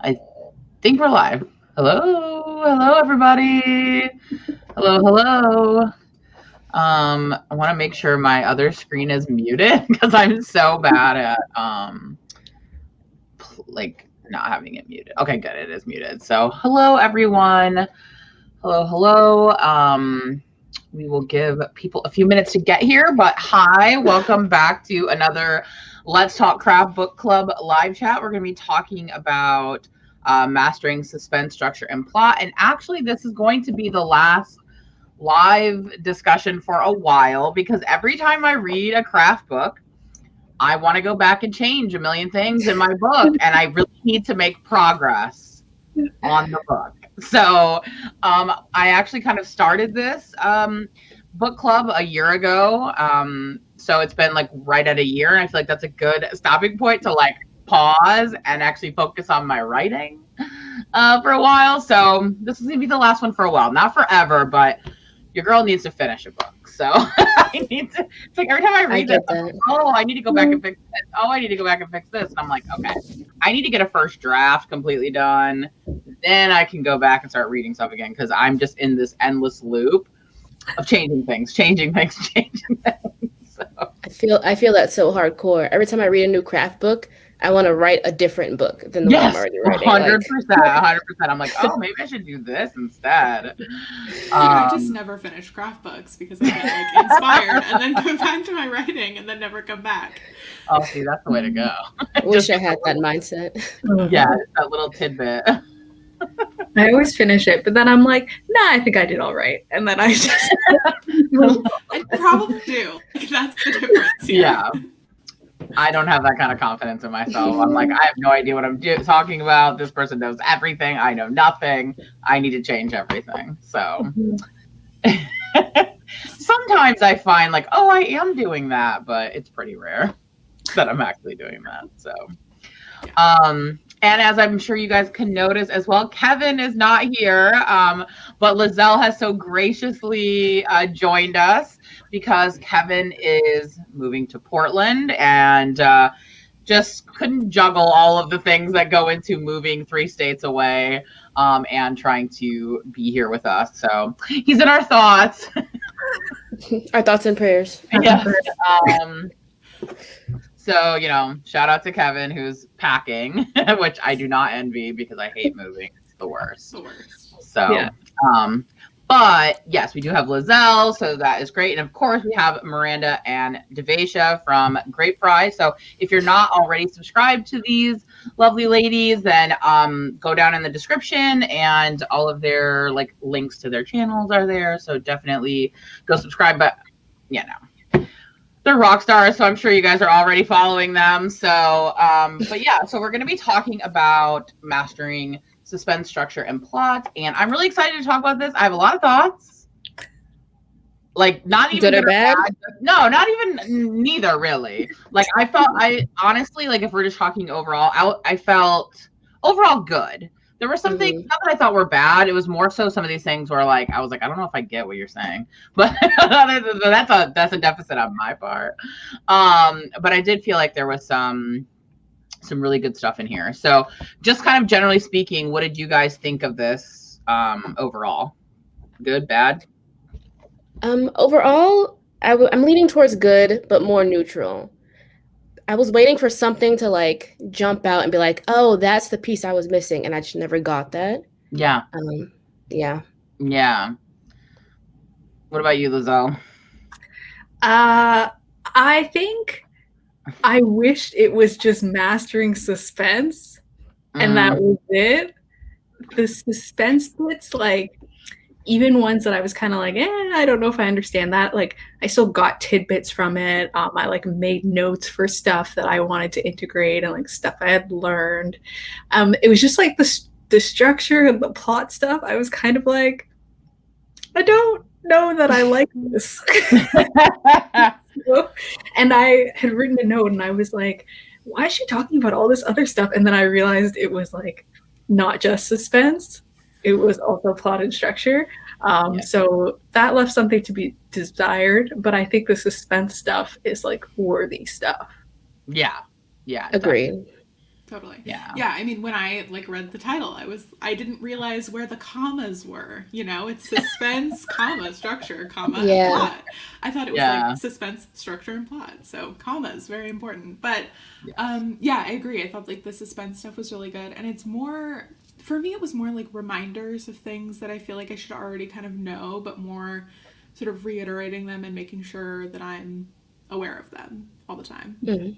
I think we're live. Hello, everybody. Hello. I want to make sure my other screen is muted because I'm so bad at not having it muted. Okay, good. It is muted. So, hello, everyone. Hello. We will give people a few minutes to get here, but hi, welcome back to another Let's Talk Craft Book Club live chat. We're going to be talking about mastering suspense, structure, and plot. And actually, this is going to be the last live discussion for a while because every time I read a craft book, I want to go back and change a million things in my book, and I really need to make progress on the book. So I actually kind of started this book club a year ago. So it's been like right at a year, and I feel like that's a good stopping point to like pause and actually focus on my writing for a while. So this is gonna be the last one for a while, not forever, but your girl needs to finish a book. So I need to, it's like every time I read this, like, oh, I need to go back and fix this. Oh, I need to go back and fix this. And I'm like, okay, I need to get a first draft completely done. Then I can go back and start reading stuff again because I'm just in this endless loop of changing things. So. I feel that so hardcore. Every time I read a new craft book, I want to write a different book than the one I'm already writing. 100%. I'm like, oh, maybe I should do this instead. I just never finish craft books because I get like inspired and then go back to my writing and then never come back. Oh, see, that's the way to go. Wish I had that mindset. Yeah, that little tidbit. I always finish it, but then I'm like, nah, I think I did all right. And then I just... I probably do. That's the difference. Yeah. I don't have that kind of confidence in myself. I'm like, I have no idea what I'm talking about. This person knows everything. I know nothing. I need to change everything. So sometimes I find like, oh, I am doing that, but it's pretty rare that I'm actually doing that. So, and as I'm sure you guys can notice as well, Kevin is not here, but Lizelle has so graciously joined us because Kevin is moving to Portland and just couldn't juggle all of the things that go into moving 3 states away and trying to be here with us. So he's in our thoughts. Our thoughts and prayers. Yeah. So, shout out to Kevin who's packing, which I do not envy because I hate moving. It's the worst. So, yeah. But yes, we do have Lizelle, so that is great. And of course, we have Miranda and Devasia from Grape Fry. So if you're not already subscribed to these lovely ladies, then go down in the description and all of their links to their channels are there. So definitely go subscribe. But they're rock stars, so I'm sure you guys are already following them. So, but yeah, so we're going to be talking about mastering suspense, structure, and plot. And I'm really excited to talk about this. I have a lot of thoughts. Not even good or bad? No, not even neither, really. I honestly, if we're just talking overall, I felt overall good. There were some things not that I thought were bad. It was more so some of these things where I was like, I don't know if I get what you're saying, but that's a deficit on my part. But I did feel like there was some really good stuff in here. So just kind of generally speaking, what did you guys think of this overall? Good, bad? Overall, I'm leaning towards good, but more neutral. I was waiting for something to jump out and be like, oh, that's the piece I was missing. And I just never got that. Yeah. Yeah. Yeah. What about you, Lizelle? I think I wished it was just mastering suspense and that was it. The suspense bits, even ones that I was kind of I don't know if I understand that. I still got tidbits from it. I made notes for stuff that I wanted to integrate and stuff I had learned. It was just the structure and the plot stuff. I was kind of I don't know that I like this. And I had written a note and I was like, why is she talking about all this other stuff? And then I realized it was not just suspense. It was also plot and structure. So that left something to be desired, but I think the suspense stuff is worthy stuff. Yeah. Agreed. Totally. Yeah. Yeah. I mean, when I read the title, I didn't realize where the commas were. It's suspense, comma, structure, comma, and plot. I thought it was like suspense, structure, and plot. So commas, very important. But I agree. I thought like the suspense stuff was really good, and it's more, for me, it was more like reminders of things that I feel like I should already kind of know, but more sort of reiterating them and making sure that I'm aware of them all the time. Mm-hmm.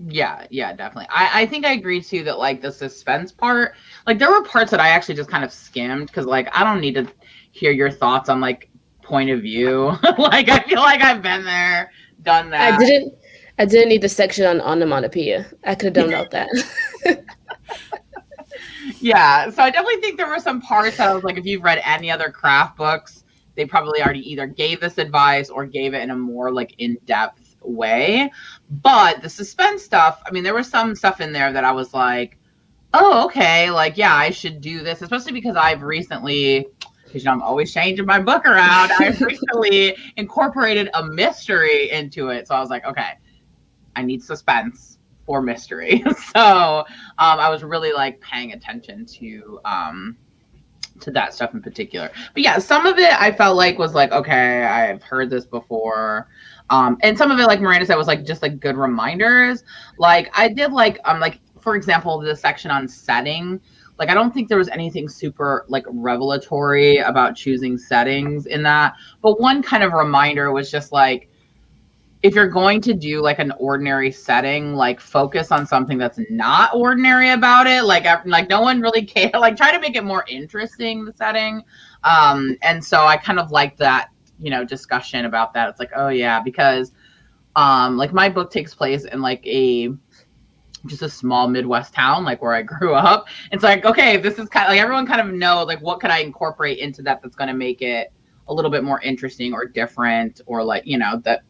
Yeah, definitely. I think I agree too that like the suspense part, like there were parts that I actually just kind of skimmed because like I don't need to hear your thoughts on like point of view. Like I feel like I've been there, done that. I didn't need the section on onomatopoeia. I could have done without that. Yeah, so I definitely think there were some parts that I was like, if you've read any other craft books, they probably already either gave this advice or gave it in a more like in-depth way. But the suspense stuff, I mean, there was some stuff in there that I was like, oh, okay, like, yeah, I should do this, especially because I've recently, because I'm always changing my book around, I've recently incorporated a mystery into it. So I was like, okay, I need suspense for mystery. So I was really like paying attention to that stuff in particular. But yeah, some of it I felt like was like, okay, I've heard this before. And some of it, like Miranda said, was like just like good reminders. Like I did like for example, the section on setting. Like I don't think there was anything super like revelatory about choosing settings in that. But one kind of reminder was just like, if you're going to do like an ordinary setting, like focus on something that's not ordinary about it. Like no one really cares. Like try to make it more interesting, the setting. And so I kind of like that, discussion about that. It's like, oh yeah, because like my book takes place in like just a small Midwest town, like where I grew up. It's like, okay, this is kind of like everyone kind of knows like what could I incorporate into that's going to make it a little bit more interesting or different, or like, that,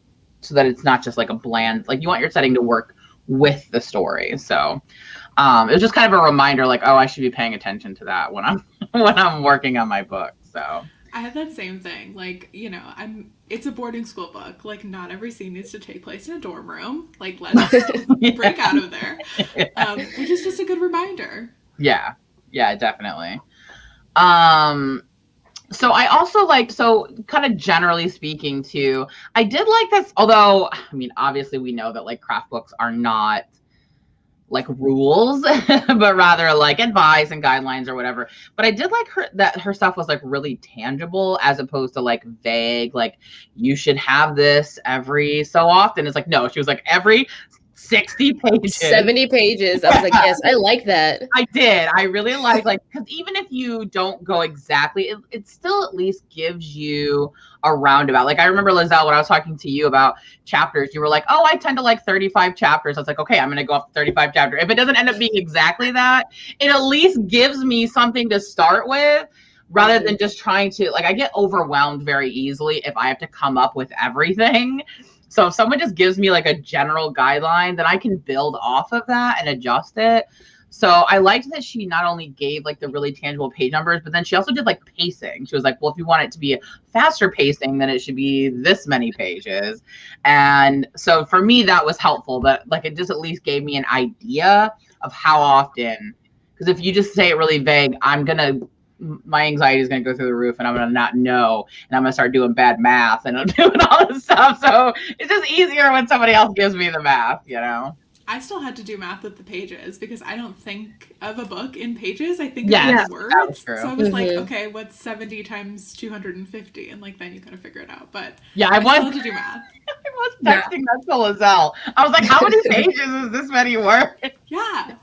so that it's not just like a bland, like you want your setting to work with the story. So it was just kind of a reminder, like, oh, I should be paying attention to that when I'm working on my book. So I had that same thing. Like, it's a boarding school book. Like, not every scene needs to take place in a dorm room. Like, let's break out of there. Which is just a good reminder. Yeah, definitely. So I also kind of generally speaking too, I did like this, although, I mean, obviously we know that like craft books are not like rules, but rather like advice and guidelines or whatever. But I did like her stuff was like really tangible as opposed to like vague, like you should have this every so often. It's like, no, she was like every 60 pages. 70 pages. I was like, yes, I like that. I did. I really like because even if you don't go exactly, it still at least gives you a roundabout. Like I remember, Lizelle, when I was talking to you about chapters, you were like, oh, I tend to like 35 chapters. I was like, okay, I'm going to go off 35 chapters. If it doesn't end up being exactly that, it at least gives me something to start with rather than just trying to, like, I get overwhelmed very easily if I have to come up with everything. So if someone just gives me like a general guideline, then I can build off of that and adjust it. So I liked that she not only gave like the really tangible page numbers, but then she also did like pacing. She was like, well, if you want it to be faster pacing, then it should be this many pages. And so for me, that was helpful, that like it just at least gave me an idea of how often, because if you just say it really vague, my anxiety is going to go through the roof and I'm going to not know. And I'm going to start doing bad math and I'm doing all this stuff. So it's just easier when somebody else gives me the math, I still had to do math with the pages because I don't think of a book in pages. I think of words. So I was like, okay, what's 70 times 250? And like, then you kind of figure it out. But yeah, I still had to do math. I was texting that to Lizelle. I was like, how many pages is this many words? Yeah.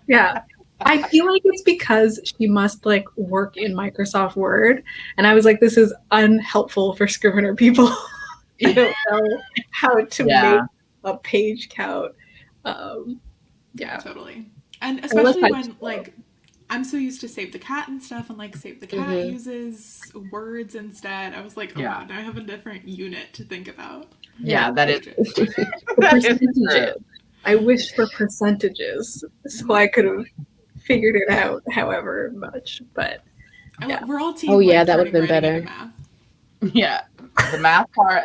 Yeah. I feel like it's because she must like work in Microsoft Word. And I was like, this is unhelpful for Scrivener people. You don't know how to make a page count. Yeah, totally. And especially when like I'm so used to Save the Cat and stuff, and like Save the Cat uses words instead. I was like, oh wow, now I have a different unit to think about. Yeah, that is percentages. I wish for percentages so I could have figured it out however much, but we're all team. Oh yeah, that would have been better. Yeah. The math part,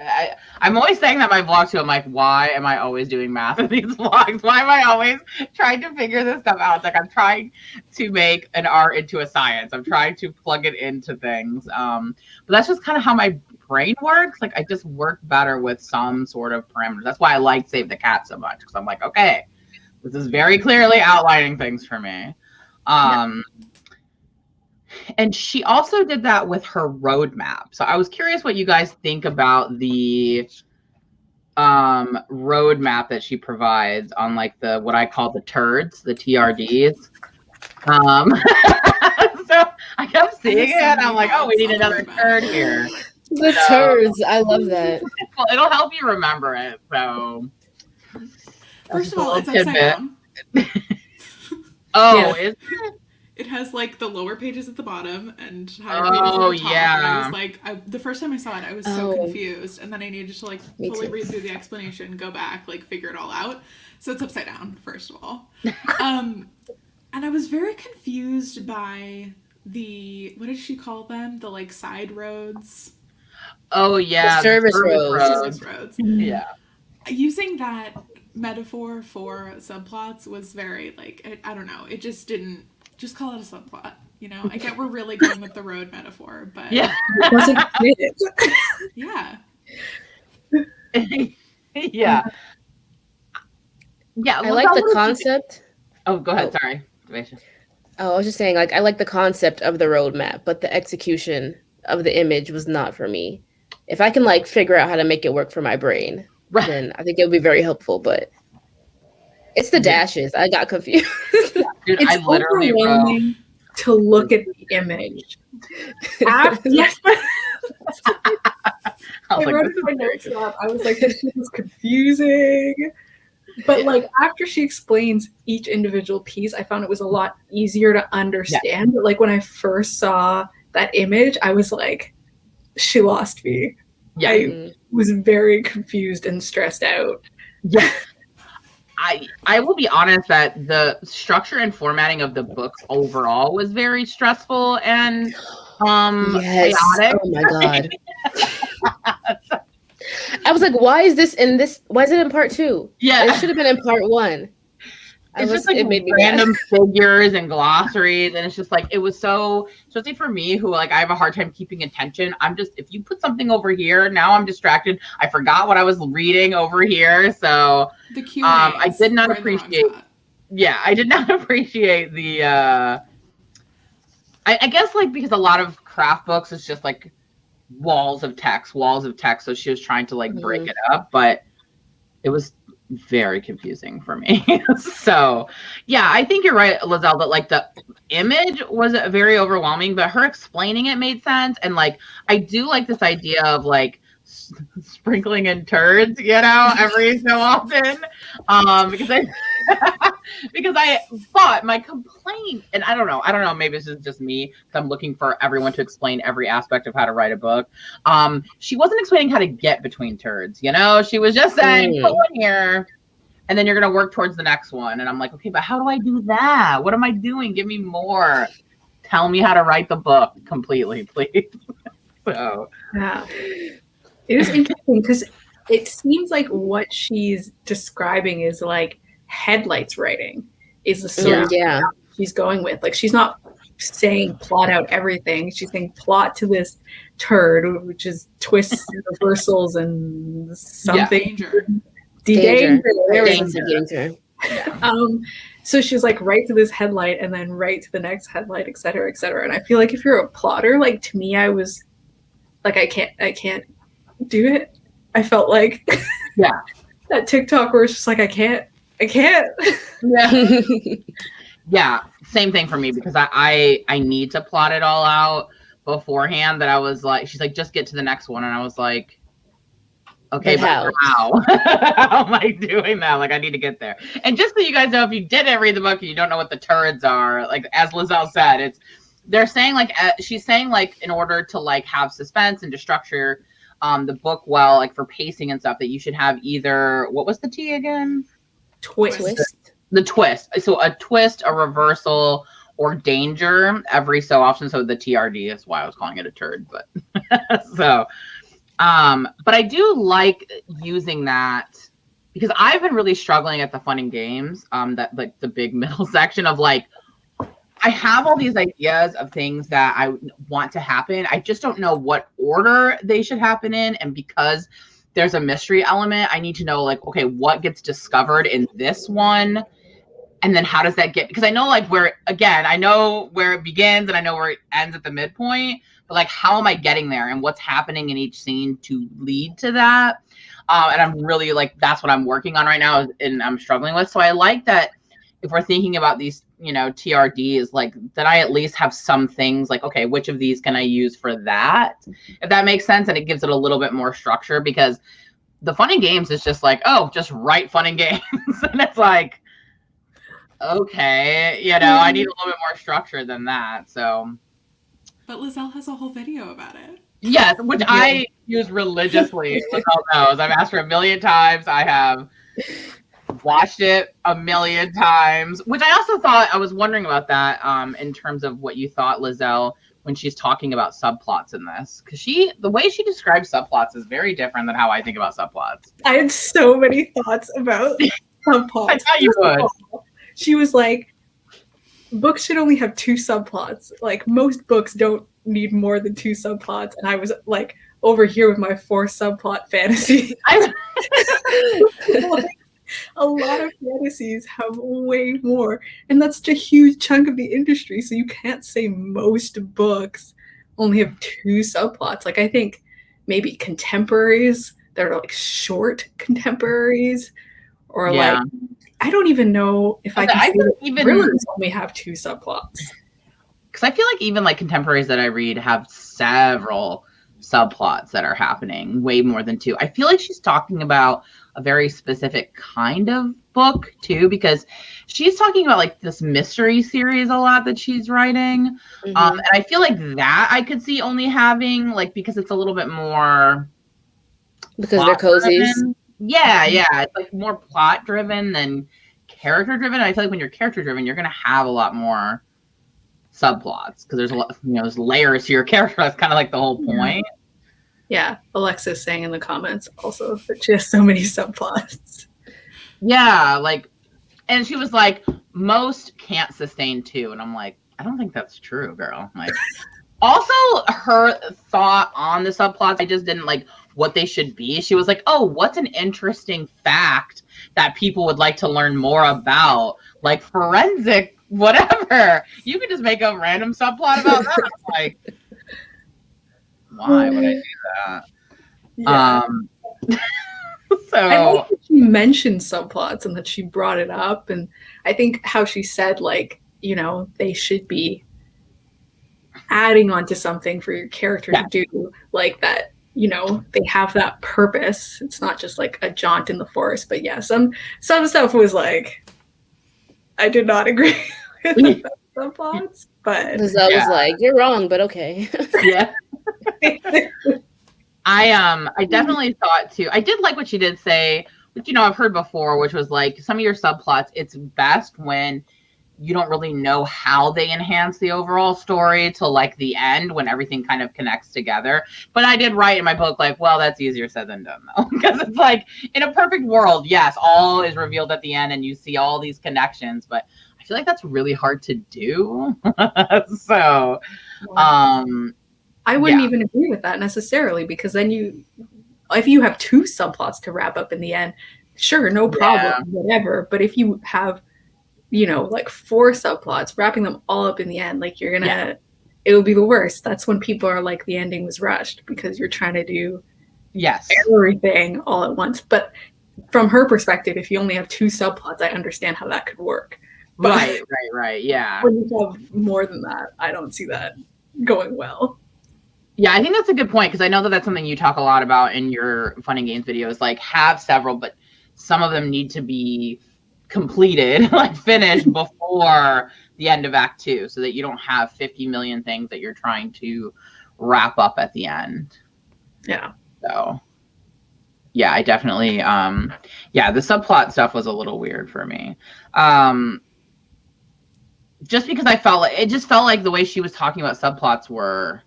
I'm always saying that in my vlog too. I'm like, why am I always doing math in these vlogs? Why am I always trying to figure this stuff out? It's like I'm trying to make an art into a science. I'm trying to plug it into things. But that's just kind of how my brain works. Like I just work better with some sort of parameters. That's why I like Save the Cat so much, because I'm like, okay, this is very clearly outlining things for me. And she also did that with her roadmap. So I was curious what you guys think about the roadmap that she provides on like the what I call the turds, the TRDs. So I kept seeing it and I'm like, oh, we need another turd here. The turds, I love that. Well, it'll help you remember it. So first of all, it's upside down. Oh, is it? It has like the lower pages at the bottom and higher pages at the top. And I was like, the first time I saw it, I was so confused. And then I needed to like fully read through the explanation, go back, like figure it all out. So it's upside down, first of all. And I was very confused by what did she call them? The like side roads. Oh yeah, the service roads. Yeah. Using that metaphor for subplots was very like, I don't know. It just didn't. Just call it a subplot, you know? I get we're really going with the road metaphor, but... Yeah. It wasn't fit. Yeah. Yeah. Yeah. I like the concept. Oh, go ahead. Sorry. Oh, I was just saying, like, I like the concept of the roadmap, but the execution of the image was not for me. If I can, like, figure out how to make it work for my brain, then I think it would be very helpful, but... It's the dashes. I got confused. Dude, it's I literally overwhelming to look at the image. Yes. I wrote in my notes up. I was like, this is confusing. But like after she explains each individual piece, I found it was a lot easier to understand. Yeah. But like when I first saw that image, I was like, she lost me. Yeah. I was very confused and stressed out. Yeah. I will be honest that the structure and formatting of the books overall was very stressful and chaotic. Oh my god. I was like, why is this in this? Why is it in part 2? Yeah. It should have been in part 1. It's just like it made random figures and glossaries, and it's just like it was so, especially for me who like I have a hard time keeping attention. I'm just, if you put something over here, now I'm distracted. I forgot what I was reading over here, so the Q&As I did not appreciate. Yeah, I did not appreciate the. I guess like because a lot of craft books is just like walls of text. So she was trying to like break it up, but it was very confusing for me. So yeah, I think you're right, Lizelle, that like the image was very overwhelming, but her explaining it made sense. And like I do like this idea of like sprinkling in turds, you know, every so often, because I thought my complaint, and I don't know, maybe this is just me because I'm looking for everyone to explain every aspect of how to write a book. She wasn't explaining how to get between turds, you know, she was just saying, put one here, and then you're going to work towards the next one. And I'm like, okay, but how do I do that? What am I doing? Give me more. Tell me how to write the book completely, please. So, yeah. It was interesting because it seems like what she's describing is like headlights writing is the sort of she's going with. Like she's not saying plot out everything. She's saying plot to this turd, which is twists, reversals, and something. Danger. So she's like right to this headlight and then right to the next headlight, et cetera, et cetera. And I feel like if you're a plotter, like to me, I was like, I can't do it. I felt like that TikTok where it's just like I can't. Yeah, same thing for me because I need to plot it all out beforehand. That I was like, she's like, just get to the next one, and I was like, okay, but how? How am I doing that? Like I need to get there. And just so you guys know, if you didn't read the book and you don't know what the turds are, like as Lizelle said, they're saying like she's saying like in order to like have suspense and to structure the book well, like for pacing and stuff, that you should have either, what was the T again? Twist. The twist. So a twist, a reversal, or danger every so often. So the TRD is why I was calling it a turd. But so But I do like using that because I've been really struggling at the fun and games, that like the big middle section of like, I have all these ideas of things that I want to happen. I just don't know what order they should happen in. And because there's a mystery element, I need to know like, okay, what gets discovered in this one? And then how does that get, because I know like where, again, I know where it begins and I know where it ends at the midpoint, but like, how am I getting there and what's happening in each scene to lead to that? And I'm really like, that's what I'm working on right now and I'm struggling with. So I like that if we're thinking about these, you know, TRDs, like that I at least have some things like, okay, which of these can I use for that? If that makes sense. And it gives it a little bit more structure, because the fun and games is just like, oh, just write fun and games. And it's like, okay, you know, I need a little bit more structure than that. So, but Lizelle has a whole video about it. Yes, which I use religiously. Lizelle knows. I've asked her 1 million times. I have watched it 1 million times, which I also thought, I was wondering about that in terms of what you thought, Lizelle, when she's talking about subplots in this, because the way she describes subplots is very different than how I think about subplots. I had so many thoughts about subplots. I thought you would. She was like, books should only have 2 subplots. Like, most books don't need more than 2 subplots. And I was like, over here with my 4 subplot fantasy. Like, a lot of fantasies have way more. And that's such a huge chunk of the industry. So you can't say most books only have 2 subplots. Like, I think maybe contemporaries that are like short contemporaries, or like, I don't even know if I can even thrillers only have 2 subplots. Because I feel like even like contemporaries that I read have several subplots that are happening, way more than 2. I feel like she's talking about a very specific kind of book too, because she's talking about like this mystery series a lot that she's writing. And I feel like that I could see only having like, because it's a little bit more because they're cozies. Yeah, it's like more plot driven than character driven. I feel like when you're character driven, you're gonna have a lot more subplots because there's a lot, you know, there's layers to your character. That's kind of like the whole point. Yeah, Alexa's saying in the comments also that she has so many subplots. Yeah, like, and she was like, most can't sustain 2, and I'm like, I don't think that's true, girl. Like, also her thought on the subplots, I just didn't like what they should be. She was like, oh, what's an interesting fact that people would like to learn more about, like forensic whatever. You could just make a random subplot about that. Like, why would I do that? Yeah. So I like that she mentioned subplots and that she brought it up, and I think how she said, like, you know, they should be adding on to something for your character to do, like that, you know, they have that purpose. It's not just like a jaunt in the forest. But yeah, some stuff was like, I did not agree with the subplots, but Lizelle was like, you're wrong, but okay. Yeah. I definitely thought too. I did like what she did say, which, you know, I've heard before, which was like some of your subplots, it's best when you don't really know how they enhance the overall story till like the end when everything kind of connects together. But I did write in my book, like, well, that's easier said than done though. Because it's like in a perfect world, yes, all is revealed at the end and you see all these connections, but I feel like that's really hard to do. So, I wouldn't even agree with that necessarily, because then if you have 2 subplots to wrap up in the end, sure, no problem, whatever. But if you have, you know, like 4 subplots, wrapping them all up in the end, like you're gonna, it'll be the worst. That's when people are like, the ending was rushed because you're trying to do everything all at once. But from her perspective, if you only have 2 subplots, I understand how that could work. But right. Yeah. When you have more than that, I don't see that going well. Yeah, I think that's a good point, because I know that that's something you talk a lot about in your Fun and Games videos, like have several, but some of them need to be completed, like finished before the end of Act 2, so that you don't have 50 million things that you're trying to wrap up at the end. Yeah. So, yeah, I definitely, the subplot stuff was a little weird for me. Just because it just felt like the way she was talking about subplots were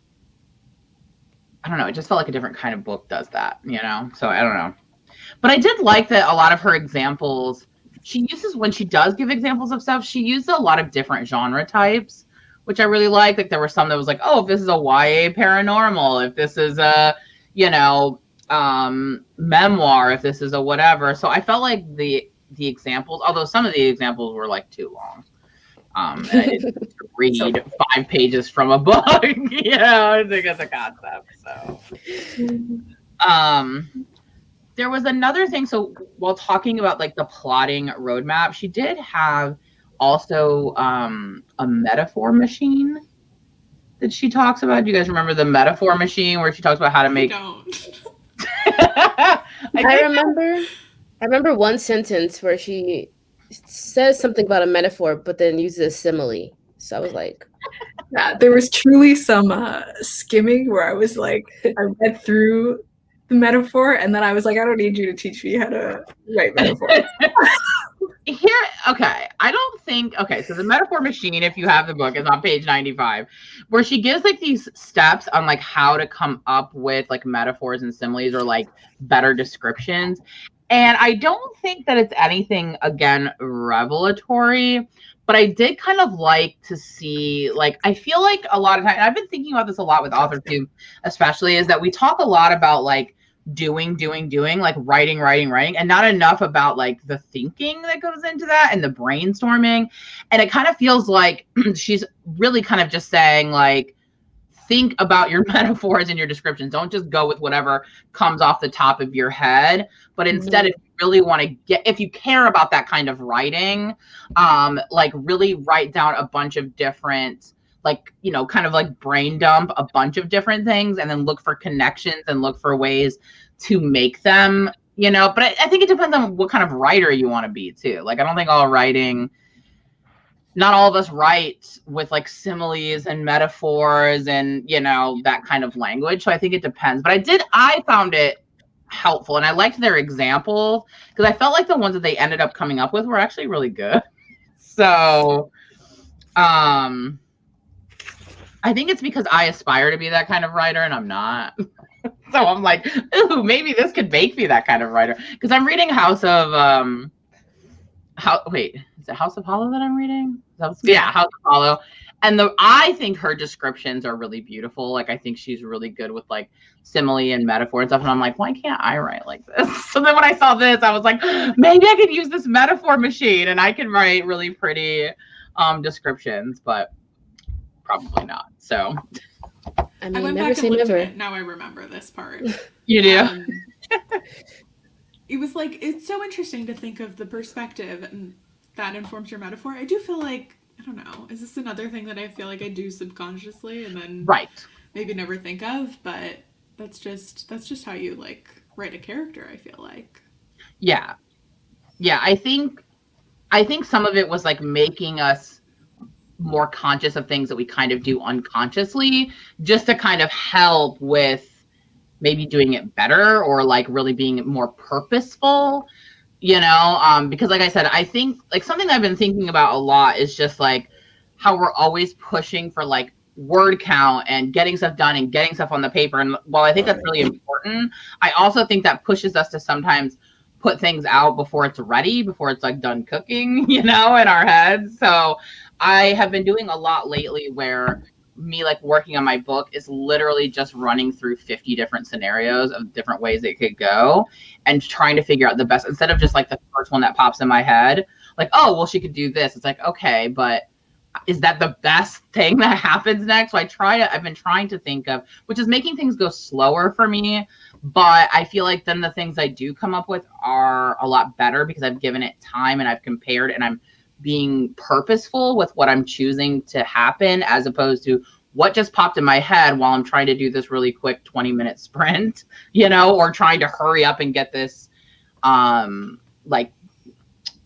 I don't know, it just felt like a different kind of book does that, So I don't know. But I did like that a lot of her examples, she uses, when she does give examples of stuff, she used a lot of different genre types, which I really like. Like there were some that was like, oh, if this is a YA paranormal, if this is a, memoir, if this is a whatever. So I felt like the examples, although some of the examples were like too long. And I didn't read 5 pages from a book, I think it's a concept. So, there was another thing. So while talking about like the plotting roadmap, she did have also a metaphor machine that she talks about. Do you guys remember the metaphor machine where she talks about how to make? I don't. I remember one sentence where she says something about a metaphor, but then uses a simile. So I was like, yeah, there was truly some skimming where I was like, I read through the metaphor and then I was like, I don't need you to teach me how to write metaphors. So the metaphor machine, if you have the book, is on page 95, where she gives like these steps on like how to come up with like metaphors and similes or like better descriptions. And I don't think that it's anything, again, revelatory, but I did kind of like to see, like, I feel like a lot of times, and I've been thinking about this a lot with authors too, especially, is that we talk a lot about like doing, like writing, and not enough about like the thinking that goes into that and the brainstorming. And it kind of feels like she's really kind of just saying like, think about your metaphors and your descriptions. Don't just go with whatever comes off the top of your head, but instead, if you really want to if you care about that kind of writing, like really write down a bunch of different, like, kind of like brain dump a bunch of different things and then look for connections and look for ways to make them, but I think it depends on what kind of writer you want to be too. Like, I don't think not all of us write with like similes and metaphors and, that kind of language. So I think it depends. But I found it helpful and I liked their examples because I felt like the ones that they ended up coming up with were actually really good. So I think it's because I aspire to be that kind of writer and I'm not. So I'm like, ooh, maybe this could make me that kind of writer. Because I'm reading House of is it House of Hollow that I'm reading? Yeah, House of Hollow. And I think her descriptions are really beautiful. Like, I think she's really good with like simile and metaphor and stuff. And I'm like, why can't I write like this? So then when I saw this, I was like, maybe I could use this metaphor machine and I can write really pretty descriptions, but probably not. So I went back and looked at it. Now I remember this part. You do? It was like, it's so interesting to think of the perspective and that informs your metaphor. I do feel like, I don't know, is this another thing that I feel like I do subconsciously and then maybe never think of, but that's just how you like write a character, I feel like. Yeah. I think some of it was like making us more conscious of things that we kind of do unconsciously, just to kind of help with maybe doing it better or like really being more purposeful, because like I said, I think like something I've been thinking about a lot is just like how we're always pushing for like word count and getting stuff done and getting stuff on the paper. And while I think that's really important, I also think that pushes us to sometimes put things out before it's ready, before it's like done cooking, in our heads. So I have been doing a lot lately where me like working on my book is literally just running through 50 different scenarios of different ways it could go and trying to figure out the best, instead of just like the first one that pops in my head, like, oh, well, she could do this. It's like, okay, but is that the best thing that happens next? So I've been trying to think of, which is making things go slower for me. But I feel like then the things I do come up with are a lot better because I've given it time and I've compared and I'm being purposeful with what I'm choosing to happen, as opposed to what just popped in my head while I'm trying to do this really quick 20-minute sprint, or trying to hurry up and get this like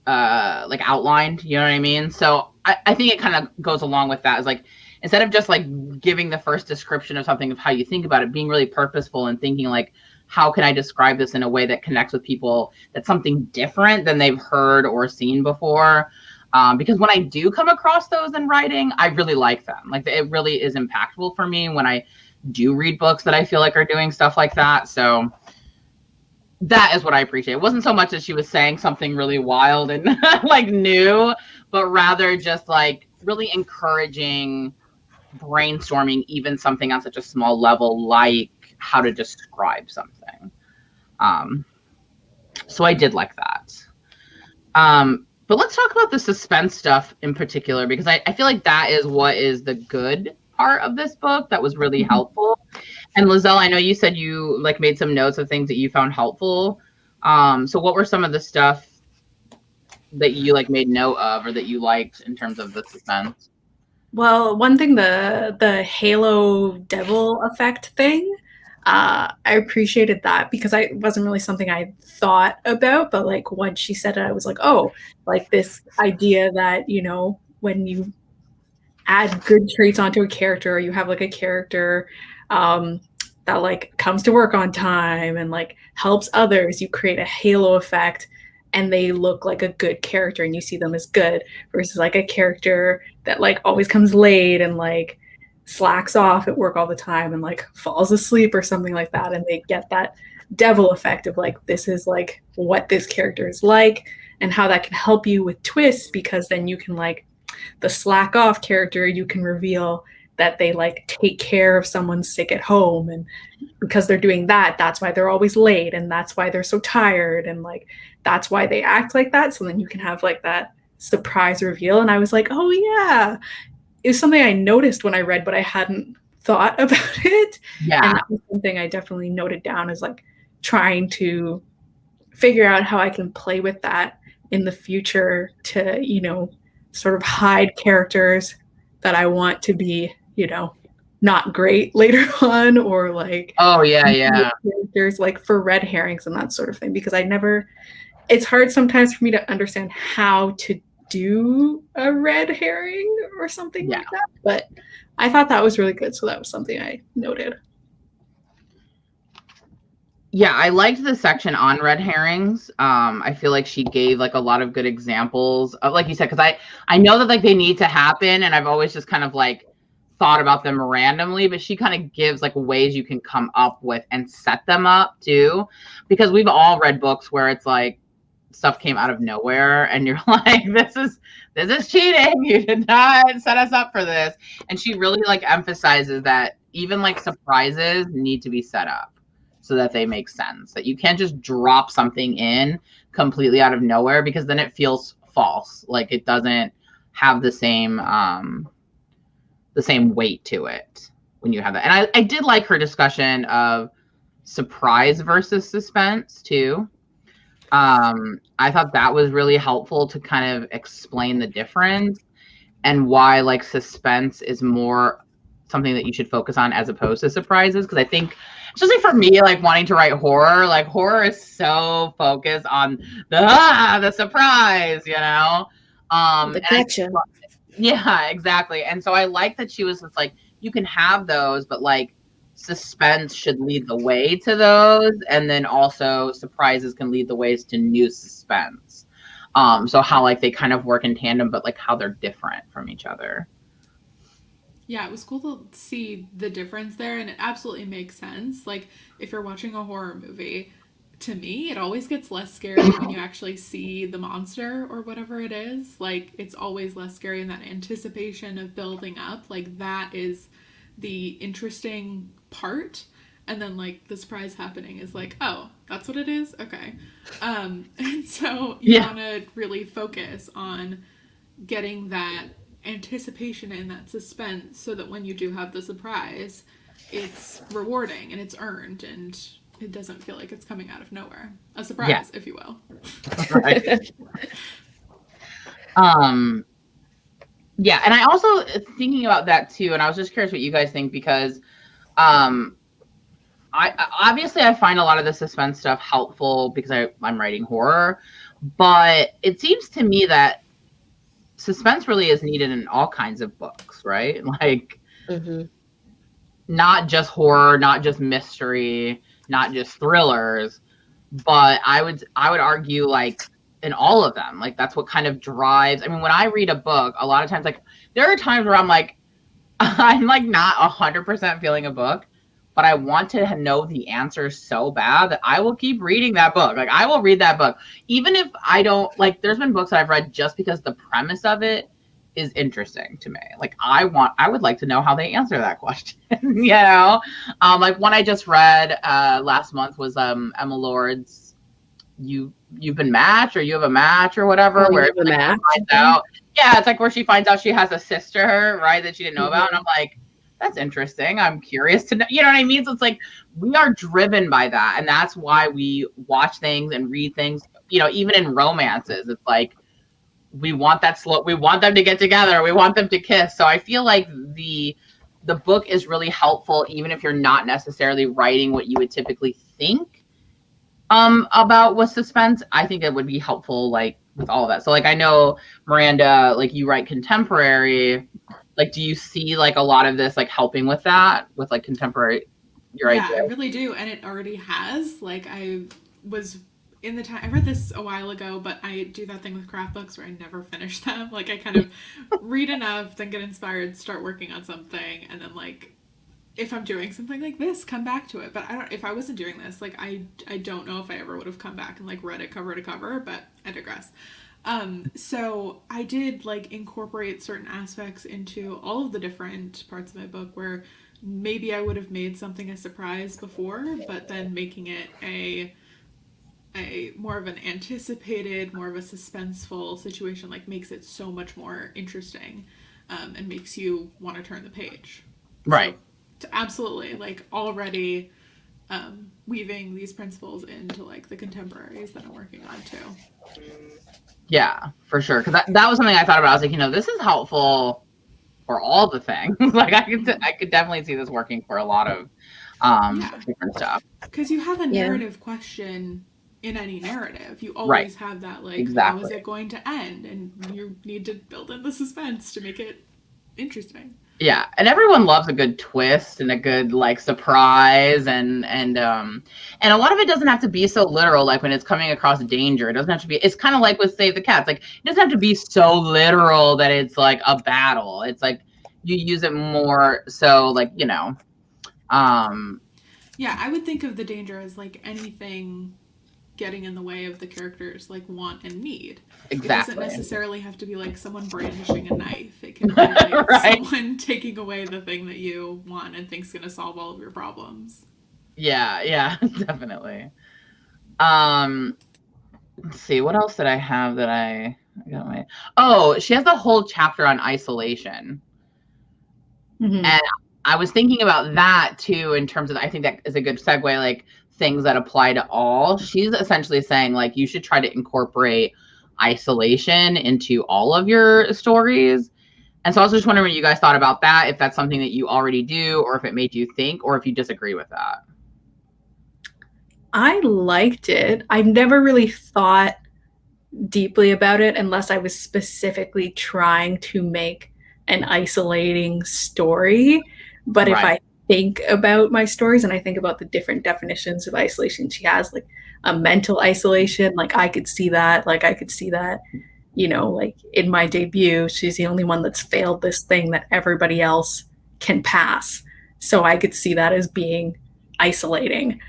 outlined, you know what I mean? So I think it kind of goes along with that. Is like, instead of just like giving the first description of something of how you think about it, being really purposeful and thinking like, how can I describe this in a way that connects with people, that's something different than they've heard or seen before. Because when I do come across those in writing, I really like them. Like, it really is impactful for me when I do read books that I feel like are doing stuff like that. So that is what I appreciate. It wasn't so much that she was saying something really wild and like new, but rather just like really encouraging brainstorming even something on such a small level, like how to describe something. So I did like that. But let's talk about the suspense stuff in particular, because I feel like that is what is the good part of this book that was really helpful. And Lizelle, I know you said you like made some notes of things that you found helpful. So what were some of the stuff that you like made note of or that you liked in terms of the suspense? Well, one thing, the halo devil effect thing, I appreciated that because it wasn't really something I thought about, but like when she said it, I was like, oh, like this idea that, you know, when you add good traits onto a character, or you have like a character that like comes to work on time and like helps others, you create a halo effect and they look like a good character and you see them as good, versus like a character that like always comes late and like slacks off at work all the time and like falls asleep or something like that, and they get that devil effect of like, this is like what this character is like and how that can help you with twists, because then you can like the slack off character, you can reveal that they like take care of someone sick at home, and because they're doing that, that's why they're always late and that's why they're so tired and like that's why they act like that. So then you can have like that surprise reveal. And I was like, oh yeah, it was something I noticed when I read, but I hadn't thought about it. Yeah. And that was something I definitely noted down, as like trying to figure out how I can play with that in the future to, you know, sort of hide characters that I want to be, you know, not great later on, or like, oh yeah, characters like for red herrings and that sort of thing, because it's hard sometimes for me to understand how to do a red herring or something like that. But I thought that was really good, so that was something I noted. Yeah, I liked the section on red herrings. I feel like she gave like a lot of good examples of, like you said, because I know that like they need to happen, and I've always just kind of like thought about them randomly, but she kind of gives like ways you can come up with and set them up too, because we've all read books where it's like stuff came out of nowhere and you're like, this is cheating, you did not set us up for this. And she really like emphasizes that even like surprises need to be set up so that they make sense, that you can't just drop something in completely out of nowhere, because then it feels false, like it doesn't have the same weight to it when you have that. And I did like her discussion of surprise versus suspense too. I thought that was really helpful to kind of explain the difference and why like suspense is more something that you should focus on as opposed to surprises. Because I think, especially for me, like wanting to write horror, like horror is so focused on the surprise, you know? The gotcha. Yeah, exactly. And so I like that she was just like, you can have those, but like suspense should lead the way to those, and then also surprises can lead the ways to new suspense. So how like they kind of work in tandem, but like how they're different from each other. Yeah, it was cool to see the difference there, and it absolutely makes sense. Like if you're watching a horror movie, to me, it always gets less scary when you actually see the monster or whatever it is. Like it's always less scary, and that anticipation of building up, like that is the interesting part. And then like the surprise happening is like, oh, that's what it is? Okay. And so you want to really focus on getting that anticipation and that suspense so that when you do have the surprise, it's rewarding and it's earned and it doesn't feel like it's coming out of nowhere. A surprise, if you will. Right. Yeah, and I also thinking about that too, and I was just curious what you guys think, because I obviously I find a lot of the suspense stuff helpful because I'm writing horror, but it seems to me that suspense really is needed in all kinds of books, right? Like not just horror, not just mystery, not just thrillers, but I would argue like in all of them, like that's what kind of drives. I mean, when I read a book, a lot of times, like there are times where I'm like not 100% feeling a book, but I want to know the answers so bad that I will keep reading that book. Like, I will read that book. Even if I don't, like, there's been books that I've read just because the premise of it is interesting to me. Like, I would like to know how they answer that question, you know? Like, one I just read last month was Emma Lord's You've Been Matched, or You Have a Match, or whatever, where it, like, finds out. Yeah, it's like where she finds out she has a sister, right, that she didn't know about. And I'm like, that's interesting. I'm curious to know, you know what I mean? So it's like, we are driven by that. And that's why we watch things and read things, you know, even in romances. It's like, we want that we want them to get together. We want them to kiss. So I feel like the book is really helpful, even if you're not necessarily writing what you would typically think about with suspense. I think it would be helpful, like, with all of that. So, like, I know, Miranda, like, you write contemporary. Like, do you see, like, a lot of this, like, helping with that, with, like, contemporary? Yeah, I really do. And it already has. Like, I was in the time, I read this a while ago, but I do that thing with craft books where I never finish them. Like, I kind of read enough, then get inspired, start working on something, and then, like, if I'm doing something like this, come back to it. But if I wasn't doing this, like, I don't know if I ever would have come back and, like, read it cover to cover, but I digress. So I did, like, incorporate certain aspects into all of the different parts of my book where maybe I would have made something a surprise before, but then making it a more of an anticipated, more of a suspenseful situation, like, makes it so much more interesting, and makes you want to turn the page. Right. So, absolutely, like, already weaving these principles into, like, the contemporaries that I'm working on too. Yeah, for sure. Because that was something I thought about. I was like, you know, this is helpful for all the things. Like, I could definitely see this working for a lot of different stuff. Because you have a narrative question in any narrative. You always have that, like, how is it going to end? And you need to build in the suspense to make it interesting. Yeah, and everyone loves a good twist and a good, like, surprise, and a lot of it doesn't have to be so literal. Like, when it's coming across danger, it doesn't have to be. It's kind of like with Save the Cats. Like, it doesn't have to be so literal that it's like a battle. It's like you use it more so, like, you know. Yeah, I would think of the danger as, like, anything getting in the way of the characters, like, want and need. Exactly. It doesn't necessarily have to be, like, someone brandishing a knife. It can be, like, someone taking away the thing that you want and think's going to solve all of your problems. Yeah, definitely. Let's see, what else did I have that I got she has a whole chapter on isolation. Mm-hmm. And I was thinking about that too, in terms of, I think that is a good segue, like, things that apply to all. She's essentially saying, like, you should try to incorporate isolation into all of your stories. And so I was just wondering what you guys thought about that, if that's something that you already do, or if it made you think, or if you disagree with that. I liked it. I've never really thought deeply about it unless I was specifically trying to make an isolating story. But if I think about my stories and I think about the different definitions of isolation she has, like a mental isolation, like, I could see that. Like, I could see that, you know, like, in my debut, she's the only one that's failed this thing that everybody else can pass. So I could see that as being isolating,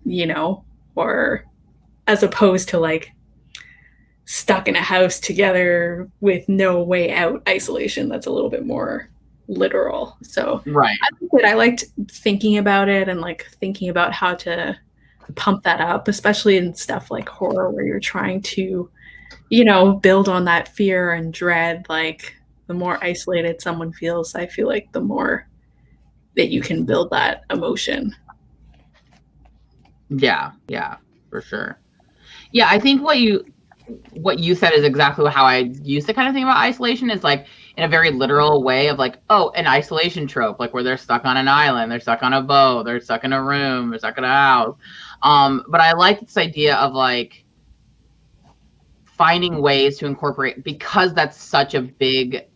you know, or as opposed to, like, stuck in a house together with no way out isolation. That's a little bit more literal. So I liked thinking about it and, like, thinking about how to pump that up, especially in stuff like horror where you're trying to, you know, build on that fear and dread. Like, the more isolated someone feels, I feel like the more that you can build that emotion. Yeah, for sure. Yeah, I think what you said is exactly how I used to kind of think about isolation, is, like, in a very literal way of, like, an isolation trope, like, where they're stuck on an island, they're stuck on a boat, they're stuck in a room, they're stuck in a house. But I like this idea of, like, finding ways to incorporate, because that's such a big,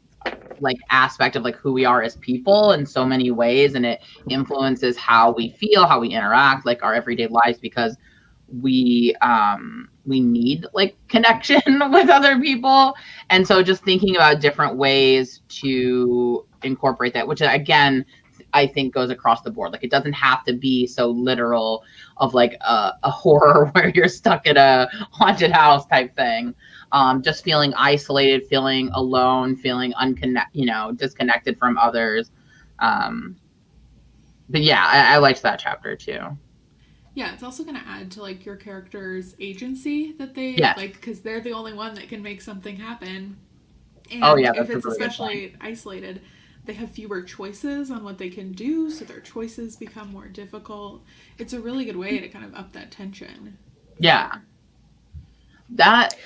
like, aspect of, like, who we are as people in so many ways, and it influences how we feel, how we interact, like, our everyday lives, because we need, like, connection with other people. And so just thinking about different ways to incorporate that, which, again, I think goes across the board. Like it doesn't have to be so literal of like a horror where you're stuck in a haunted house type thing. Just feeling isolated, feeling alone, feeling disconnected from others. But yeah, I liked that chapter too. Yeah, it's also going to add to like your character's agency that they like, because they're the only one that can make something happen. And if it's especially isolated, they have fewer choices on what they can do, so their choices become more difficult. It's a really good way to kind of up that tension. Yeah. That.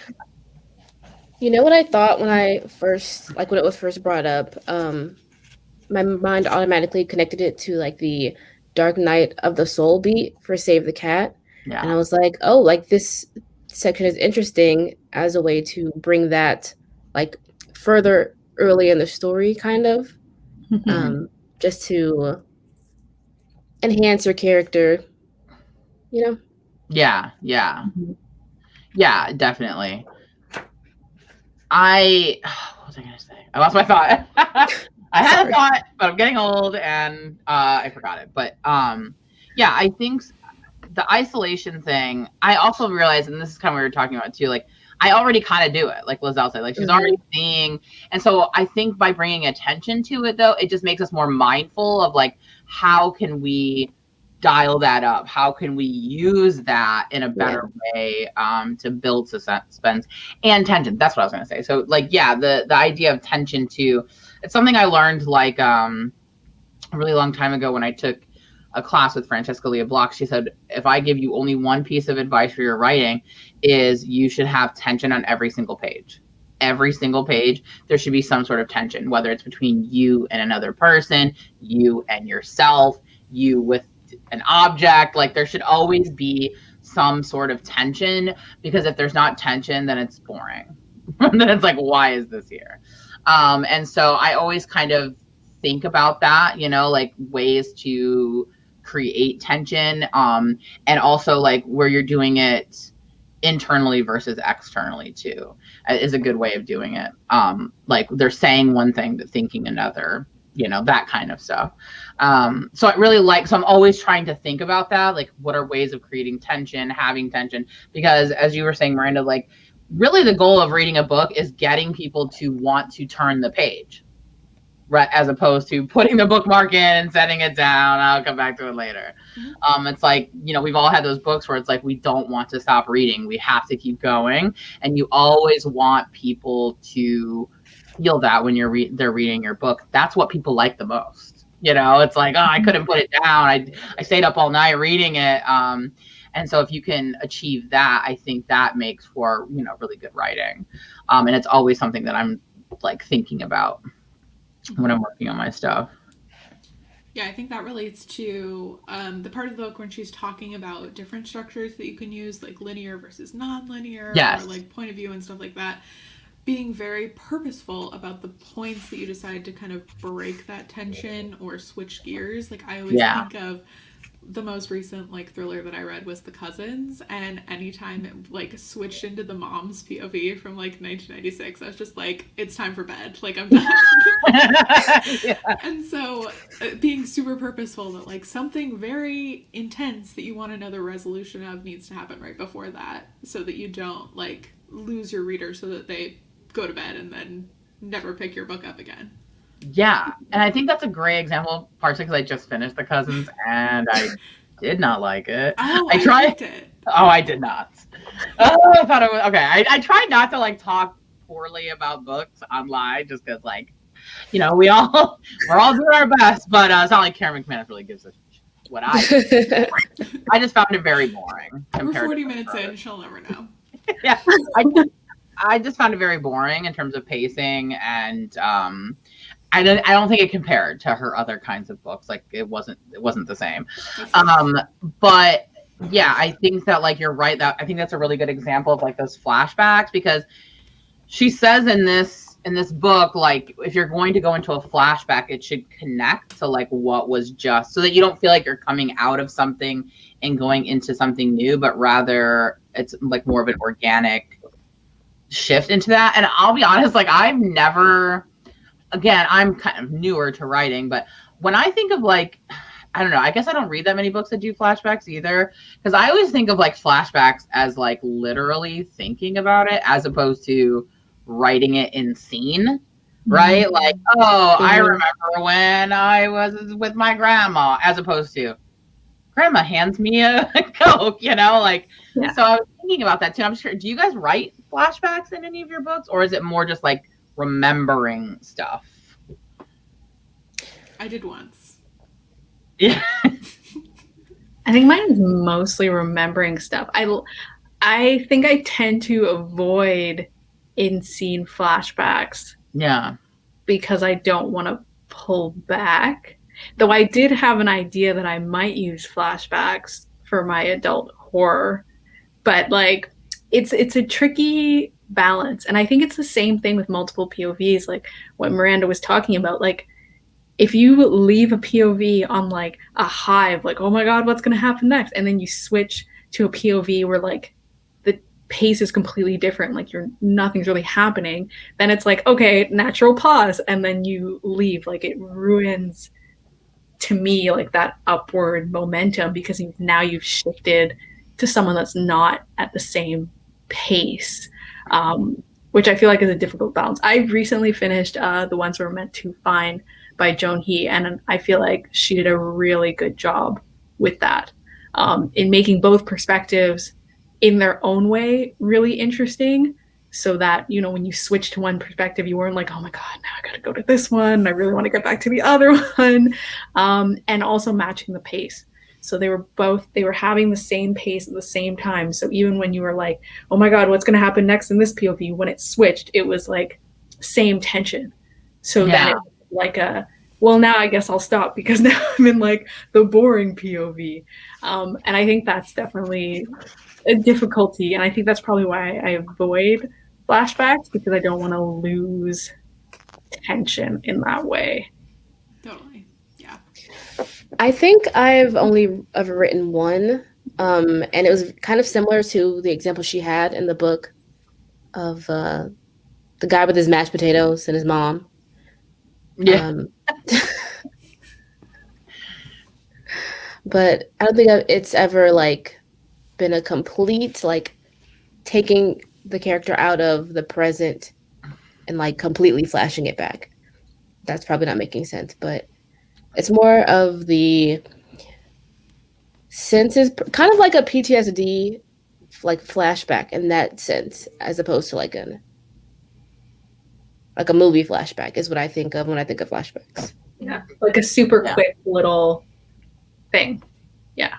You know what I thought when it was first brought up? My mind automatically connected it to like the Dark Night of the Soul beat for Save the Cat. Yeah. And I was like, oh, like this section is interesting as a way to bring that like further early in the story, kind of. Just to enhance your character, you know? Yeah, definitely. What was I gonna say? I lost my thought. I had a thought, but I'm getting old and I forgot it. But yeah, I think the isolation thing, I also realized, and this is kind of what we were talking about too, like I already kind of do it, like Lizelle said, like she's already seeing. And so I think by bringing attention to it, though, it just makes us more mindful of like, how can we dial that up? How can we use that in a better way to build suspense and tension? That's what I was going to say. So like, yeah, the idea of tension too, it's something I learned like a really long time ago when I took a class with Francesca Leah Block. She said, if I give you only one piece of advice for your writing, is you should have tension on every single page. Every single page, there should be some sort of tension, whether it's between you and another person, you and yourself, you with an object. Like there should always be some sort of tension, because if there's not tension, then it's boring. Then it's like, why is this here? And so I always kind of think about that, you know, like ways to create tension, and also like where you're doing it internally versus externally too is a good way of doing it. Like they're saying one thing but thinking another, you know, that kind of stuff. So I really so I'm always trying to think about that, like what are ways of creating tension, having tension, because as you were saying, Miranda, like really the goal of reading a book is getting people to want to turn the page, right, as opposed to putting the bookmark in and setting it down. I'll come back to it later. It's like, you know, we've all had those books where it's like we don't want to stop reading, we have to keep going, and you always want people to feel that when they're reading your book. That's what people like the most, you know. It's like, oh, I couldn't put it down, I stayed up all night reading it. And so if you can achieve that, I think that makes for, you know, really good writing. And it's always something that I'm like thinking about when I'm working on my stuff. Yeah, I think that relates to the part of the book when she's talking about different structures that you can use, like linear versus non-linear, or like point of view and stuff like that. Being very purposeful about the points that you decide to kind of break that tension or switch gears. Like I always think of the most recent like thriller that I read was The Cousins, and anytime it like switched into the mom's POV from like 1996, I was just like, it's time for bed, like I'm done. And so being super purposeful that like something very intense that you want another resolution of needs to happen right before that, so that you don't like lose your reader, so that they go to bed and then never pick your book up again. Yeah, and I think that's a great example, partially because I just finished The Cousins and I did not like it. Oh, I liked it. Oh, I did not. Oh, I thought it was okay. I tried not to like talk poorly about books online, just because like, you know, we're all doing our best, but it's not like Karen McManus really gives a what I just found it very boring. We're 40 minutes in, she'll never know. Yeah, I just found it very boring in terms of pacing, and I don't think it compared to her other kinds of books. Like it wasn't the same. But yeah, I think that like you're right, that I think that's a really good example of like those flashbacks, because she says in this book, like if you're going to go into a flashback, it should connect to like what was just, so that you don't feel like you're coming out of something and going into something new, but rather it's like more of an organic shift into that. And I'll be honest, like I've never again, I'm kind of newer to writing, but when I think of like, I don't know, I guess I don't read that many books that do flashbacks either, because I always think of like flashbacks as like literally thinking about it as opposed to writing it in scene, right? Mm-hmm. Like, oh, I remember when I was with my grandma, as opposed to grandma hands me a Coke, you know, like, yeah. So I was thinking about that too. I'm sure, do you guys write flashbacks in any of your books, or is it more just like remembering stuff? I did once. Yeah. I think mine is mostly remembering stuff. I think I tend to avoid in-scene flashbacks. Yeah. Because I don't want to pull back. Though I did have an idea that I might use flashbacks for my adult horror. But like it's a tricky balance. And I think it's the same thing with multiple POVs, like what Miranda was talking about. Like if you leave a POV on like a high of like, oh my God, what's going to happen next? And then you switch to a POV where like the pace is completely different, like nothing's really happening, then it's like, okay, natural pause. And then you leave. Like it ruins, to me, like that upward momentum, because now you've shifted to someone that's not at the same pace, which I feel like is a difficult balance. I recently finished The Ones We're Meant to Find by Joan He, and I feel like she did a really good job with that, in making both perspectives in their own way really interesting, so that, you know, when you switch to one perspective, you weren't like, oh my God, now I gotta go to this one, I really want to get back to the other one, and also matching the pace. So they were having the same pace at the same time. So even when you were like, oh my God, what's going to happen next in this POV? When it switched, it was like same tension. So then it was like well, now I guess I'll stop because now I'm in like the boring POV. And I think that's definitely a difficulty. And I think that's probably why I avoid flashbacks, because I don't want to lose tension in that way. Totally. Yeah. I think I've only ever written one, and it was kind of similar to the example she had in the book of the guy with his mashed potatoes and his mom. Yeah. But I don't think it's ever like been a complete like taking the character out of the present and like completely flashing it back. That's probably not making sense, but it's more of the senses, kind of like a PTSD like flashback in that sense, as opposed to like a movie flashback is what I think of when I think of flashbacks. Yeah, like a super quick little thing. Yeah.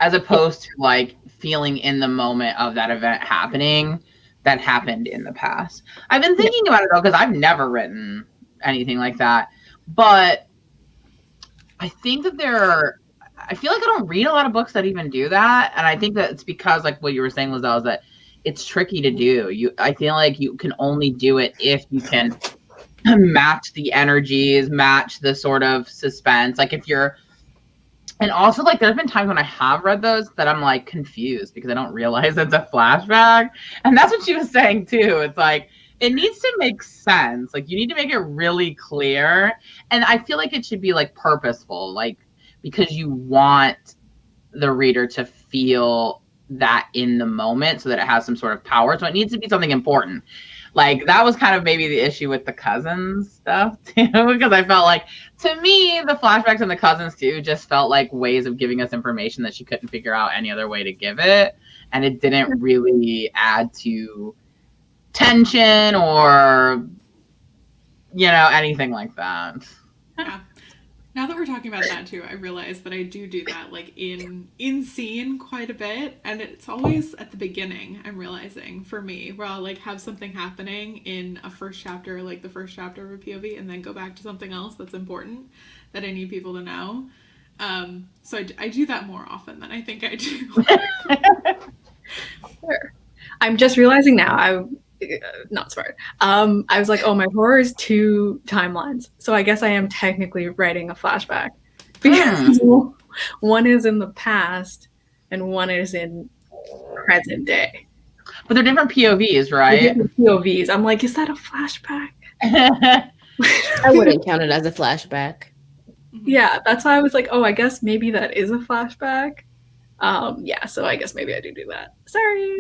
As opposed to like feeling in the moment of that event happening that happened in the past. I've been thinking about it though, because I've never written anything like that, but I think that I feel like I don't read a lot of books that even do that, and I think that it's because, like what you were saying, Lizelle, is that it's tricky to do. I feel like you can only do it if you can match the energies, match the sort of suspense. Like if you're, and also like there's been times when I have read those that I'm like confused because I don't realize it's a flashback, and that's what she was saying too. It's like it needs to make sense. Like you need to make it really clear, and I feel like it should be like purposeful, like because you want the reader to feel that in the moment so that it has some sort of power. So it needs to be something important. Like that was kind of maybe the issue with the cousins stuff too, because I felt like, to me, the flashbacks and the cousins too just felt like ways of giving us information that she couldn't figure out any other way to give it, and it didn't really add to tension or, you know, anything like that. Yeah. Now that we're talking about that too, I realize that I do that like in scene quite a bit, and it's always at the beginning, I'm realizing, for me, where I'll like have something happening in a first chapter, like the first chapter of a POV, and then go back to something else that's important that I need people to know. So I do that more often than I think I do. Sure. I'm just realizing now, not smart. I was like, oh, my horror is 2 timelines. So I guess I am technically writing a flashback. Because one is in the past and one is in present day. But they're different POVs, right? They're different POVs. I'm like, is that a flashback? I wouldn't count it as a flashback. Yeah, that's why I was like, oh, I guess maybe that is a flashback. Yeah, so I guess maybe I do that. Sorry.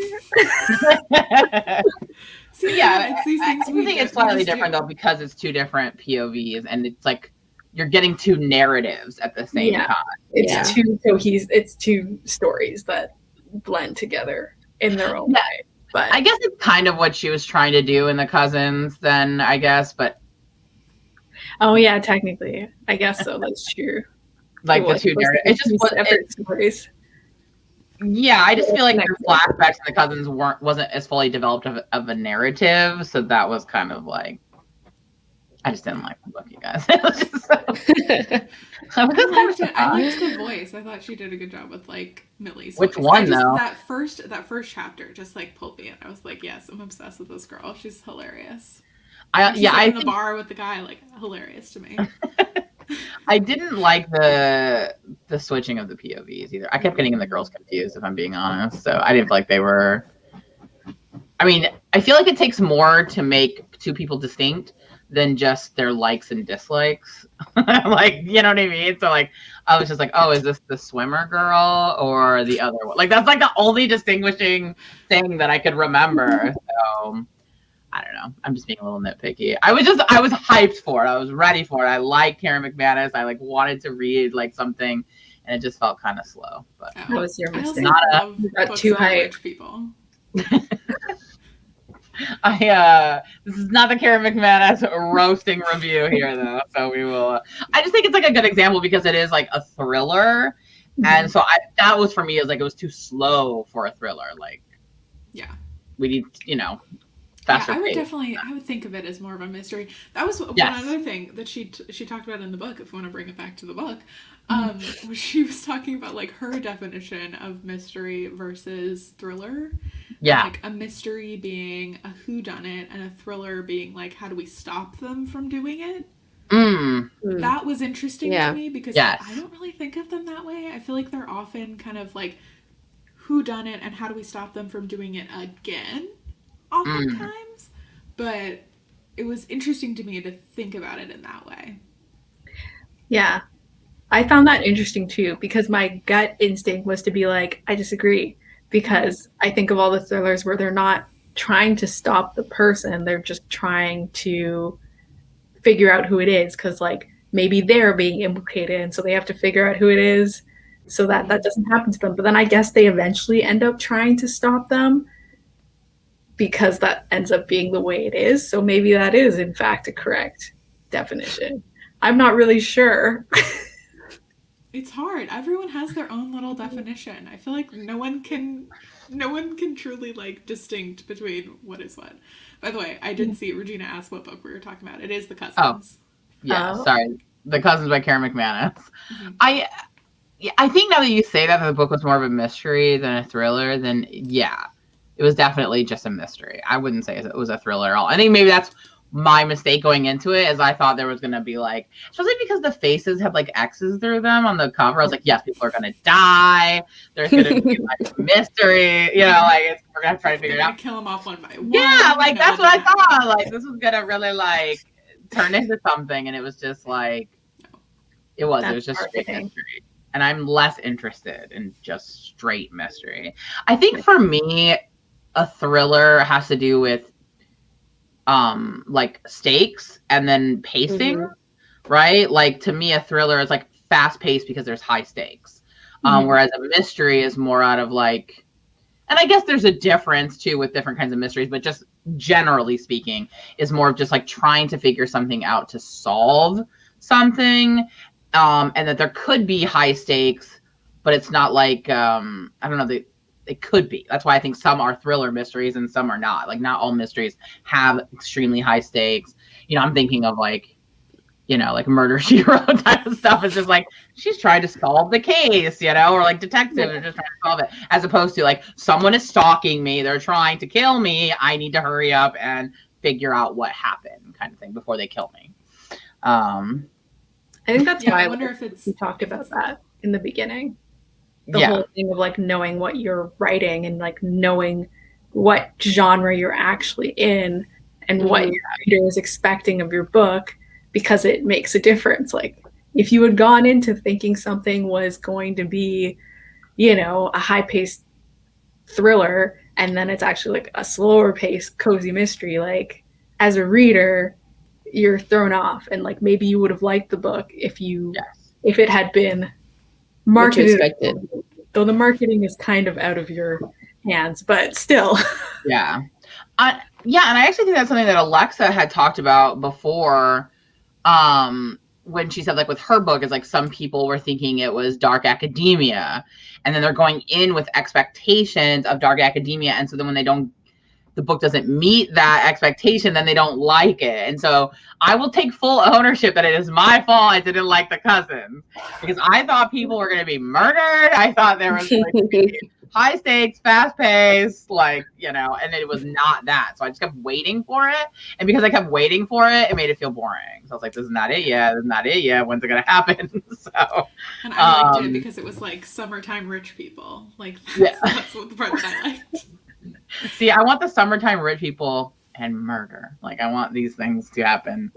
See, yeah, it's these things I think it's slightly different though, because it's two different POVs, and it's like you're getting two narratives at the same time. It's it's two stories that blend together in their own way. But I guess it's kind of what she was trying to do in The Cousins, then, I guess, but oh yeah, technically, I guess so. That's true. Like the two narratives, it's just separate stories. Yeah, I just feel like their flashbacks in The Cousins wasn't as fully developed of a narrative, so that was kind of like, I just didn't like the book, you guys. I liked the voice. I thought she did a good job with like Millie's Which voice. one though? That first chapter just like pulled me in. I was like, yes, I'm obsessed with this girl. She's hilarious. I in the bar with the guy, like, hilarious to me. I didn't like the switching of the POVs either. I kept getting the girls confused, if I'm being honest. So I didn't feel like they were. I mean, I feel like it takes more to make two people distinct than just their likes and dislikes. Like, you know what I mean? So like, I was just like, oh, is this the swimmer girl or the other one? Like, that's like the only distinguishing thing that I could remember. So I don't know. I'm just being a little nitpicky. I was hyped for it. I was ready for it. I like Karen McManus. I like wanted to read like something, and it just felt kind of slow. But that was your mistake. You got too hyped, people. This is not the Karen McManus roasting review here, though. So we will. I just think it's like a good example because it is like a thriller, and so that was for me is like it was too slow for a thriller. Like, yeah, we need faster. Yeah, I would think of it as more of a mystery. That was one other thing that she talked about in the book. If we want to bring it back to the book, she was talking about like her definition of mystery versus thriller. Yeah, like a mystery being a whodunit and a thriller being like, how do we stop them from doing it? That was interesting to me because I don't really think of them that way. I feel like they're often kind of like whodunit and how do we stop them from doing it again oftentimes. But it was interesting to me to think about it in that way. Yeah. I found that interesting too because my gut instinct was to be like, I disagree. Because I think of all the thrillers where they're not trying to stop the person, they're just trying to figure out who it is. Because like maybe they're being implicated, and so they have to figure out who it is, so that doesn't happen to them. But then I guess they eventually end up trying to stop them because that ends up being the way it is. So maybe that is in fact a correct definition. I'm not really sure. It's hard. Everyone has their own little definition. I feel like no one can truly like distinct between what is what. By the way, I did see Regina ask what book we were talking about. It is The Cousins. Oh, yeah. Sorry, The Cousins by Karen McManus. I think now that you say that the book was more of a mystery than a thriller, then yeah, it was definitely just a mystery. I wouldn't say it was a thriller at all. I think maybe that's my mistake going into it, as I thought there was going to be like, especially because the faces have like X's through them on the cover. I was like, yes, people are going to die. There's going to be like a mystery, like we're going to try to figure it out. Kill them off one by one. Yeah, like that's what I thought. Like this was going to really like turn into something, and it was just like, it was just straight mystery. And I'm less interested in just straight mystery. I think for me, a thriller has to do with like stakes and then pacing, right? Like to me, a thriller is like fast paced because there's high stakes, whereas a mystery is more out of like, and I guess there's a difference too with different kinds of mysteries, but just generally speaking, is more of just like trying to figure something out to solve something, and that there could be high stakes, but it's not like I don't know, it could be. That's why I think some are thriller mysteries and some are not. Like not all mysteries have extremely high stakes. I'm thinking of like, like Murder, She Wrote type of stuff. It's just like, she's trying to solve the case, or like detectives are just trying to solve it. As opposed to like, someone is stalking me. They're trying to kill me. I need to hurry up and figure out what happened kind of thing before they kill me. I think that's why I wonder if we talked about that in the beginning. The whole thing of like knowing what you're writing and like knowing what genre you're actually in and what your reader is expecting of your book. because it makes a difference. Like if you had gone into thinking something was going to be, you know, a high-paced thriller, and then it's actually like a slower paced cozy mystery, like as a reader you're thrown off, and like maybe you would have liked the book if it had been marketed, though the marketing is kind of out of your hands, but still. Yeah, and I actually think that's something that Alexa had talked about before, when she said, like, with her book, is like some people were thinking it was dark academia, and then they're going in with expectations of dark academia, and so then when the book doesn't meet that expectation, then they don't like it. And so I will take full ownership that it is my fault I didn't like The Cousins, because I thought people were going to be murdered. I thought there was going to be high stakes, fast paced, like, you know, and it was not that. So I just kept waiting for it. And because I kept waiting for it, it made it feel boring. So I was like, this is not it yet. This is not it yet. When's it going to happen? So. And I liked it because it was like summertime rich people. Like, that's what the part that I liked. See, I want the summertime rich people and murder. Like, I want these things to happen.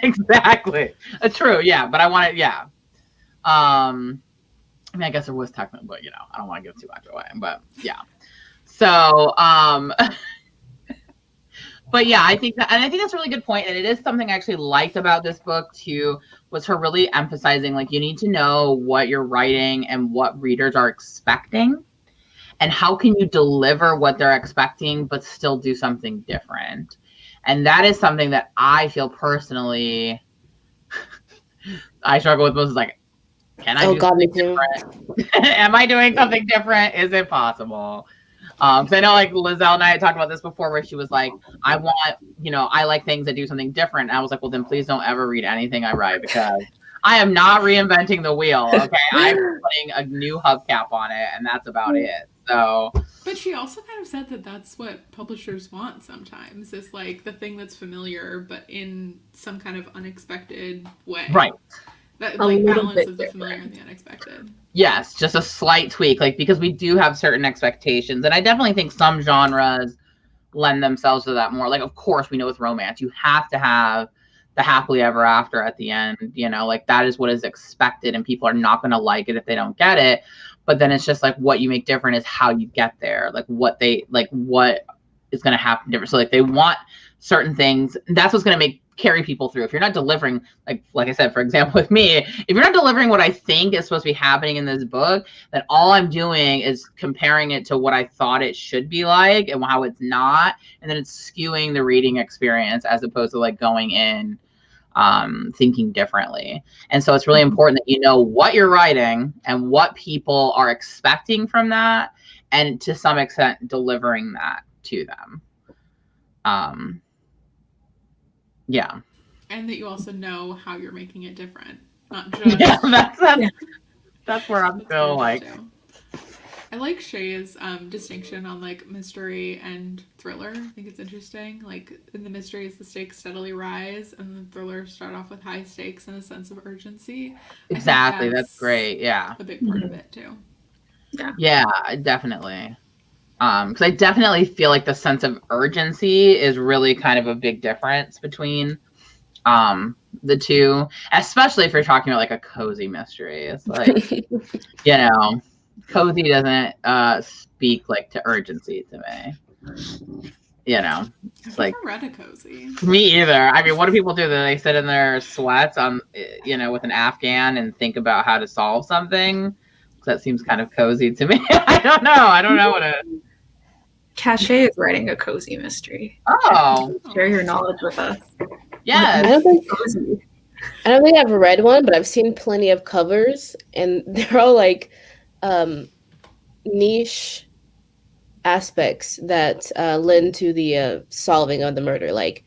Exactly. True, yeah. But I want it, yeah. I mean, I guess there was technically, but, you know, I don't want to give too much away. But, yeah. So, but, yeah, I think that's a really good point. And it is something I actually liked about this book, too, was her really emphasizing, like, you need to know what you're writing and what readers are expecting. And how can you deliver what they're expecting, but still do something different? And that is something that I feel personally I struggle with most. Is like, can I do something different? Am I doing something different? Is it possible? Because I know, like, Lizelle and I had talked about this before, where she was like, I want, you know, I like things that do something different. And I was like, well, then please don't ever read anything I write, because I am not reinventing the wheel. Okay, I'm putting a new hubcap on it, and that's about it. So, but she also kind of said that that's what publishers want sometimes, is like the thing that's familiar, but in some kind of unexpected way. Right. That like balance of the familiar and the unexpected. Yes, just a slight tweak, like, because we do have certain expectations, and I definitely think some genres lend themselves to that more. Like, of course, we know with romance, you have to have the happily ever after at the end, you know, like that is what is expected, and people are not going to like it if they don't get it. But then it's just like, what you make different is how you get there, like what is going to happen different. So like, they want certain things, and that's what's going to carry people through. If you're not delivering, like I said, for example, with me, if you're not delivering what I think is supposed to be happening in this book, then all I'm doing is comparing it to what I thought it should be like and how it's not. And then it's skewing the reading experience as opposed to like going in thinking differently. And so it's really important that you know what you're writing and what people are expecting from that, and to some extent delivering that to them. Yeah. And that you also know how you're making it different. Not just that's where I'm still like too. I like Shay's distinction on like mystery and thriller. I think it's interesting. Like in the mysteries, the stakes steadily rise, and the thrillers start off with high stakes and a sense of urgency. Exactly, that's great. Yeah, a big part of it too. Yeah, definitely. Because I definitely feel like the sense of urgency is really kind of a big difference between the two, especially if you're talking about like a cozy mystery. It's like, you know, cozy doesn't speak like to urgency to me. You know, I've like never read a cozy. Me either. I mean, what do people do? They sit in their sweats on, you know, with an Afghan and think about how to solve something. That seems kind of cozy to me. I don't know what it is. Cachet is writing a cozy mystery. Oh, share your knowledge with us. Yeah, I don't think I've read one, but I've seen plenty of covers, and they're all like niche aspects that lend to the solving of the murder, like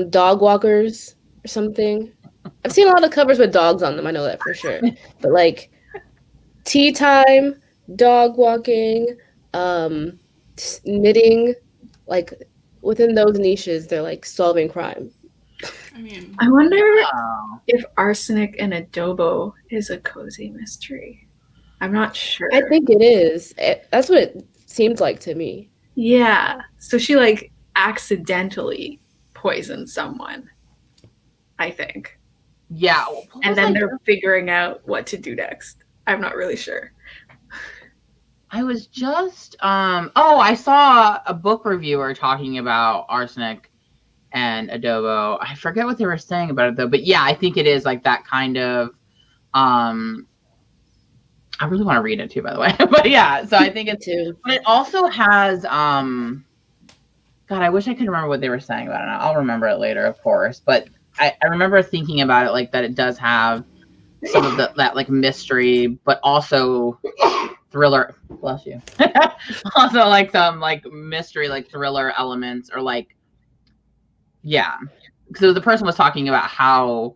dog walkers or something. I've seen a lot of covers with dogs on them. I know that for sure. But like tea time, dog walking, knitting, like within those niches, they're like solving crime. I mean, I wonder if arsenic and adobo is a cozy mystery. I'm not sure. I think it is. That's what it seems like to me. Yeah. So she like accidentally poison someone, I think. Yeah. And then they're figuring out what to do next. I'm not really sure. I was just I saw a book reviewer talking about arsenic and adobo. I forget what they were saying about it though, but yeah, I think it is like that kind of I really want to read it too, by the way. But yeah, so I think it's too. But it also has God, I wish I could remember what they were saying about it. I'll remember it later, of course. But I remember thinking about it like that it does have some of that like mystery, but also thriller. Bless you. Also like some like mystery, like thriller elements, or like So the person was talking about how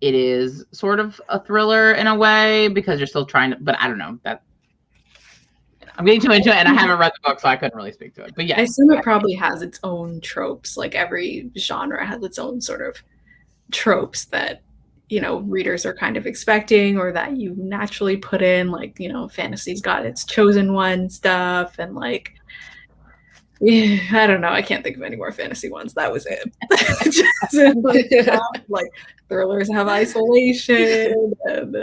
it is sort of a thriller in a way because you're still trying to, but I don't know that. I'm getting too into it, and I haven't read the book, so I couldn't really speak to it. But yeah, I assume it probably has its own tropes. Like every genre has its own sort of tropes that, you know, readers are kind of expecting or that you naturally put in. Like, you know, fantasy's got its chosen one stuff, and like, yeah, I don't know. I can't think of any more fantasy ones. That was it. Like thrillers have isolation, and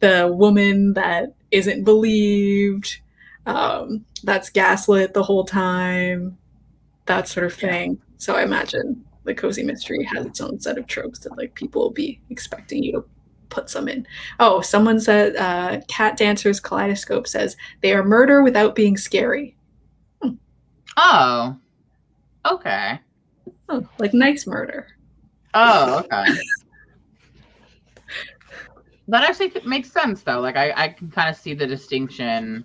the woman that isn't believed, that's gaslit the whole time, that sort of thing. So I imagine the cozy mystery has its own set of tropes that like people will be expecting you to put some in. Oh, someone said Cat Dancer's Kaleidoscope says they are murder without being scary. Oh, okay. Oh, like nice murder. Oh, okay. That actually makes sense, though. Like, I can kind of see the distinction.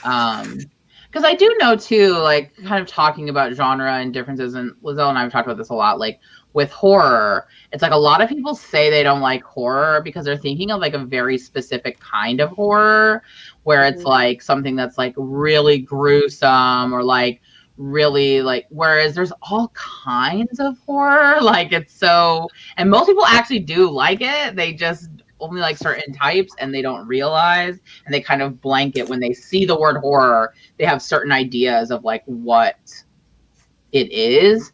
Because I do know, too, like, kind of talking about genre and differences, and Lizelle and I have talked about this a lot, like, with horror, it's like a lot of people say they don't like horror because they're thinking of, like, a very specific kind of horror, where it's, like, something that's, like, really gruesome or, like, really like, whereas there's all kinds of horror, like it's so, and most people actually do like it, they just only like certain types and they don't realize, and they kind of blanket when they see the word horror, they have certain ideas of like what it is,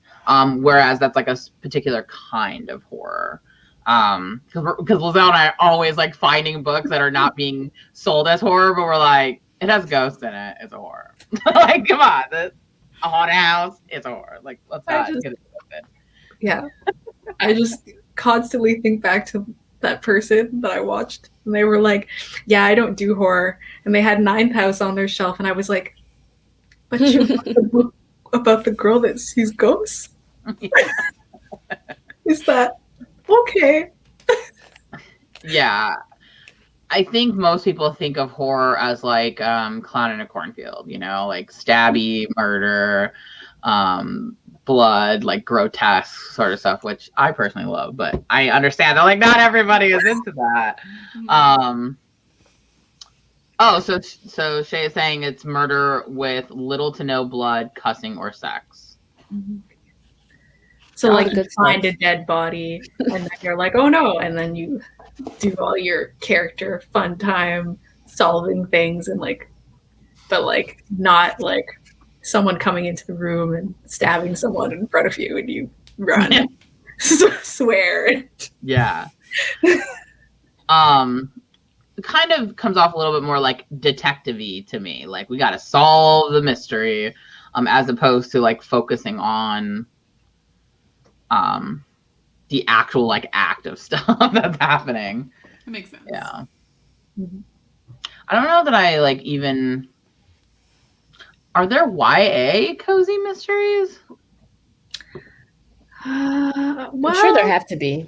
whereas that's like a particular kind of horror. Because Lizelle and I are always like finding books that are not being sold as horror, but we're like, it has ghosts in it, it's a horror. Like, come on, a haunted house, it's a horror. Like, let's not get it with it. Yeah. I just constantly think back to that person that I watched, and they were like, yeah, I don't do horror. And they had Ninth House on their shelf, and I was like, but you wrote the book about the girl that sees ghosts? Is that okay? Yeah. I think most people think of horror as like Clown in a Cornfield, you know, like stabby, murder, blood, like grotesque sort of stuff, which I personally love, but I understand that like not everybody is into that. So Shay is saying it's murder with little to no blood, cussing, or sex. So like you find a dead body and then you're like, oh no, and then you do all your character fun time solving things, and like, but like not like someone coming into the room and stabbing someone in front of you and you run. Swear. Yeah. It kind of comes off a little bit more like detective-y to me. Like we gotta solve the mystery, as opposed to like focusing on the actual like act of stuff that's happening. That makes sense. Yeah. Mm-hmm. I don't know that I like even. Are there YA cozy mysteries? Well, I'm sure there have to be.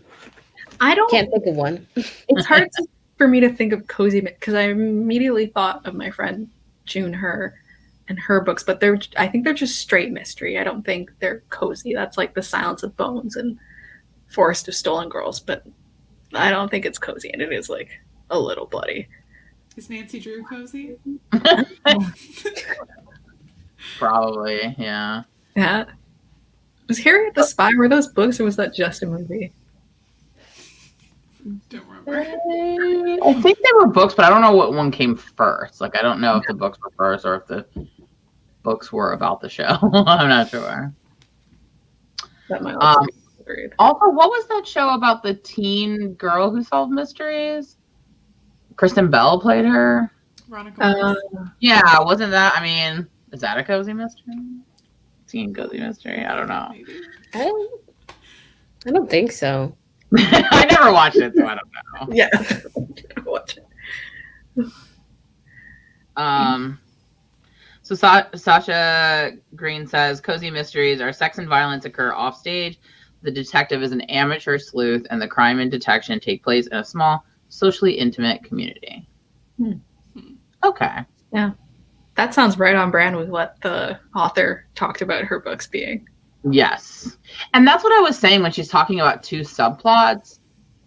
Can't think of one. It's hard for me to think of cozy because I immediately thought of my friend June and her books, but I think they're just straight mystery. I don't think they're cozy. That's like The Silence of Bones and Forest of Stolen Girls, but I don't think it's cozy, and it is like a little bloody. Is Nancy Drew cozy? Probably, yeah. Yeah. Was Harriet the Spy, were those books, or was that just a movie? Don't remember. I think they were books, but I don't know what one came first. Like, I don't know if the books were first or if the books were about the show. I'm not sure. That might also be read. Also, what was that show about the teen girl who solved mysteries? Kristen Bell played her. Yeah, wasn't that? I mean, is that a cozy mystery? Teen cozy mystery? I don't know. Maybe. I don't think so. I never watched it, so I don't know. Yeah, watch it. So Sasha Green says cozy mysteries are sex and violence occur off stage. The detective is an amateur sleuth, and the crime and detection take place in a small, socially intimate community. Okay. Yeah, that sounds right on brand with what the author talked about her books being. Yes, and that's what I was saying when she's talking about two subplots.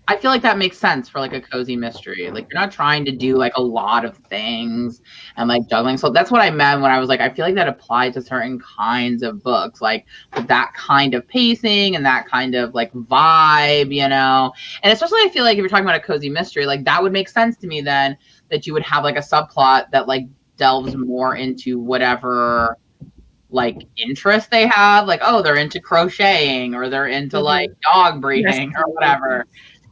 I feel like that makes sense for like a cozy mystery. Like you're not trying to do like a lot of things and like juggling. So that's what I meant when I was like, I feel like that applies to certain kinds of books, like with that kind of pacing and that kind of like vibe, you know? And especially I feel like if you're talking about a cozy mystery, like that would make sense to me then that you would have like a subplot that like delves more into whatever like interest they have. Like, oh, they're into crocheting or they're into like dog breeding or whatever.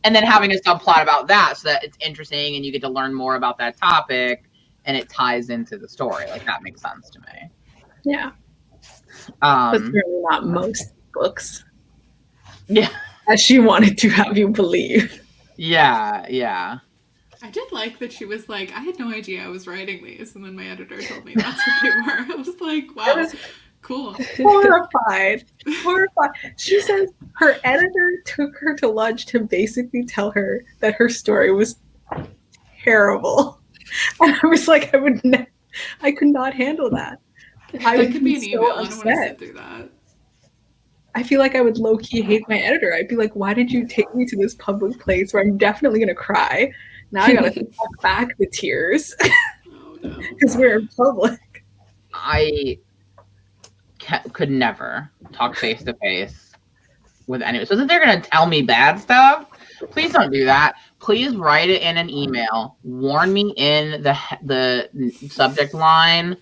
And then having a subplot about that so that it's interesting and you get to learn more about that topic and it ties into the story. Like that makes sense to me. Yeah. But certainly not most books. Yeah. As she wanted to have you believe. Yeah, yeah. I did like that she was like, I had no idea I was writing these. And then my editor told me that's what they were. I was like, wow. Cool. Horrified. She says her editor took her to lunch to basically tell her that her story was terrible. And I was like, I could not handle that. That could be an email. I don't want to sit through that. I feel like I would low-key hate my editor. I'd be like, why did you take me to this public place where I'm definitely going to cry? Now I got to walk back the tears. Oh, no. Because we're in public. I could never talk face to face with anyone. So if they're going to tell me bad stuff, please don't do that. Please write it in an email. Warn me in the subject line,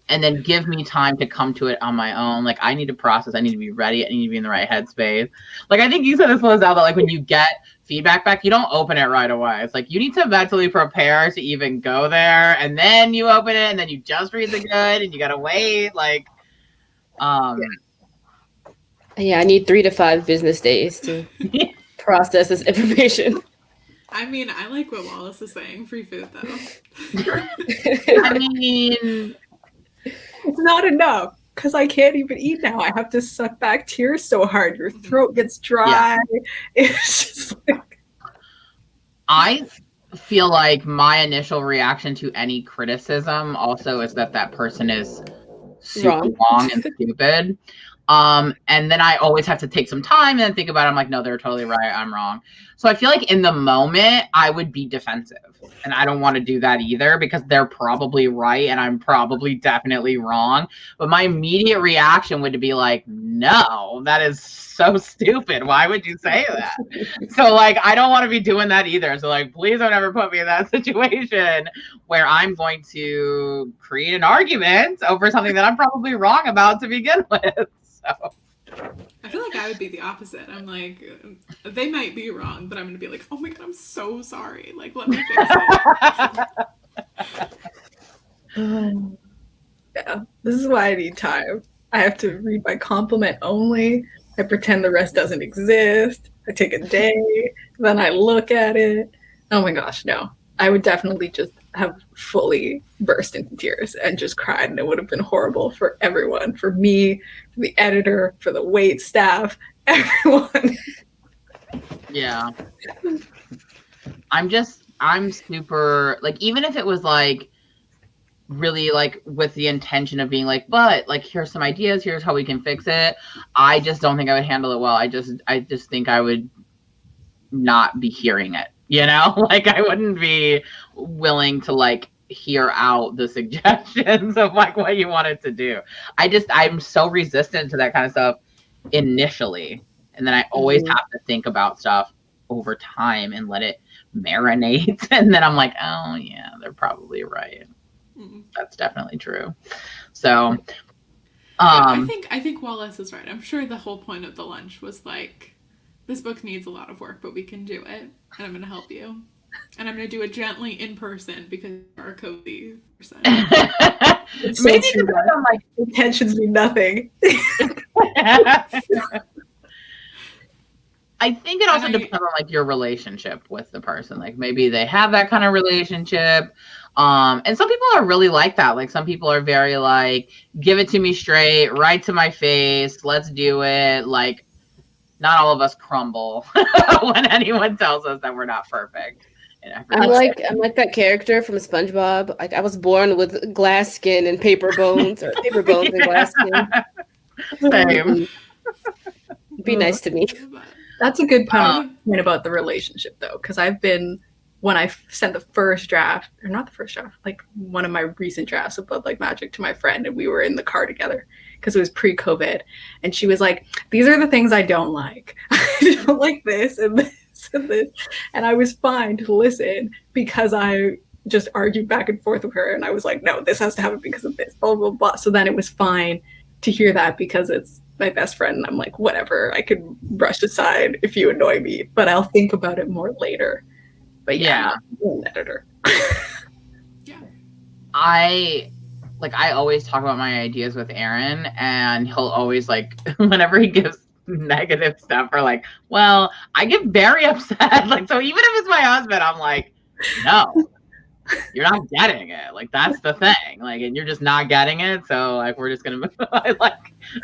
and then give me time to come to it on my own. Like I need to process. I need to be ready. I need to be in the right headspace. Like I think you said this was out that like when you get feedback back, you don't open it right away. It's like you need to mentally prepare to even go there, and then you open it, and then you just read the good, and you gotta wait. Like. Yeah, I need 3 to 5 business days to process this information. I mean, I like what Wallace is saying. Free food, though. I mean, it's not enough because I can't even eat now. I have to suck back tears so hard. Your throat gets dry. Yeah. It's just like... I feel like my initial reaction to any criticism also is that person is super long and stupid. And then I always have to take some time and think about it. I'm like, no, they're totally right. I'm wrong. So I feel like in the moment I would be defensive, and I don't want to do that either because they're probably right and I'm probably definitely wrong. But my immediate reaction would be like, no, that is so stupid. Why would you say that? So like, I don't want to be doing that either. So like, please don't ever put me in that situation where I'm going to create an argument over something that I'm probably wrong about to begin with. So I feel like I would be the opposite. I'm like, they might be wrong, but I'm going to be like, oh my God, I'm so sorry. Like, let me fix it. Yeah, this is why I need time. I have to read my compliment only. I pretend the rest doesn't exist. I take a day, then I look at it. Oh my gosh, no. I would definitely just have fully burst into tears and just cried, and it would have been horrible for everyone, for me, for the editor, for the wait staff, everyone. Yeah. I'm super, like, even if it was like really like with the intention of being like, but like, here's some ideas, here's how we can fix it. I just don't think I would handle it well. I just think I would not be hearing it. You know, like I wouldn't be willing to like hear out the suggestions of like what you wanted to do. I'm so resistant to that kind of stuff initially. And then I always have to think about stuff over time and let it marinate. And then I'm like, oh yeah, they're probably right. That's definitely true. So, I think Wallace is right. I'm sure the whole point of the lunch was like, this book needs a lot of work, but we can do it, and I'm going to help you. And I'm going to do it gently in person because you're a cozy person. Maybe so I'm like, intentions mean nothing. I think it also depends on like your relationship with the person. Like maybe they have that kind of relationship. And some people are really like that. Like some people are very like, give it to me straight, right to my face, let's do it. Like not all of us crumble when anyone tells us that we're not perfect. I'm like that character from SpongeBob. Like I was born with glass skin and paper bones, or paper bones and glass skin. Same. Be nice to me. That's a good point about the relationship, though, because when I sent the first draft, or not the first draft, like one of my recent drafts of Blood Like Magic to my friend, and we were in the car together because it was pre-COVID, and she was like, "These are the things I don't like. I don't like this and this and this," and I was fine to listen because I just argued back and forth with her, and I was like, "No, this has to happen because of this, blah blah blah." So then it was fine to hear that because it's my best friend, and I'm like, whatever, I could brush aside if you annoy me, but I'll think about it more later. But yeah. I'm an editor. Yeah. I always talk about my ideas with Aaron, and he'll always like, whenever he gives negative stuff or like, well, I get very upset. Like, so even if it's my husband, I'm like, no, you're not getting it. Like, that's the thing. Like, and you're just not getting it. So like, we're just going to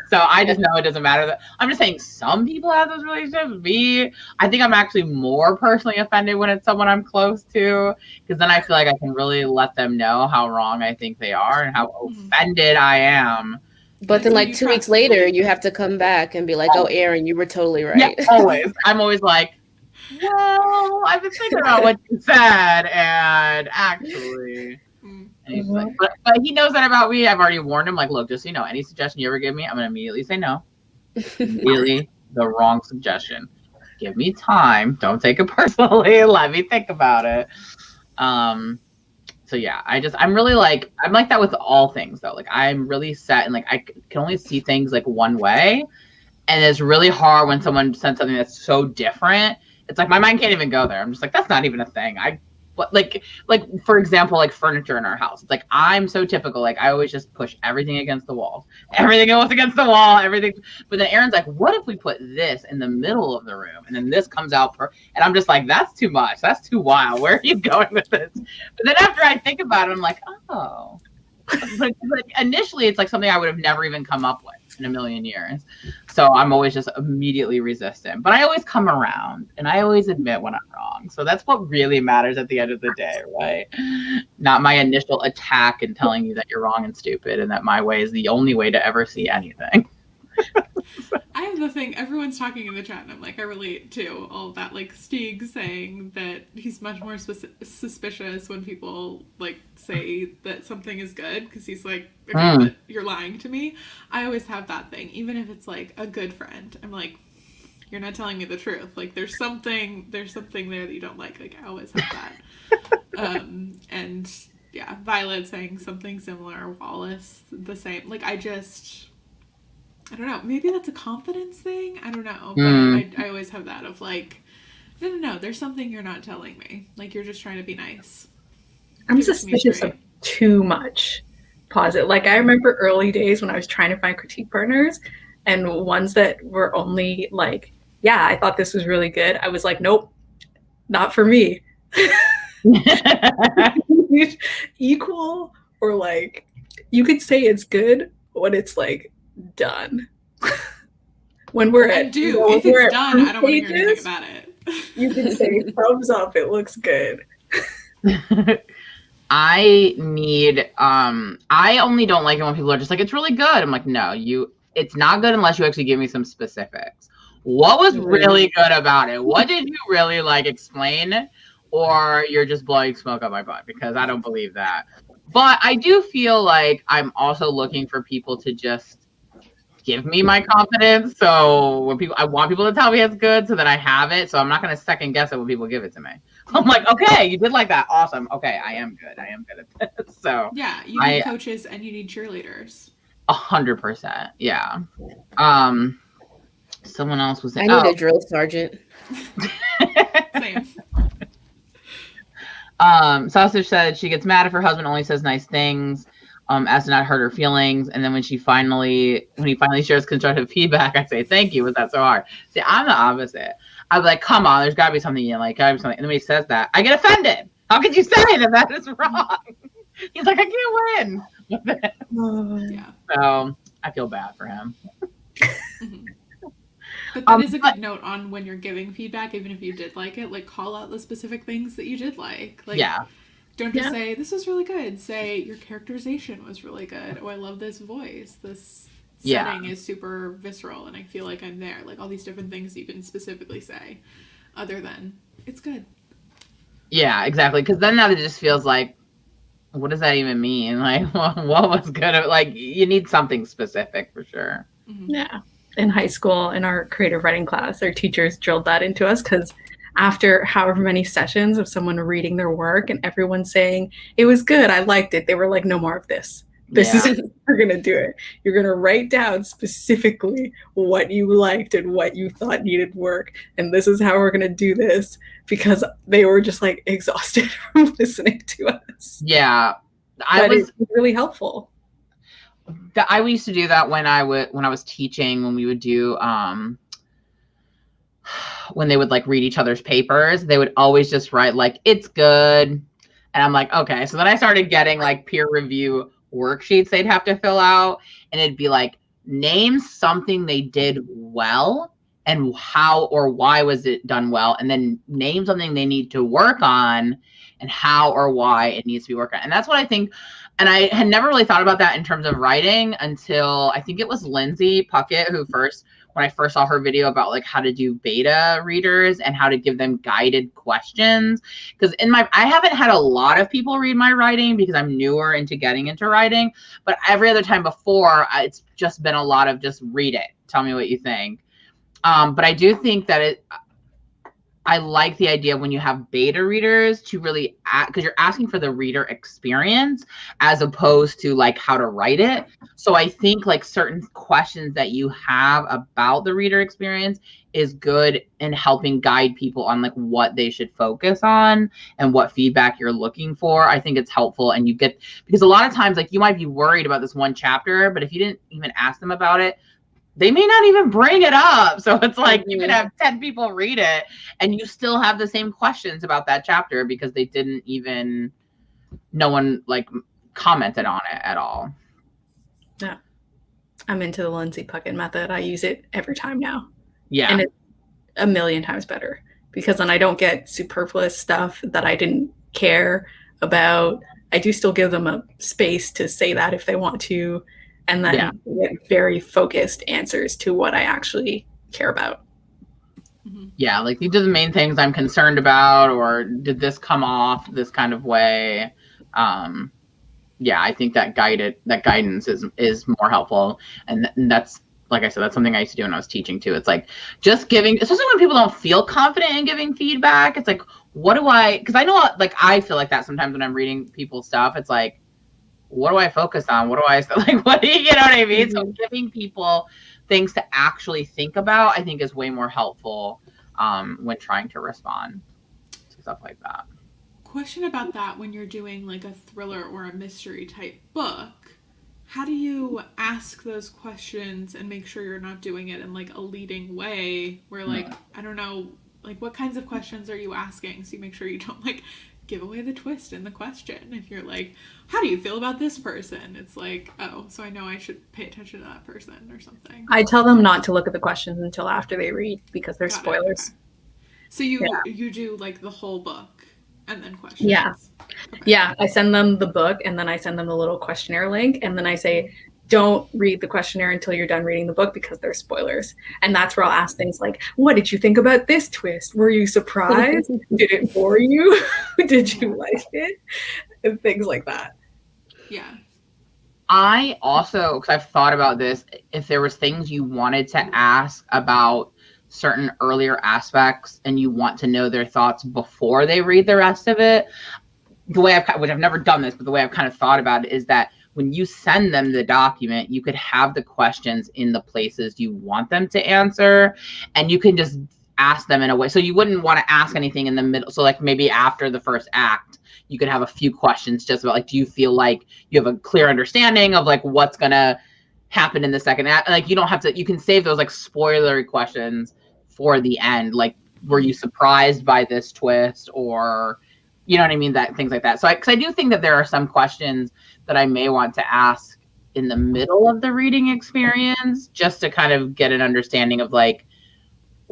so I just know it doesn't matter. That I'm just saying some people have those relationships. I think I'm actually more personally offended when it's someone I'm close to, because then I feel like I can really let them know how wrong I think they are and how offended I am. But then like 2 weeks later, you have to come back and be like, oh, Aaron, you were totally right. Yeah, always. I'm always like, well, I've been thinking about what you said, and actually, and he's like, but he knows that about me. I've already warned him, like, look, just so you know, any suggestion you ever give me, I'm gonna immediately say no. Immediately, the wrong suggestion. Give me time. Don't take it personally. Let me think about it. So yeah, I'm really like, I'm like that with all things though. Like I'm really set, and like I can only see things like one way, and it's really hard when someone says something that's so different. It's like my mind can't even go there. I'm just like, that's not even a thing. But like for example, like furniture in our house. It's like I'm so typical. Like I always just push everything against the wall. Everything goes against the wall. Everything. But then Aaron's like, what if we put this in the middle of the room, and then this comes out and I'm just like, that's too much. That's too wild. Where are you going with this? But then after I think about it, I'm like, oh. Like initially, it's like something I would have never even come up with in a million years. So I'm always just immediately resistant. But I always come around, and I always admit when I'm wrong. So that's what really matters at the end of the day, right? Not my initial attack and telling you that you're wrong and stupid, and that my way is the only way to ever see anything. I have the thing, everyone's talking in the chat, and I'm like, I relate to all that, like Stieg saying that he's much more suspicious when people like say that something is good, because he's like, okay, but you're lying to me. I always have that thing, even if it's like a good friend. I'm like, you're not telling me the truth. Like there's something there that you don't like. Like I always have that. And yeah, Violet saying something similar, Wallace the same. Like I don't know. Maybe that's a confidence thing. I don't know. But I always have that of like, no. There's something you're not telling me. Like you're just trying to be nice. I'm suspicious of too much positive. Like I remember early days when I was trying to find critique partners, and ones that were only like, yeah, I thought this was really good. I was like, nope, not for me. Equal, or like you could say it's good when it's like done. When we're if it's done, I don't want to hear anything about it. You can say thumbs up, it looks good. I only don't like it when people are just like, it's really good. I'm like, no, it's not good unless you actually give me some specifics. What was really good about it? What did you really like? Explain, or you're just blowing smoke up my butt, because I don't believe that. But I do feel like I'm also looking for people to just give me my confidence. So when I want people to tell me it's good, so that I have it. So I'm not going to second guess it when people give it to me. I'm like, okay, you did like that. Awesome. Okay, I am good. I am good at this. So yeah, you need coaches and you need cheerleaders. 100%. Yeah. Someone else was saying, I need a drill sergeant. Same. Sausage said she gets mad if her husband only says nice things, as to not hurt her feelings. And then when he finally shares constructive feedback, I say, thank you. Was that so hard? See, I'm the opposite. I'm like, come on, there's gotta be something you like, gotta be something. And then when he says that, I get offended. How could you say that is wrong? He's like, I can't win. Yeah. So I feel bad for him. Mm-hmm. But that is a good note on when you're giving feedback, even if you did like it, like call out the specific things that you did like. Like, yeah. Don't just say, this was really good. Say, your characterization was really good. Oh, I love this voice. This setting is super visceral, and I feel like I'm there. Like, all these different things you can specifically say, other than, it's good. Yeah, exactly. Because then now it just feels like, what does that even mean? Like, what was good? Like, you need something specific for sure. Mm-hmm. Yeah. In high school, in our creative writing class, our teachers drilled that into us because after however many sessions of someone reading their work and everyone saying, it was good, I liked it, they were like, no more of this. This is we're going to do it. You're going to write down specifically what you liked and what you thought needed work. And this is how we're going to do this, because they were just like exhausted from listening to us. Yeah. It was really helpful. I used to do that when I was teaching, when we would do, when they would like read each other's papers, they would always just write like, it's good. And I'm like, okay. So then I started getting like peer review worksheets they'd have to fill out, and it'd be like, name something they did well and how or why was it done well, and then name something they need to work on and how or why it needs to be worked on. And that's what I think. And I had never really thought about that in terms of writing until I think it was Lindsey Puckett when I first saw her video about like how to do beta readers and how to give them guided questions. Because I haven't had a lot of people read my writing because I'm newer into getting into writing, but every other time before, it's just been a lot of just read it. Tell me what you think. But I do think that I like the idea when you have beta readers to really, because you're asking for the reader experience as opposed to like how to write it. So I think like certain questions that you have about the reader experience is good in helping guide people on like what they should focus on and what feedback you're looking for. I think it's helpful, and because a lot of times like you might be worried about this one chapter, but if you didn't even ask them about it, they may not even bring it up. So it's like you could have 10 people read it and you still have the same questions about that chapter because no one like commented on it at all. Yeah. I'm into the Lindsey Puckett method. I use it every time now. Yeah. And it's a million times better because then I don't get superfluous stuff that I didn't care about. I do still give them a space to say that if they want to. And then get very focused answers to what I actually care about. Yeah, like these are the main things I'm concerned about, or did this come off this kind of way? I think that guidance is more helpful, and that's, like I said, that's something I used to do when I was teaching too. It's like just giving, especially when people don't feel confident in giving feedback. It's like, because I know, like I feel like that sometimes when I'm reading people's stuff. It's like, what do I focus on? What do I like? What do you know what I mean? So giving people things to actually think about, I think, is way more helpful when trying to respond to stuff like that. Question about that: when you're doing like a thriller or a mystery type book, how do you ask those questions and make sure you're not doing it in like a leading way where like, I don't know, like what kinds of questions are you asking so you make sure you don't like give away the twist in the question? If you're like, how do you feel about this person? It's like, oh, so I know I should pay attention to that person or something. I tell them not to look at the questions until after they read because there's spoilers. Okay. So you do like the whole book and then questions? Yeah. Okay. Yeah, I send them the book and then I send them the little questionnaire link and then I say, don't read the questionnaire until you're done reading the book because there's spoilers. And that's where I'll ask things like, what did you think about this twist? Were you surprised? Did it bore you? Did you like it? And things like that. Yeah. I also, because I've thought about this, if there was things you wanted to ask about certain earlier aspects and you want to know their thoughts before they read the rest of it, which I've never done this, but the way I've kind of thought about it is that when you send them the document, you could have the questions in the places you want them to answer, and you can just ask them in a way. So you wouldn't want to ask anything in the middle. So like maybe after the first act, you could have a few questions just about like, do you feel like you have a clear understanding of like what's going to happen in the second act? Like you don't have to, you can save those like spoilery questions for the end. Like, were you surprised by this twist, or, you know what I mean? That things like that. So because I do think that there are some questions that I may want to ask in the middle of the reading experience, just to kind of get an understanding of like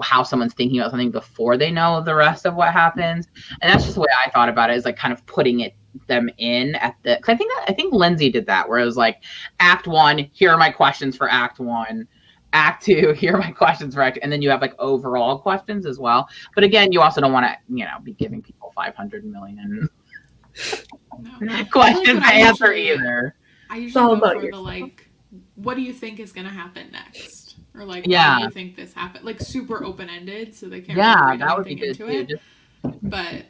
how someone's thinking about something before they know the rest of what happens. And that's just the way I thought about it, is like kind of putting them in at the, cause I think Lindsey did that, where it was like act 1, here are my questions for act 1. Act 2, here are my questions for act, and then you have like overall questions as well. But again, you also don't want to, you know, be giving people 500 million questions to answer either. I usually go for the like, what do you think is going to happen next? Or like, why do you think this happened? Like super open-ended, so they can't really read that would be good into too. it. But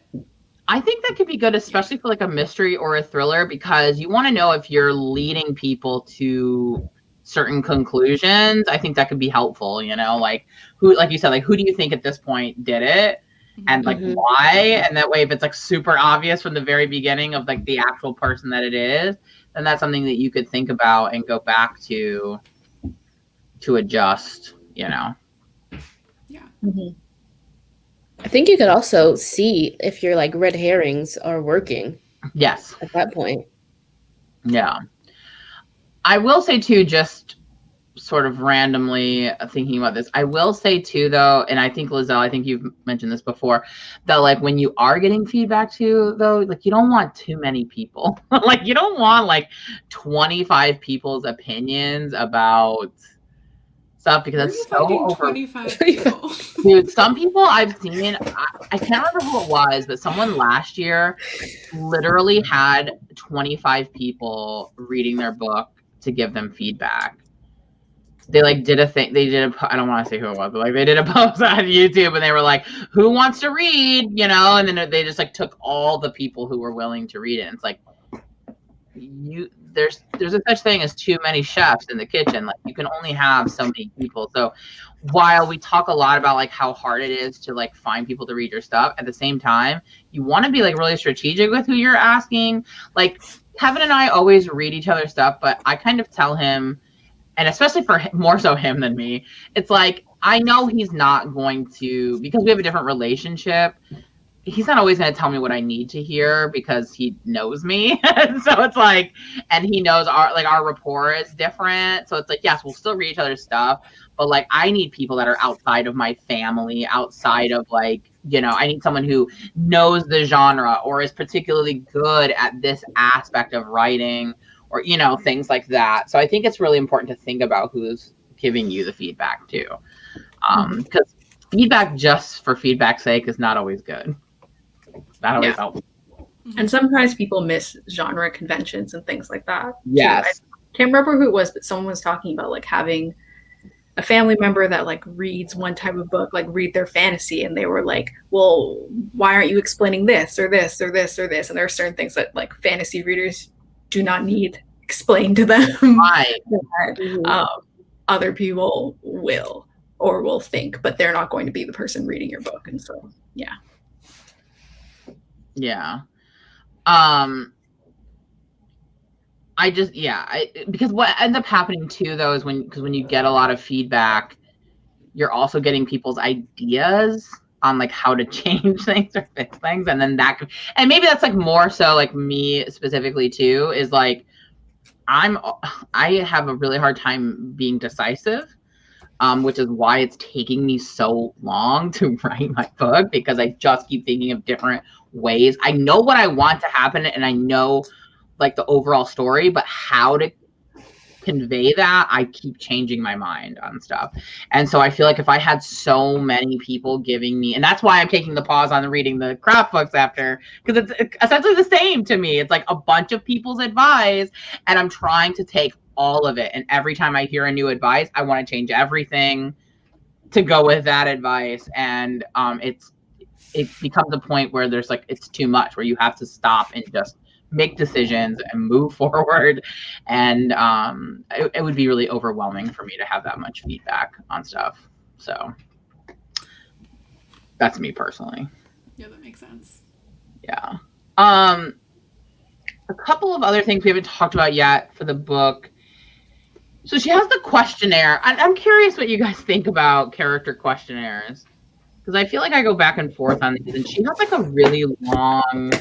I think that could be good, especially for like a mystery or a thriller, because you want to know if you're leading people to certain conclusions. I think that could be helpful, you know, like who, like you said, like who do you think at this point did it, and like why? And that way, if it's like super obvious from the very beginning of like the actual person that it is, then that's something that you could think about and go back to adjust, you know. Yeah. I think you could also see if your like red herrings are working. Yes. At that point. Yeah. I will say too, just sort of randomly thinking about this, I will say too, though, and I think Lizelle, I think you've mentioned this before, that like when you are getting feedback too, though, like you don't want too many people. Like you don't want like 25 people's opinions about stuff, because that's so over. 25 people. Dude, some people I've seen, I can't remember who it was, but someone last year literally had 25 people reading their book to give them feedback. They like did a thing, I don't want to say who it was, but like they did a post on YouTube, and they were like, who wants to read, you know? And then they just like took all the people who were willing to read it. And it's like, there's a such thing as too many chefs in the kitchen. Like you can only have so many people. So while we talk a lot about like how hard it is to like find people to read your stuff, at the same time, you want to be like really strategic with who you're asking. Like Kevin and I always read each other's stuff, but I kind of tell him, and especially for him, more so him than me, it's like, I know he's not going to, because we have a different relationship, he's not always going to tell me what I need to hear, because he knows me. So it's like, and he knows our rapport is different. So it's like, yes, we'll still read each other's stuff, but like, I need people that are outside of my family, outside of like, you know, I need someone who knows the genre or is particularly good at this aspect of writing, or, you know, things like that. So I think it's really important to think about who's giving you the feedback too. Because feedback just for feedback's sake is not always good. Not always helps. And sometimes people miss genre conventions and things like that. Yes. I can't remember who it was, but someone was talking about like having a family member that like reads one type of book, like read their fantasy, and they were like, well, why aren't you explaining this or this or this or this? And there are certain things that like fantasy readers do not need explained to them. Right. that, other people will think, but they're not going to be the person reading your book. And so, yeah. Because what ends up happening too, though, is when you get a lot of feedback, you're also getting people's ideas on like how to change things or fix things, and then and maybe that's like more so like me specifically too, is like I have a really hard time being decisive, which is why it's taking me so long to write my book, because I just keep thinking of different ways. I know what I want to happen, and I know like the overall story, but how to convey that, I keep changing my mind on stuff. And so I feel like if I had so many people giving me, and that's why I'm taking the pause on reading the craft books after, because it's essentially the same to me. It's like a bunch of people's advice, and I'm trying to take all of it. And every time I hear a new advice, I want to change everything to go with that advice. And it becomes a point where there's like, it's too much, where you have to stop and just make decisions and move forward. And it would be really overwhelming for me to have that much feedback on stuff. So that's me personally. Yeah, that makes sense. Yeah. A couple of other things we haven't talked about yet for the book. So she has the questionnaire. I'm curious what you guys think about character questionnaires, because I feel like I go back and forth on these. And she has like a really long.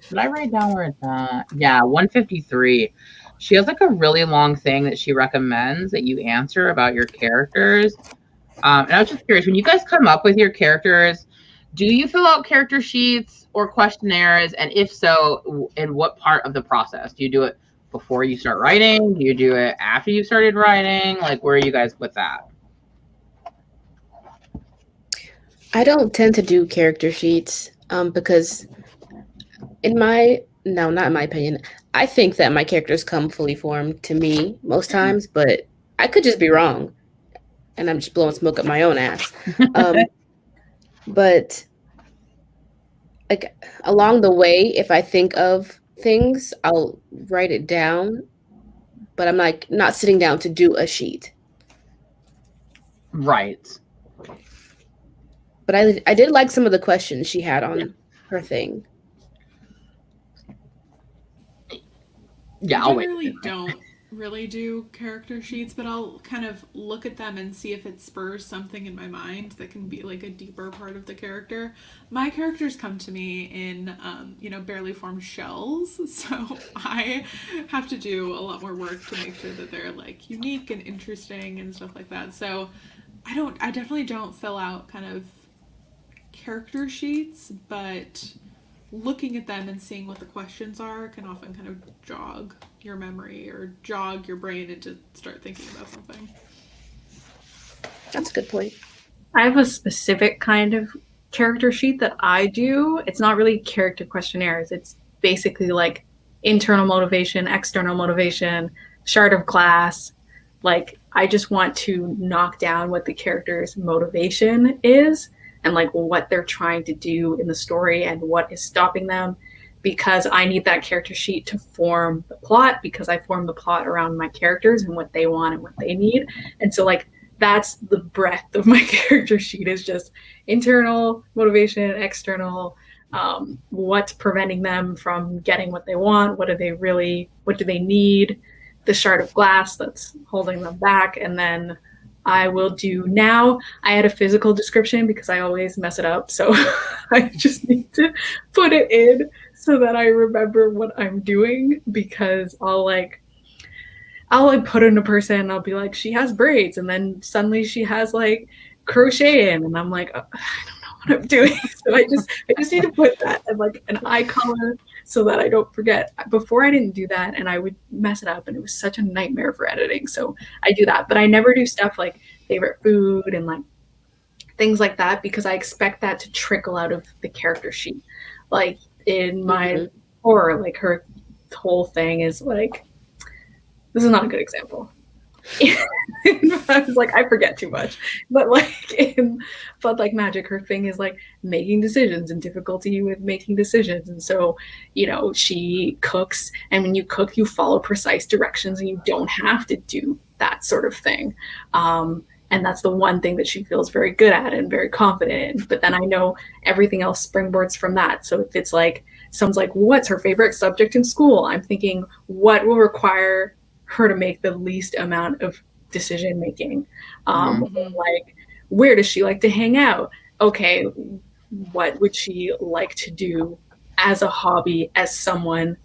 Did I write down where it's at? Yeah, 153. She has like a really long thing that she recommends that you answer about your characters. And I was just curious, when you guys come up with your characters, do you fill out character sheets or questionnaires? And if so, in what part of the process? Do you do it before you start writing? Do you do it after you started writing? Like, where are you guys with that? I don't tend to do character sheets because not in my opinion, I think that my characters come fully formed to me most times, but I could just be wrong. And I'm just blowing smoke up my own ass. But like along the way, if I think of things, I'll write it down, but I'm like not sitting down to do a sheet. Right. But I did like some of the questions she had on her thing. Yeah, I generally don't really do character sheets, but I'll kind of look at them and see if it spurs something in my mind that can be like a deeper part of the character. My characters come to me in barely formed shells, so I have to do a lot more work to make sure that they're like unique and interesting and stuff like that. So I definitely don't fill out kind of character sheets, but looking at them and seeing what the questions are can often kind of jog your memory or jog your brain into start thinking about something. That's a good point. I have a specific kind of character sheet that I do. It's not really character questionnaires. It's basically like internal motivation, external motivation, chart of class. Like, I just want to knock down what the character's motivation is and like what they're trying to do in the story and what is stopping them, because I need that character sheet to form the plot, because I form the plot around my characters and what they want and what they need. And so like that's the breadth of my character sheet, is just internal motivation, external, what's preventing them from getting what they want, what do they need, the shard of glass that's holding them back. And then I will do, now I had a physical description because I always mess it up. So I just need to put it in so that I remember what I'm doing, because I'll put in a person and I'll be like, she has braids. And then suddenly she has like crocheting. And I'm like, oh, I don't know what I'm doing. So I just need to put that and like an eye color so that I don't forget. Before I didn't do that and I would mess it up, and it was such a nightmare for editing. So I do that, but I never do stuff like favorite food and like things like that, because I expect that to trickle out of the character sheet. Like in my horror, like her whole thing is like, this is not a good example. I was like, I forget too much, but like magic, her thing is like making decisions and difficulty with making decisions. And so, she cooks, and when you cook, you follow precise directions and you don't have to do that sort of thing. And that's the one thing that she feels very good at and very confident in. But then I know everything else springboards from that. So if it's like, someone's like, what's her favorite subject in school? I'm thinking, what will require her to make the least amount of decision making? Like, where does she like to hang out? Okay, what would she like to do as a hobby, as someone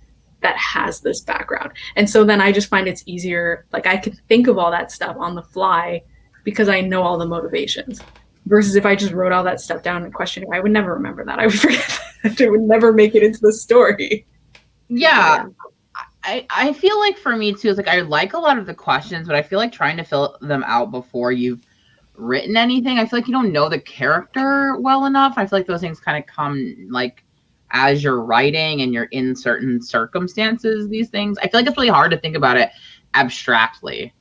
that has this background? And so then I just find it's easier, like I can think of all that stuff on the fly because I know all the motivations, versus if I just wrote all that stuff down in a questionnaire, I would never remember that. I would forget that. It would never make it into the story. Yeah. I feel like for me too, it's like I like a lot of the questions, but I feel like trying to fill them out before you've written anything, I feel like you don't know the character well enough. I feel like those things kind of come like as you're writing and you're in certain circumstances, these things. I feel like it's really hard to think about it abstractly.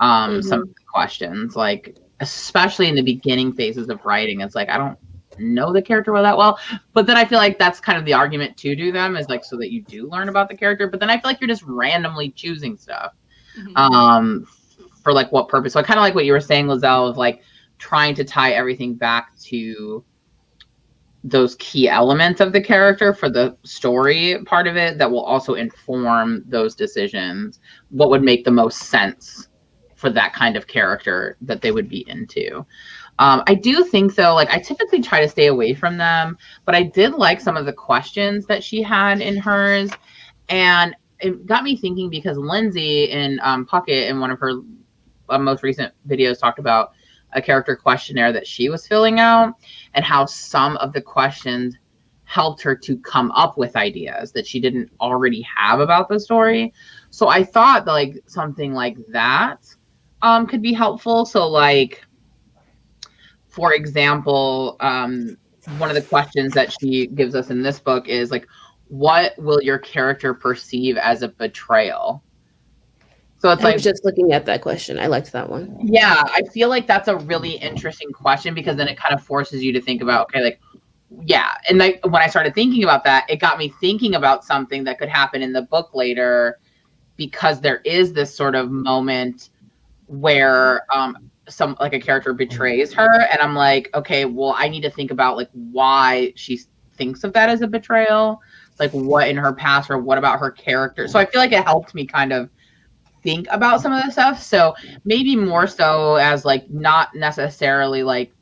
Some of the questions, like especially in the beginning phases of writing, it's like I don't know the character that well. But then I feel like that's kind of the argument to do them, is like so that you do learn about the character. But then I feel like you're just randomly choosing stuff. For like what purpose. So I kind of like what you were saying, Lizelle, of like trying to tie everything back to those key elements of the character for the story part of it that will also inform those decisions. What would make the most sense for that kind of character that they would be into. I do think, though, like I typically try to stay away from them, but I did like some of the questions that she had in hers. And it got me thinking, because Lindsey in Puckett, in one of her most recent videos, talked about a character questionnaire that she was filling out, and how some of the questions helped her to come up with ideas that she didn't already have about the story. So I thought that, like, something like that could be helpful. So, like, for example, one of the questions that she gives us in this book is like, what will your character perceive as a betrayal? So it's I was just looking at that question. I liked that one. Yeah, I feel like that's a really interesting question, because then it kind of forces you to think about, okay, like, yeah. And like when I started thinking about that, it got me thinking about something that could happen in the book later, because there is this sort of moment where some, like, a character betrays her, and I'm like, okay, well, I need to think about like why she thinks of that as a betrayal, like what in her past, or what about her character. So I feel like it helped me kind of think about some of the stuff. So maybe more so as like not necessarily like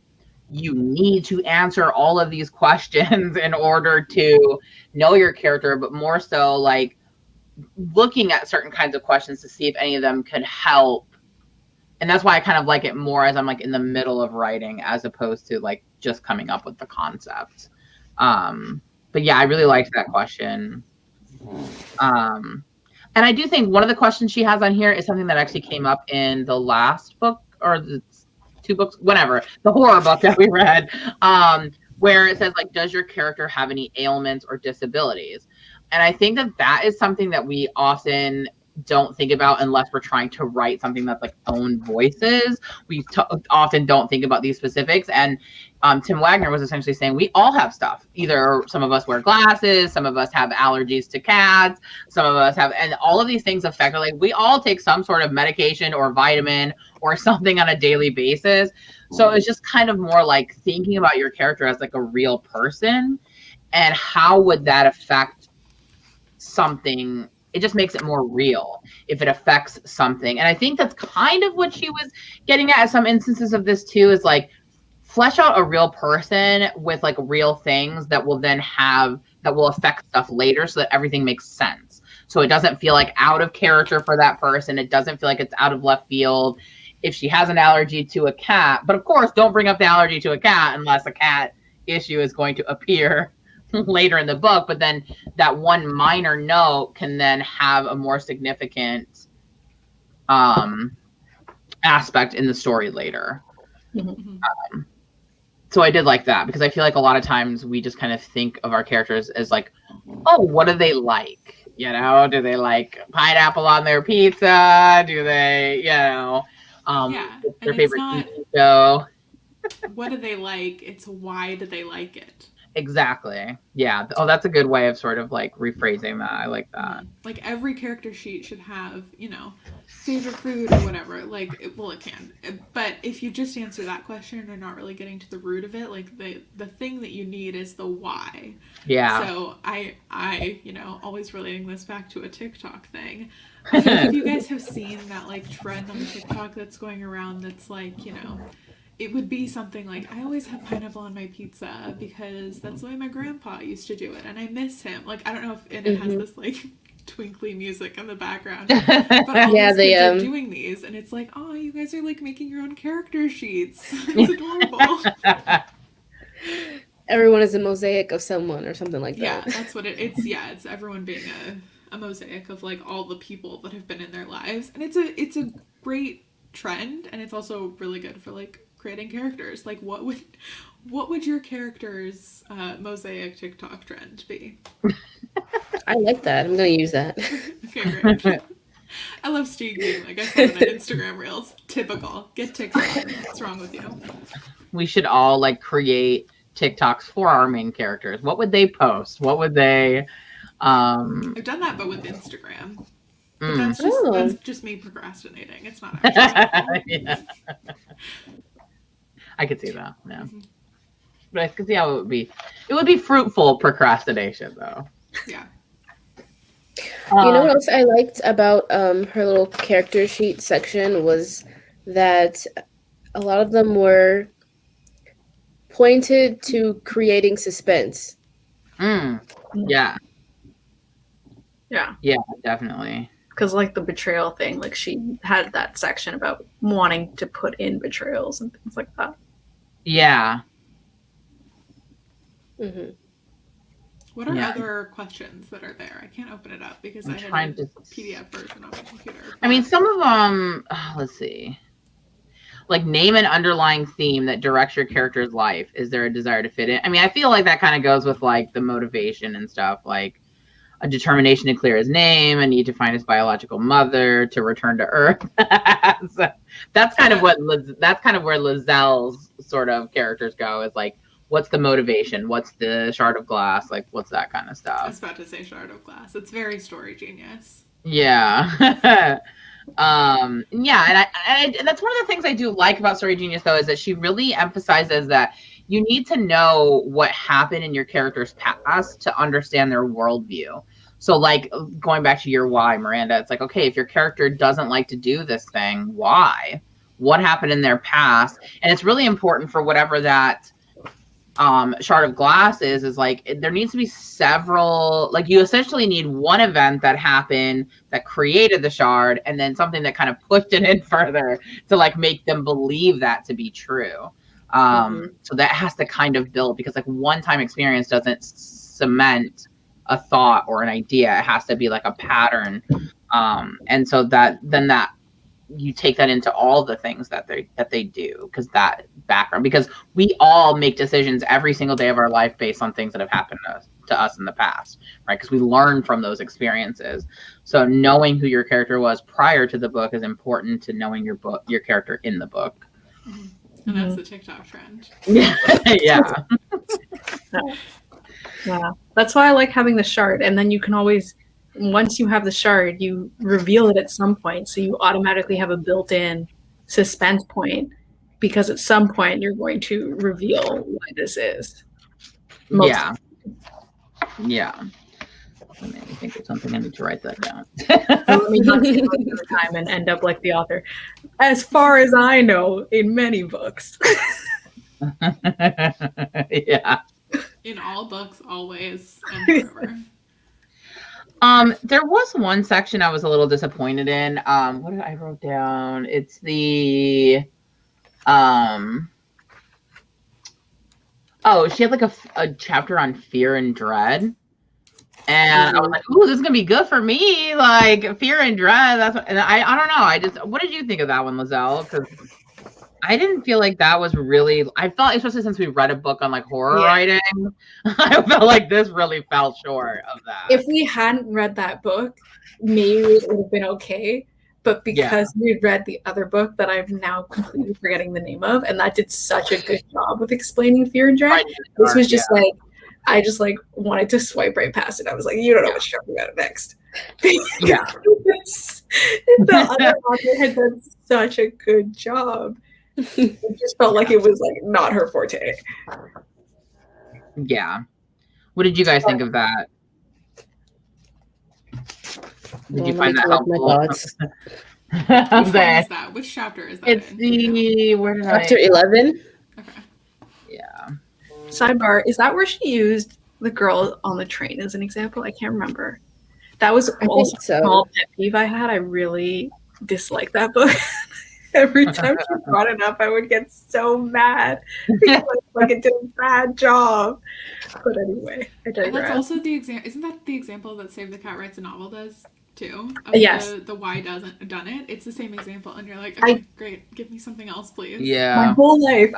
you need to answer all of these questions in order to know your character, but more so like looking at certain kinds of questions to see if any of them could help. And that's why I kind of like it more as I'm like in the middle of writing, as opposed to like just coming up with the concept. But yeah, I really liked that question. And I do think one of the questions she has on here is something that actually came up in the last book, or the 2 books, whatever, the horror book that we read, where it says, like, does your character have any ailments or disabilities? And I think that that is something that we often don't think about unless we're trying to write something that's like own voices. We often don't think about these specifics. And Tim Wagner was essentially saying we all have stuff. Either some of us wear glasses, some of us have allergies to cats, some of us have, and all of these things affect, like, we all take some sort of medication or vitamin or something on a daily basis. So it's just kind of more like thinking about your character as like a real person, and how would that affect something. It just makes it more real if it affects something. And I think that's kind of what she was getting at some instances of this too, is like flesh out a real person with like real things that will then that will affect stuff later, so that everything makes sense. So it doesn't feel like out of character for that person. It doesn't feel like it's out of left field if she has an allergy to a cat. But of course, don't bring up the allergy to a cat unless a cat issue is going to appear later in the book. But then that one minor note can then have a more significant aspect in the story later. So I did like that, because I feel like a lot of times we just kind of think of our characters as like, oh, what do they like? You know, do they like pineapple on their pizza? Do they, you know, their favorite TV show? What do they like? It's why do they like it? Exactly. Yeah. Oh, that's a good way of sort of like rephrasing that. I like that. Like every character sheet should have, you know, favorite food or whatever. Like, it can. But if you just answer that question and are not really getting to the root of it, like the thing that you need is the why. Yeah. So I, you know, always relating this back to a TikTok thing. I don't know if you guys have seen that like trend on the TikTok that's going around that's like, you know, it would be something like, I always have pineapple on my pizza because that's the way my grandpa used to do it, and I miss him. Like, I don't know if it has this like twinkly music in the background, but all these kids are doing these, and it's like, oh, you guys are like making your own character sheets. It's adorable. Everyone is a mosaic of someone or something like that. Yeah, that's what it's. Yeah, it's everyone being a mosaic of like all the people that have been in their lives, and it's a great trend, and it's also really good for like creating characters. Like, what would your character's mosaic TikTok trend be? I like that. I'm gonna use that. Okay, great. I love Steve being like, I saw it on Instagram Reels. Typical. Get TikTok. What's wrong with you? We should all like create TikToks for our main characters? What would they post? What would they? I've done that, but with Instagram. But that's just me procrastinating. It's not actually yeah. I could see that. Yeah. But I could see how it would be. It would be fruitful procrastination, though. Yeah. You know what else I liked about her little character sheet section was that a lot of them were pointed to creating suspense. Yeah. Yeah. Yeah, definitely. Because like the betrayal thing, like she had that section about wanting to put in betrayals and things like that. Yeah. What are other questions that are there? I can't open it up because I have a PDF version on my computer. I mean, some of them, let's see. Like, name an underlying theme that directs your character's life. Is there a desire to fit in? I mean, I feel like that kind of goes with, like, the motivation and stuff. Like, a determination to clear his name, a need to find his biological mother, to return to Earth. So that's kind of where Lazelle's sort of characters go. Is like, what's the motivation? What's the shard of glass? Like, what's that kind of stuff? I was about to say shard of glass. It's very story genius. Yeah. And that's one of the things I do like about Story Genius, though, is that she really emphasizes that you need to know what happened in your character's past to understand their worldview. So, like, going back to your why, Miranda, it's like, okay, if your character doesn't like to do this thing, why? What happened in their past? And it's really important for whatever that shard of glass is like, there needs to be several, like, you essentially need one event that happened that created the shard, and then something that kind of pushed it in further to, like, make them believe that to be true. So that has to kind of build, because, like, one-time experience doesn't cement a thought or an idea. It has to be like a pattern. And so that you take that into all the things that they do, because that background, because we all make decisions every single day of our life based on things that have happened to us in the past, right? Because we learn from those experiences. So knowing who your character was prior to the book is important to knowing your character in the book. And that's the TikTok trend. Yeah. Yeah. That's why I like having the shard. And then you can always, once you have the shard, you reveal it at some point. So you automatically have a built-in suspense point, because at some point you're going to reveal why this is. Yeah. That made me think of something. I need to write that down. Let me not say it every time and end up like the author. As far as I know, in many books. Yeah. In all books, always, and forever. There was one section I was a little disappointed in. What did I wrote down? It's the she had like a chapter on fear and dread. And I was like, ooh, this is gonna be good for me. Like, fear and dread. And I don't know. What did you think of that one, Lizelle? Because I didn't feel like that was really, I felt, especially since we read a book on like horror writing, I felt like this really fell short of that. If we hadn't read that book, maybe it would have been okay. But because we read the other book that I'm now completely forgetting the name of, and that did such a good job with explaining fear and dread, this was just like, I just like wanted to swipe right past it. I was like, you don't know what you're talking about next. Yeah. The other author had done such a good job. It just felt like it was like not her forte. Yeah. What did you guys think of that? Did you find that helpful? Which one is that? Which chapter is that? It's Chapter 11. Okay. Yeah. Sidebar, is that where she used the girl on the train as an example? I can't remember. That was also a small pet peeve I had. I really disliked that book. Every time she brought it up, I would get so mad because like it did a bad job. But anyway, I digress. And that's also the example. Isn't that the example that Save the Cat Writes a Novel does too? Yes. The why doesn't done it. It's the same example, and you're like, okay, great, give me something else, please. Yeah. My whole life,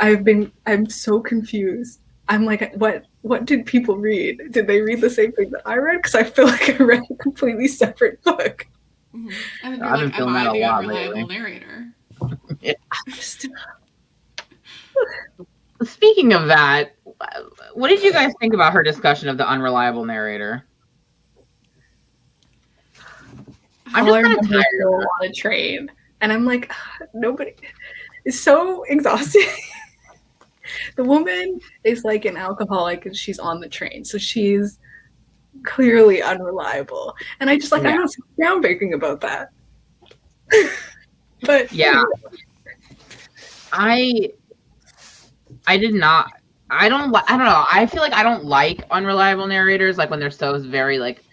I'm so confused. I'm like, what did people read? Did they read the same thing that I read? Because I feel like I read a completely separate book. Mm-hmm. And then you're like, am I the unreliable narrator? Yeah. Speaking of that, what did you guys think about her discussion of the unreliable narrator? I'm just kind of tired on a train, and I'm like, nobody. It's so exhausting. The woman is like an alcoholic, and she's on the train, so she's clearly unreliable. And I just like, I'm not groundbreaking about that. But yeah, I did not. I don't know. I feel like I don't like unreliable narrators, like when they're so very like,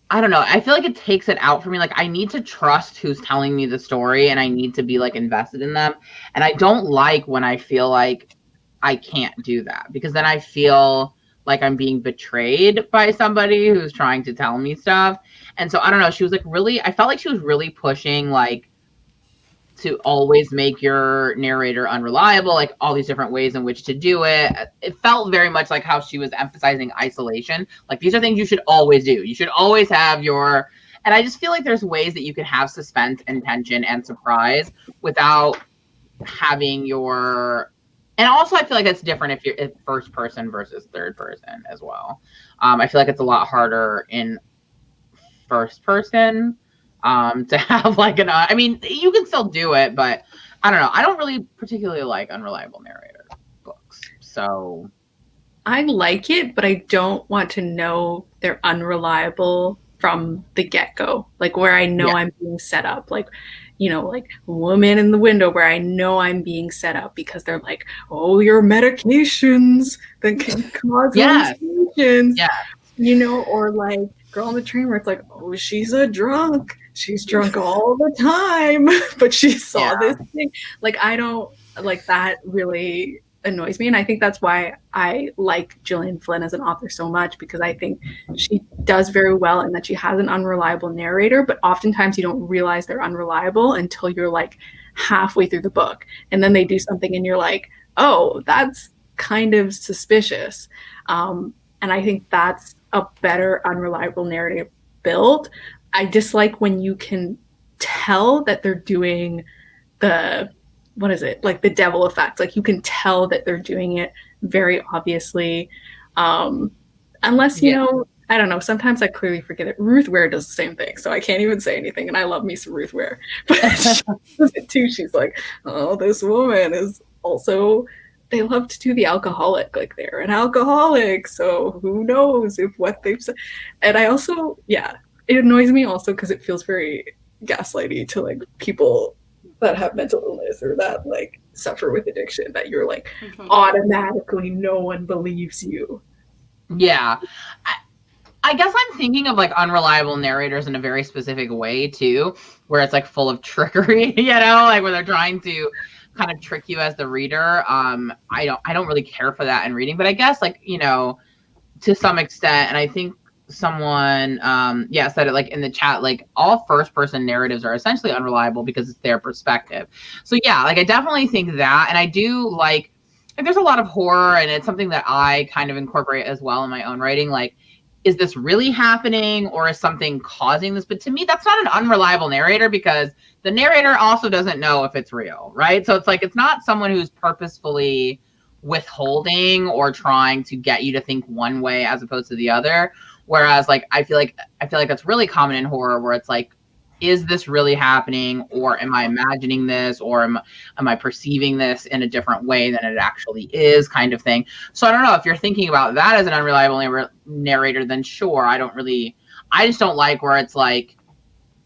I don't know. I feel like it takes it out for me. Like I need to trust who's telling me the story, and I need to be like invested in them. And I don't like when I feel like I can't do that, because then I feel like I'm being betrayed by somebody who's trying to tell me stuff. And so I don't know. She was like I felt like she was really pushing like to always make your narrator unreliable, like all these different ways in which to do it. It felt very much like how she was emphasizing isolation. Like these are things you should always do. You should always have and I just feel like there's ways that you can have suspense and tension and surprise without having and also I feel like it's different if you're first person versus third person as well. I feel like it's a lot harder in first person to have like I mean, you can still do it, but I don't know. I don't really particularly like unreliable narrator books. So I like it, but I don't want to know they're unreliable from the get-go. Like where I know I'm being set up. Like, like Woman in the Window, where I know I'm being set up because they're like, oh, your medications that can cause hallucinations. Yeah. Or like Girl on the Train, where it's like, oh, she's a drunk. She's drunk all the time, but she saw this thing. Like, I don't like that. Really annoys me, and I think that's why I like Gillian Flynn as an author so much, because I think she does very well in that she has an unreliable narrator, but oftentimes you don't realize they're unreliable until you're like halfway through the book, and then they do something and you're like, oh, that's kind of suspicious. And I think that's a better unreliable narrative build. I dislike when you can tell that they're doing like the devil effect. Like you can tell that they're doing it very obviously. Unless, I don't know, sometimes I clearly forget it. Ruth Ware does the same thing, so I can't even say anything, and I love me some Ruth Ware. But she does it too. She's like, oh, this woman is also, they love to do the alcoholic, like they're an alcoholic, so who knows if what they've said. And I also, it annoys me also because it feels very gaslighty to like people that have mental illness or that like suffer with addiction, that you're like automatically no one believes you. Yeah. I guess I'm thinking of like unreliable narrators in a very specific way too, where it's like full of trickery, like where they're trying to kind of trick you as the reader. I don't really care for that in reading, but I guess like, to some extent, and I think someone said it like in the chat, like all first person narratives are essentially unreliable because it's their perspective. So like I definitely think that, and I do like there's a lot of horror, and it's something that I kind of incorporate as well in my own writing. Like, is this really happening, or is something causing this? But to me, that's not an unreliable narrator, because the narrator also doesn't know if it's real, right? So it's like, it's not someone who's purposefully withholding or trying to get you to think one way as opposed to the other. Whereas like I feel like that's really common in horror, where it's like, is this really happening, or am I imagining this, or am I perceiving this in a different way than it actually is, kind of thing. So I don't know if you're thinking about that as an unreliable narrator, then sure. I just don't like where it's like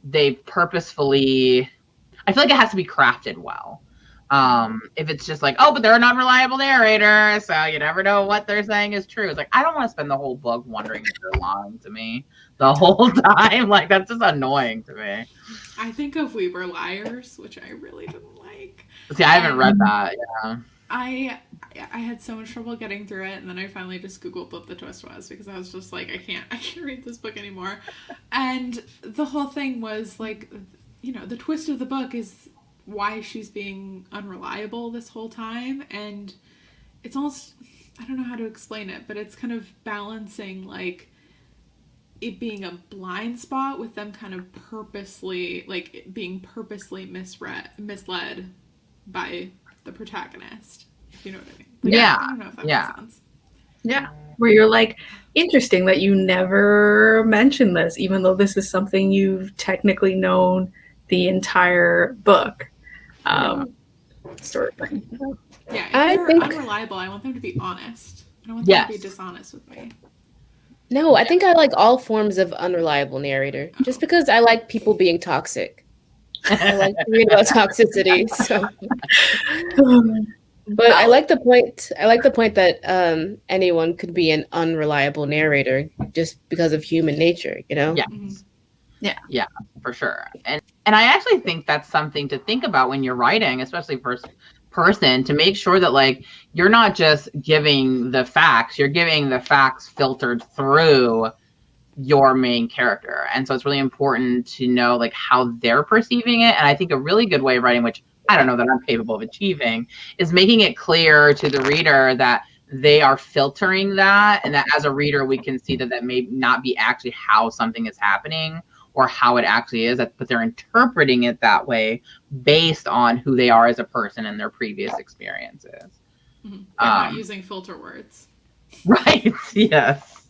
they purposefully, I feel like it has to be crafted well. If it's just like, oh, but they're an unreliable narrator, so you never know what they're saying is true. It's like, I don't want to spend the whole book wondering if they're lying to me the whole time. Like, that's just annoying to me. I think of We Were Liars, which I really didn't like. See, I haven't read that. Yeah. I had so much trouble getting through it, and then I finally just Googled what the twist was, because I was just like, I can't read this book anymore. And the whole thing was like, the twist of the book is why she's being unreliable this whole time, and it's almost, I don't know how to explain it, but it's kind of balancing like it being a blind spot with them kind of purposely, like being purposely misled by the protagonist. You know what I mean? Like, Yeah. I don't know if that makes sense. Yeah. Where you're like, interesting that you never mentioned this, even though this is something you've technically known the entire book. Sort of thing. Yeah, if they're unreliable, I want them to be honest. I don't want them to be dishonest with me. No, I think I like all forms of unreliable narrator, just because I like people being toxic. I like to read about toxicity. So, but I like the point. I like the point that anyone could be an unreliable narrator just because of human nature. You know? Yeah. Mm-hmm. Yeah, for sure. And I actually think that's something to think about when you're writing, especially first person, to make sure that like you're not just giving the facts, you're giving the facts filtered through your main character. And so it's really important to know like how they're perceiving it. And I think a really good way of writing, which I don't know that I'm capable of achieving, is making it clear to the reader that they are filtering that, and that as a reader we can see that may not be actually how something is happening or how it actually is, but they're interpreting it that way based on who they are as a person and their previous experiences. Mm-hmm. They're not using filter words. Right. Yes.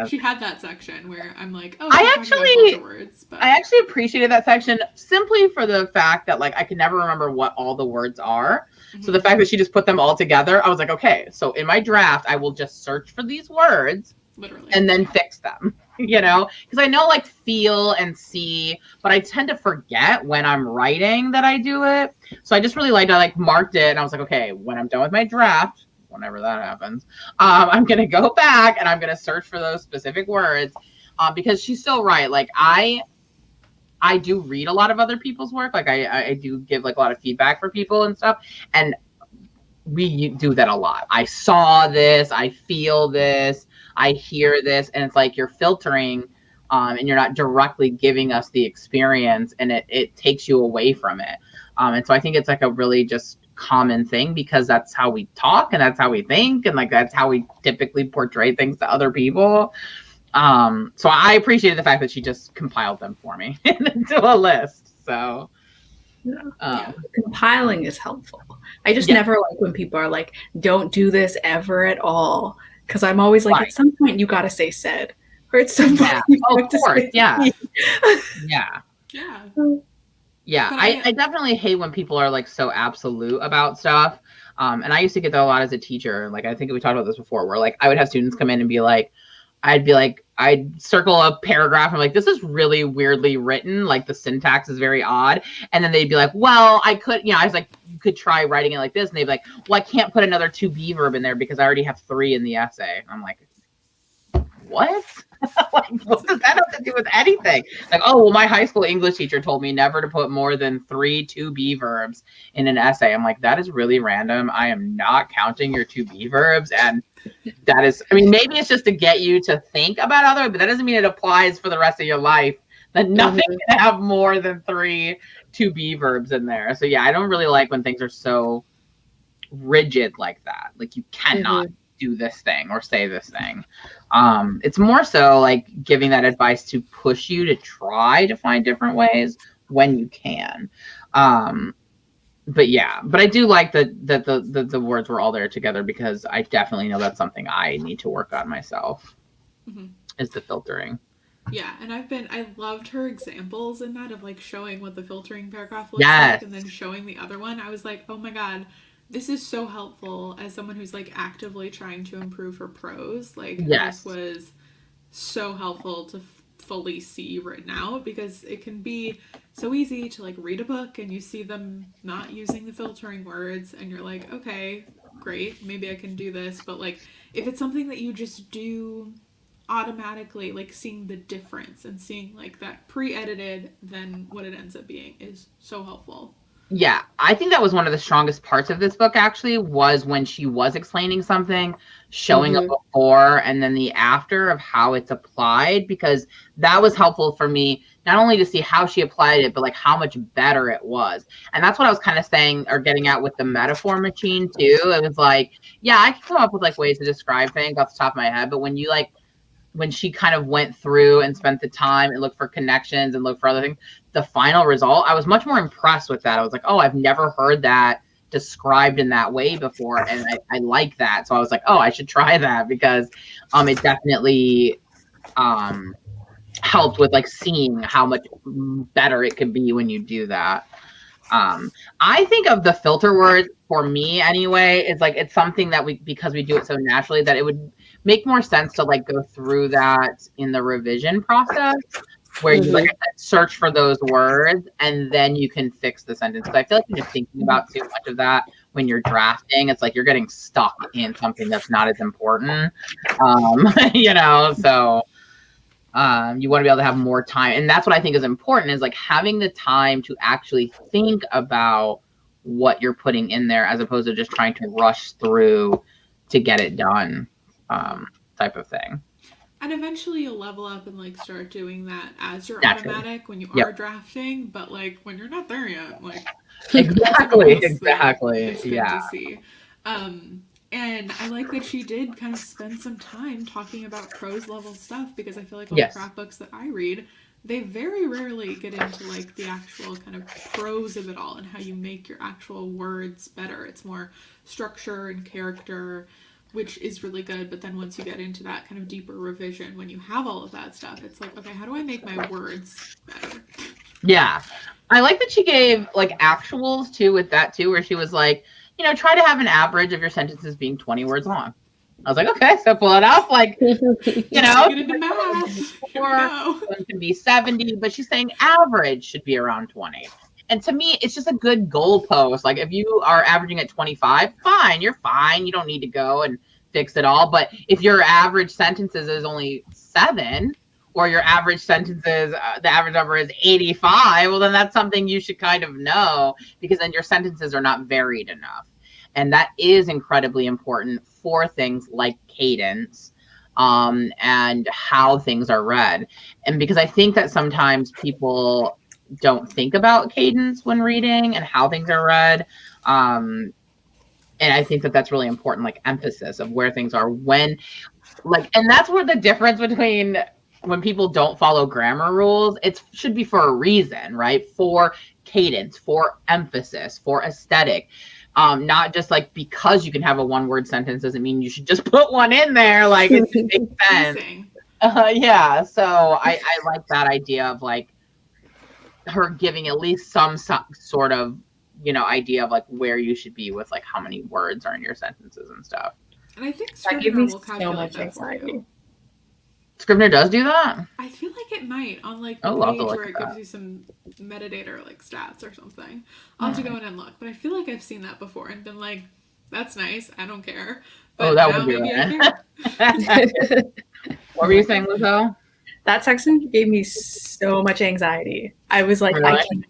She had that section where I'm like, oh, I actually words, but I actually appreciated that section simply for the fact that like I can never remember what all the words are. Mm-hmm. So the fact that she just put them all together, I was like, okay, so in my draft I will just search for these words literally and then fix them. You know, because I know like feel and see, but I tend to forget when I'm writing that I do it. So I just really liked, I like marked it and I was like, okay, when I'm done with my draft, whenever that happens, I'm going to go back and I'm going to search for those specific words because she's so right. Like I do read a lot of other people's work. Like I do give like a lot of feedback for people and stuff. And we do that a lot. I saw this, I feel this, I hear this, and it's like you're filtering and you're not directly giving us the experience, and it takes you away from it. And so I think it's like a really just common thing because that's how we talk and that's how we think and like that's how we typically portray things to other people. So I appreciated the fact that she just compiled them for me into a list. So compiling is helpful. I just never like when people are like, don't do this ever at all. Because I'm always like, at some point you got to say said. Or at some point of course. Yeah. Yeah. I definitely hate when people are like so absolute about stuff. And I used to get that a lot as a teacher. Like, I think we talked about this before, where like I would have students come in and be like, I'd circle a paragraph and like, this is really weirdly written. Like the syntax is very odd. And then they'd be like, well, I could, I was like, you could try writing it like this. And they'd be like, well, I can't put another to be verb in there because I already have 3 in the essay. I'm like, what? Like, what does that have to do with anything? Like, oh, well, my high school English teacher told me never to put more than 3 to be verbs in an essay. I'm like, that is really random. I am not counting your to be verbs. And that is, I mean, maybe it's just to get you to think about other, but that doesn't mean it applies for the rest of your life. That nothing can have more than 3 to be verbs in there. So yeah, I don't really like when things are so rigid like that. Like you cannot do this thing or say this thing. It's more so like giving that advice to push you to try to find different ways when you can. But I do like that the words were all there together because I definitely know that's something I need to work on myself is the filtering. Yeah, and I loved her examples in that of like showing what the filtering paragraph looks like and then showing the other one. I was like, oh my God, this is so helpful as someone who's like actively trying to improve her prose. Like this was so helpful to fully see written out because it can be so easy to like read a book and you see them not using the filtering words and you're like, okay, great, maybe I can do this. But like if it's something that you just do automatically, like seeing the difference and seeing like that pre-edited then what it ends up being is so helpful. Yeah, I think that was one of the strongest parts of this book, actually, was when she was explaining something, showing a before and then the after of how it's applied, because that was helpful for me, not only to see how she applied it, but like how much better it was. And that's what I was kind of saying or getting at with the metaphor machine, too. It was like, yeah, I can come up with like ways to describe things off the top of my head, but when she kind of went through and spent the time and looked for connections and looked for other things, the final result, I was much more impressed with that. I was like, oh, I've never heard that described in that way before, and I like that. So I was like, oh, I should try that, because it definitely helped with like seeing how much better it could be when you do that. I think of the filter words, for me anyway, is like, it's something that because we do it so naturally, that it would make more sense to like go through that in the revision process, where you like search for those words and then you can fix the sentence. Because I feel like when you're thinking about too much of that when you're drafting, it's like you're getting stuck in something that's not as important. You know, so you want to be able to have more time. And that's what I think is important, is like having the time to actually think about what you're putting in there, as opposed to just trying to rush through to get it done, type of thing. And eventually you'll level up and like start doing that as your automatic when you are drafting, but like when you're not there yet, like exactly. It's good to see. And I like that she did kind of spend some time talking about prose level stuff, because I feel like all the craft books that I read, they very rarely get into like the actual kind of prose of it all and how you make your actual words better. It's more structure and character, which is really good. But then once you get into that kind of deeper revision, when you have all of that stuff, it's like, okay, how do I make my words better? Yeah. I like that she gave like actuals too with that too, where she was like, you know, try to have an average of your sentences being 20 words long. I was like, okay, so pull it off, like, you know, get into math. It can be 70, but she's saying average should be around 20. And to me, it's just a good goalpost. Like, if you are averaging at 25, fine, you're fine. You don't need to go and fix it all. But if your average sentences is only 7, or your average sentences, the average number is 85, well, then that's something you should kind of know, because then your sentences are not varied enough. And that is incredibly important for things like cadence, and how things are read. And because I think that sometimes people don't think about cadence when reading and how things are read. And I think that that's really important, like emphasis of where things are when, like, and that's where the difference between when people don't follow grammar rules, it should be for a reason, right? For cadence, for emphasis, for aesthetic. Not just like because you can have a one-word sentence doesn't mean you should just put one in there. Like, it makes sense. Yeah. So I like that idea of like her giving at least some sort of, you know, idea of like where you should be with like how many words are in your sentences and stuff. And I think that gives me so much anxiety. Scrivener does do that? I feel like it might, on like the page where it gives you some metadata like stats or something. I'll have to go in and look, but I feel like I've seen that before and been like, that's nice, I don't care. But that would be right. What were you saying, Lizzo? That section gave me so much anxiety. I was like, really?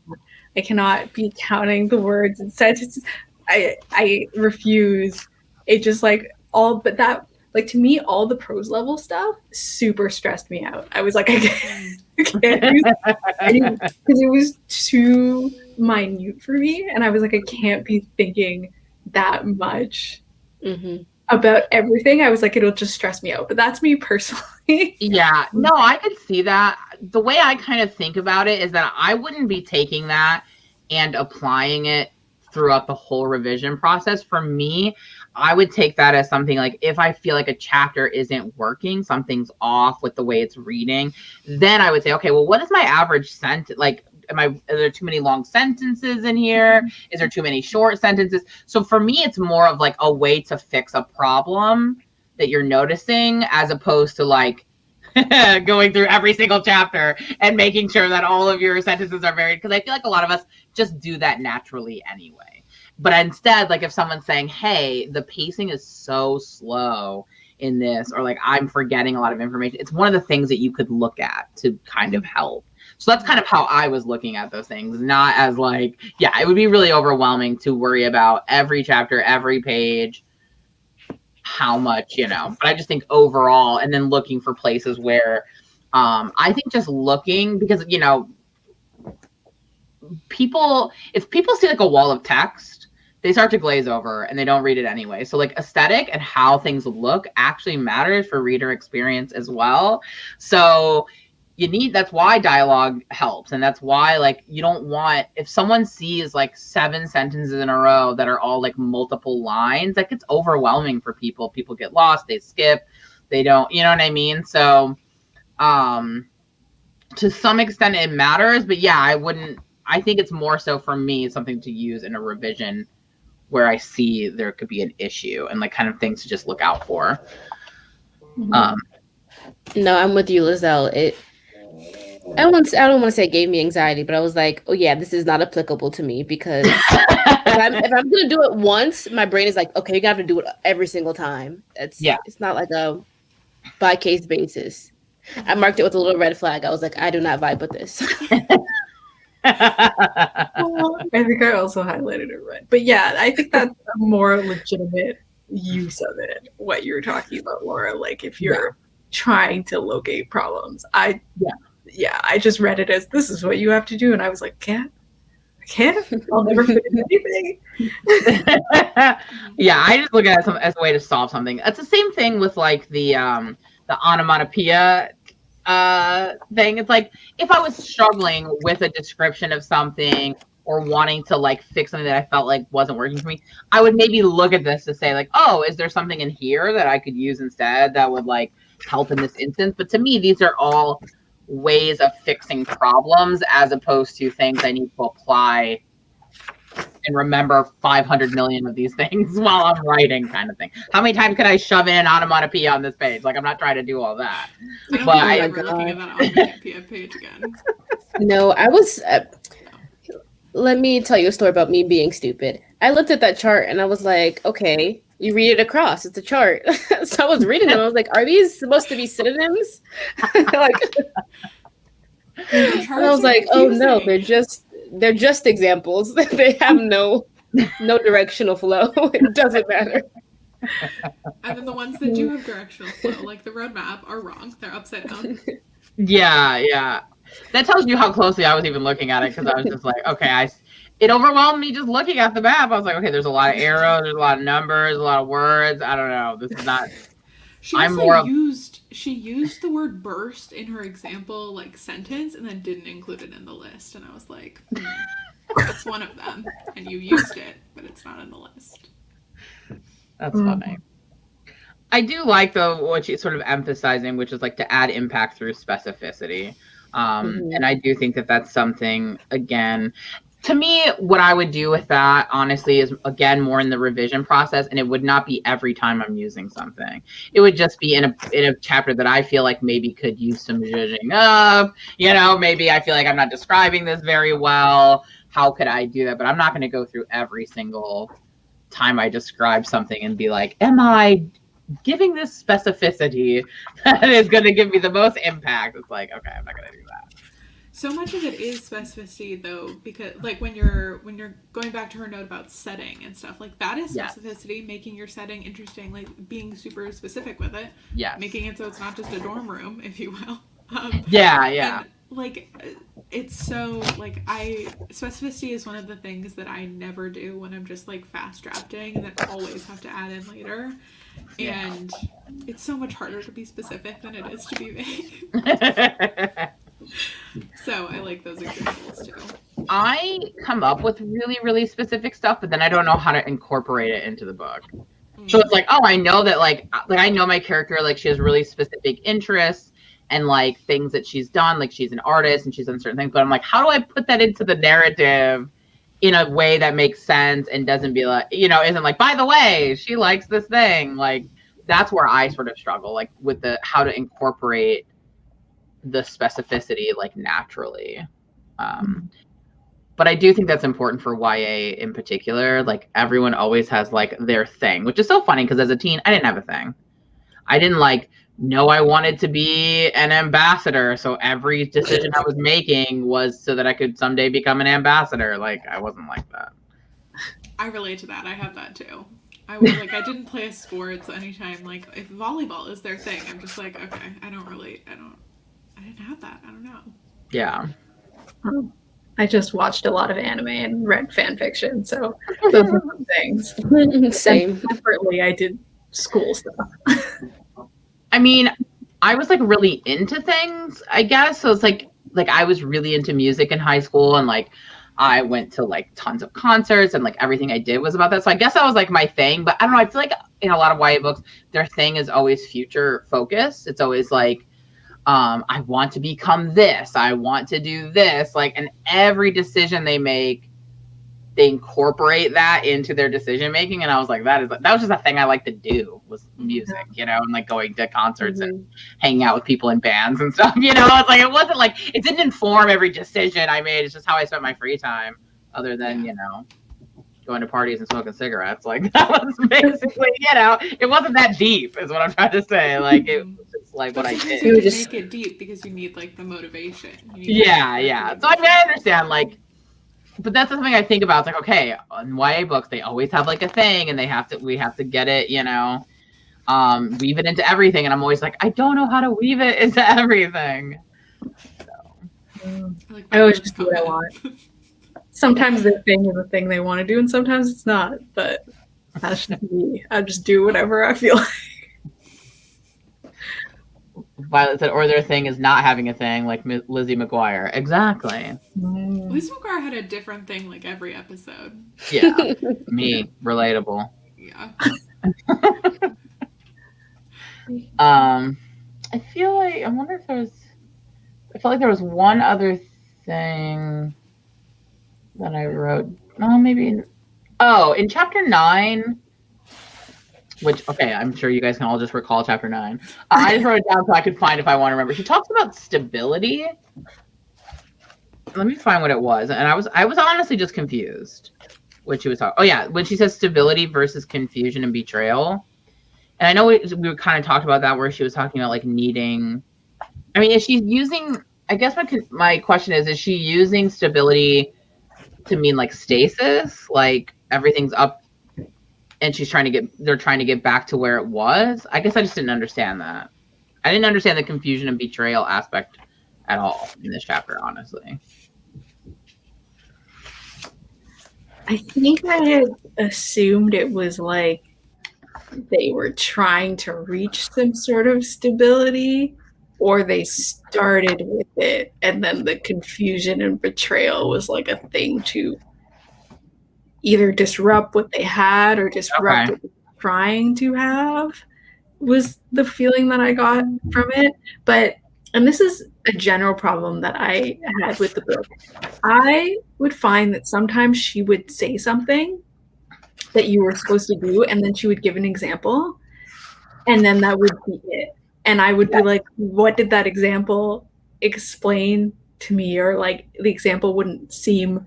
I cannot be counting the words and sentences. I refuse. It just like all, but that, like, to me, all the prose level stuff super stressed me out. I was like, I can't use it because it was too minute for me. And I was like, I can't be thinking that much about everything. I was like, it'll just stress me out. But that's me personally. Yeah, no, I could see that. The way I kind of think about it is that I wouldn't be taking that and applying it throughout the whole revision process. For me, I would take that as something like, if I feel like a chapter isn't working, something's off with the way it's reading, then I would say, okay, well, what is my average sentence? Like, are there too many long sentences in here? Is there too many short sentences? So for me, it's more of like a way to fix a problem that you're noticing, as opposed to like going through every single chapter and making sure that all of your sentences are varied. Because I feel like a lot of us just do that naturally anyway. But instead, like if someone's saying, hey, the pacing is so slow in this, or like I'm forgetting a lot of information, it's one of the things that you could look at to kind of help. So that's kind of how I was looking at those things, not as like, yeah, it would be really overwhelming to worry about every chapter, every page, how much, you know. But I just think overall, and then looking for places where I think just looking, because, you know, if people see like a wall of text, they start to glaze over and they don't read it anyway. So like aesthetic and how things look actually matters for reader experience as well. So, that's why dialogue helps. And that's why, like, you don't want, if someone sees like 7 sentences in a row that are all like multiple lines, that gets overwhelming for people. People get lost, they skip, they don't, you know what I mean? So, to some extent it matters, but yeah, I think it's more so for me something to use in a revision where I see there could be an issue and like kind of things to just look out for. No, I'm with you, Lizelle. I don't want to say it gave me anxiety, but I was like, oh yeah, this is not applicable to me because if I'm gonna do it once, my brain is like, okay, you're gonna have to do it every single time. It's not like a by case basis. I marked it with a little red flag. I was like, I do not vibe with this. I think I also highlighted it red. But yeah, I think that's a more legitimate use of it, what you're talking about, Laura. Like if you're trying to locate problems. I just read it as this is what you have to do. And I was like, I can't. I'll never finish anything. Yeah, I just look at it as a way to solve something. It's the same thing with like the onomatopoeia thing. It's like if I was struggling with a description of something or wanting to like fix something that I felt like wasn't working for me, I would maybe look at this to say like, oh, is there something in here that I could use instead that would like help in this instance? But to me, these are all ways of fixing problems as opposed to things I need to apply and remember 500 million of these things while I'm writing, kind of thing. How many times can I shove in an onomatopoeia on this page? Like, I'm not trying to do all that. I'm looking at that onomatopoeia page again. No, I was. Let me tell you a story about me being stupid. I looked at that chart and I was like, okay, you read it across. It's a chart. So I was reading them. I was like, are these supposed to be synonyms? Like, and I was like, oh no, they're just examples. They have no directional flow. It doesn't matter. And then the ones that do have directional flow, like the roadmap, are wrong. They're upside down. Yeah. That tells you how closely I was even looking at it, because I was just like, okay, it overwhelmed me just looking at the map. I was like, okay, there's a lot of arrows, there's a lot of numbers, a lot of words. I don't know. This is not. She used the word burst in her example like sentence and then didn't include it in the list, and I was like, that's one of them, and you used it, but it's not in the list. That's funny. I do like though what she's sort of emphasizing, which is like to add impact through specificity. And I do think that that's something, again, to me, what I would do with that, honestly, is, again, more in the revision process, and it would not be every time I'm using something. It would just be in a chapter that I feel like maybe could use some zhuzhing up, maybe I feel like I'm not describing this very well. How could I do that? But I'm not going to go through every single time I describe something and be like, am I giving this specificity that is going to give me the most impact? It's like, okay, I'm not going to do that. So much of it is specificity, though, because like when you're going back to her note about setting and stuff, like that is specificity, making your setting interesting, like being super specific with it, making it so it's not just a dorm room, if you will. And, like, it's so like specificity is one of the things that I never do when I'm just like fast drafting, and then always have to add in later. And it's so much harder to be specific than it is to be vague. So I like those examples too. I come up with really, really specific stuff, but then I don't know how to incorporate it into the book. So it's like, oh, I know that like I know my character, like she has really specific interests and like things that she's done, like she's an artist and she's done certain things, but I'm like, how do I put that into the narrative in a way that makes sense and doesn't be like, isn't like, by the way, she likes this thing. Like that's where I sort of struggle, like with the how to incorporate the specificity like naturally. But I do think that's important for YA in particular. Like everyone always has like their thing, which is so funny because as a teen, I didn't have a thing. I didn't like know I wanted to be an ambassador. So every decision I was making was so that I could someday become an ambassador. Like I wasn't like that. I relate to that. I have that too. I was like, I didn't play a sport, so anytime like if volleyball is their thing, I'm just like, okay, I didn't have that. I don't know. Yeah. I just watched a lot of anime and read fan fiction, so those are some things. Same. And separately, I did school stuff. I mean, I was like really into things, I guess. So it's like I was really into music in high school, and like I went to like tons of concerts, and like everything I did was about that. So I guess that was like my thing. But I don't know. I feel like in a lot of YA books, their thing is always future focused. It's always like, I want to become this. I want to do this. Like, and every decision they make, they incorporate that into their decision making. And I was like, that was just a thing I like to do, was music, you know, and like going to concerts and hanging out with people in bands and stuff, you know. It's like, it wasn't like, it didn't inform every decision I made. It's just how I spent my free time, other than, you know, going to parties and smoking cigarettes. Like, that was basically, you know, it wasn't that deep is what I'm trying to say. Like, it was just like what I did. You just make it deep because you need like the motivation. Yeah. So I mean, I understand, like, but that's the thing I think about. It's like, okay, in YA books, they always have like a thing, and we have to get it, you know, weave it into everything. And I'm always like, I don't know how to weave it into everything. So I always just do what I want. Sometimes their thing is the thing they want to do, and sometimes it's not. But that's just me. I just do whatever I feel like. Violet said, or their thing is not having a thing, like Lizzie McGuire. Exactly. Lizzie McGuire had a different thing like every episode. Yeah. Me. Relatable. Yeah. I feel like, I wonder if I felt like there was one other thing that I wrote. Oh, maybe. In chapter 9, which, okay, I'm sure you guys can all just recall chapter 9. I just wrote it down so I could find if I want to remember. She talks about stability. Let me find what it was. And I was honestly just confused what she was talking. Oh, yeah, when she says stability versus confusion and betrayal. And I know we kind of talked about that, where she was talking about like needing. I mean, is she using? I guess my question is she using stability to mean like stasis, like everything's up, and they're trying to get back to where it was? I guess I just didn't understand that. I didn't understand the confusion and betrayal aspect at all in this chapter, honestly. I think I had assumed it was like they were trying to reach some sort of stability, or they started with it, and then the confusion and betrayal was like a thing to either disrupt what they had or disrupt what they were trying to have, was the feeling that I got from it. And this is a general problem that I had with the book. I would find that sometimes she would say something that you were supposed to do, and then she would give an example, and then that would be it. And I would be like, what did that example explain to me? Or like the example wouldn't seem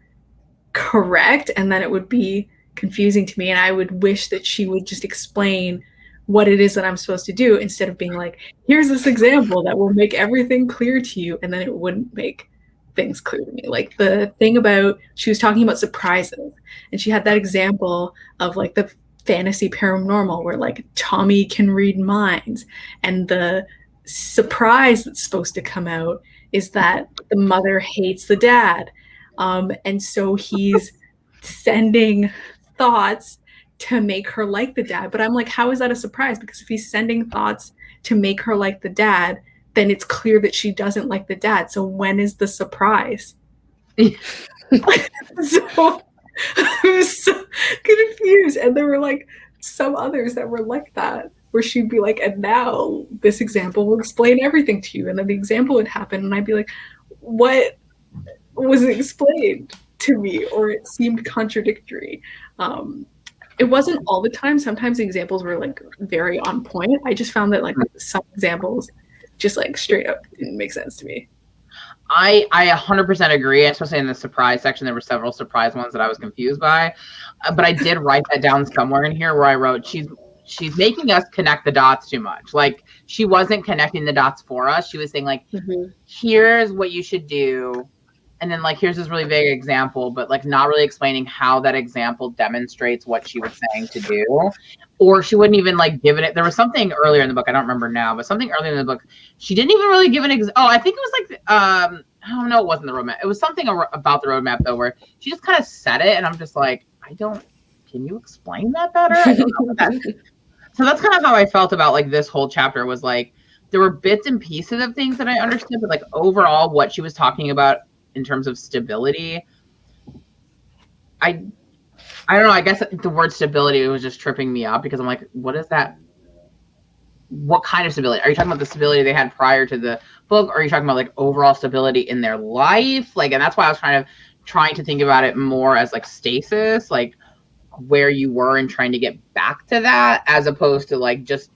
correct, and then it would be confusing to me, and I would wish that she would just explain what it is that I'm supposed to do, instead of being like, here's this example that will make everything clear to you, and then it wouldn't make things clear to me. Like the thing about, she was talking about surprises, and she had that example of like the fantasy paranormal where like Tommy can read minds, and the surprise that's supposed to come out is that the mother hates the dad, and so he's sending thoughts to make her like the dad. But I'm like, how is that a surprise? Because if he's sending thoughts to make her like the dad, then it's clear that she doesn't like the dad. So when is the surprise? So I was so confused. And there were like some others that were like that, where she'd be like, and now this example will explain everything to you. And then the example would happen, and I'd be like, what was explained to me? Or it seemed contradictory. It wasn't all the time. Sometimes the examples were like very on point. I just found that like some examples just like straight up didn't make sense to me. I 100% agree, especially in the surprise section. There were several surprise ones that I was confused by, but I did write that down somewhere in here where I wrote, she's making us connect the dots too much. Like, she wasn't connecting the dots for us. She was saying like, here's what you should do, and then like, here's this really vague example, but like not really explaining how that example demonstrates what she was saying to do. Or she wouldn't even like give it. There was something earlier in the book, I don't remember now, but something earlier in the book, she didn't even really give an I think it was like, I don't know, it wasn't the roadmap. It was something about the roadmap though, where she just kind of said it, and I'm just like, can you explain that better? I don't know what that is. So that's kind of how I felt about like this whole chapter, was like, there were bits and pieces of things that I understood, but like overall what she was talking about in terms of stability, I don't know. I guess the word stability was just tripping me up because I'm like, what is that? What kind of stability? Are you talking about the stability they had prior to the book? Or are you talking about like overall stability in their life? Like, and that's why I was trying to think about it more as like stasis, like where you were and trying to get back to that, as opposed to like just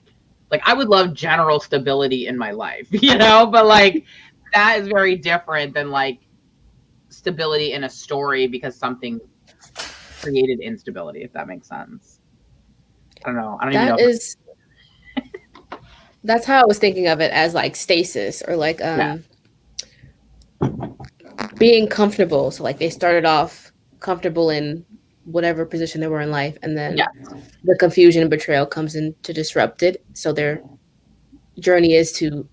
like I would love general stability in my life, you know, but like that is very different than like stability in a story because something created instability, if that makes sense. I don't know. I don't even know. That's how I was thinking of it, as like stasis, or like being comfortable. So like they started off comfortable in whatever position they were in life, and then the confusion and betrayal comes in to disrupt it. So their journey is to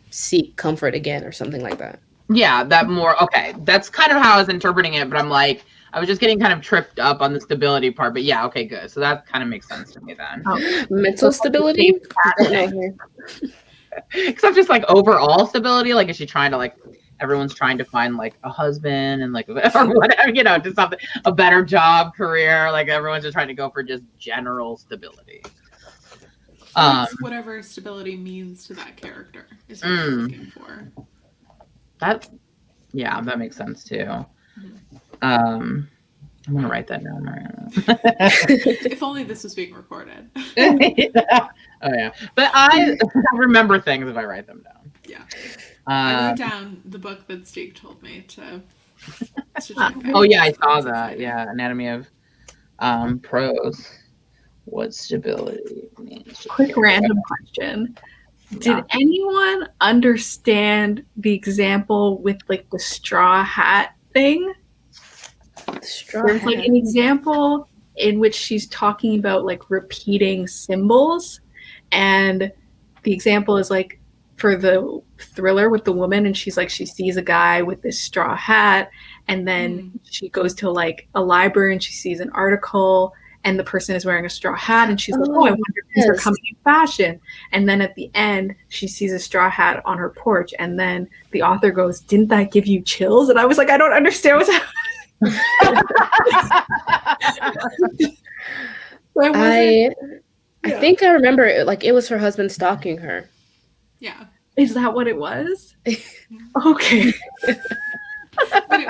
seek comfort again, or something like that. Yeah, that's kind of how I was interpreting it, but I'm like, I was just getting kind of tripped up on the stability part, but yeah, okay, good. So that kind of makes sense to me then. Mental stability? Except just like overall stability, like is she trying to like, everyone's trying to find like a husband and like, or whatever, you know, just something, a better job, career, like everyone's just trying to go for just general stability. Whatever stability means to that character is what you're looking for. That makes sense too. I'm gonna write that down, Miranda. If only this was being recorded. Oh yeah, but I remember things if I write them down. Yeah, I wrote down the book that Steve told me to check out. Oh yeah, I saw that. Yeah, Anatomy of Prose. What stability means. Quick random question. Did anyone understand the example with like the straw hat thing? There's like an example in which she's talking about like repeating symbols, and the example is like for the thriller with the woman, and she's like, she sees a guy with this straw hat, and then she goes to like a library and she sees an article and the person is wearing a straw hat, and she's like, oh, I wonder if these are coming in fashion. And then at the end, she sees a straw hat on her porch, and then the author goes, didn't that give you chills? And I was like, I don't understand what's happening. I think I remember it, like it was her husband stalking her. Yeah. Is that what it was? Okay. But it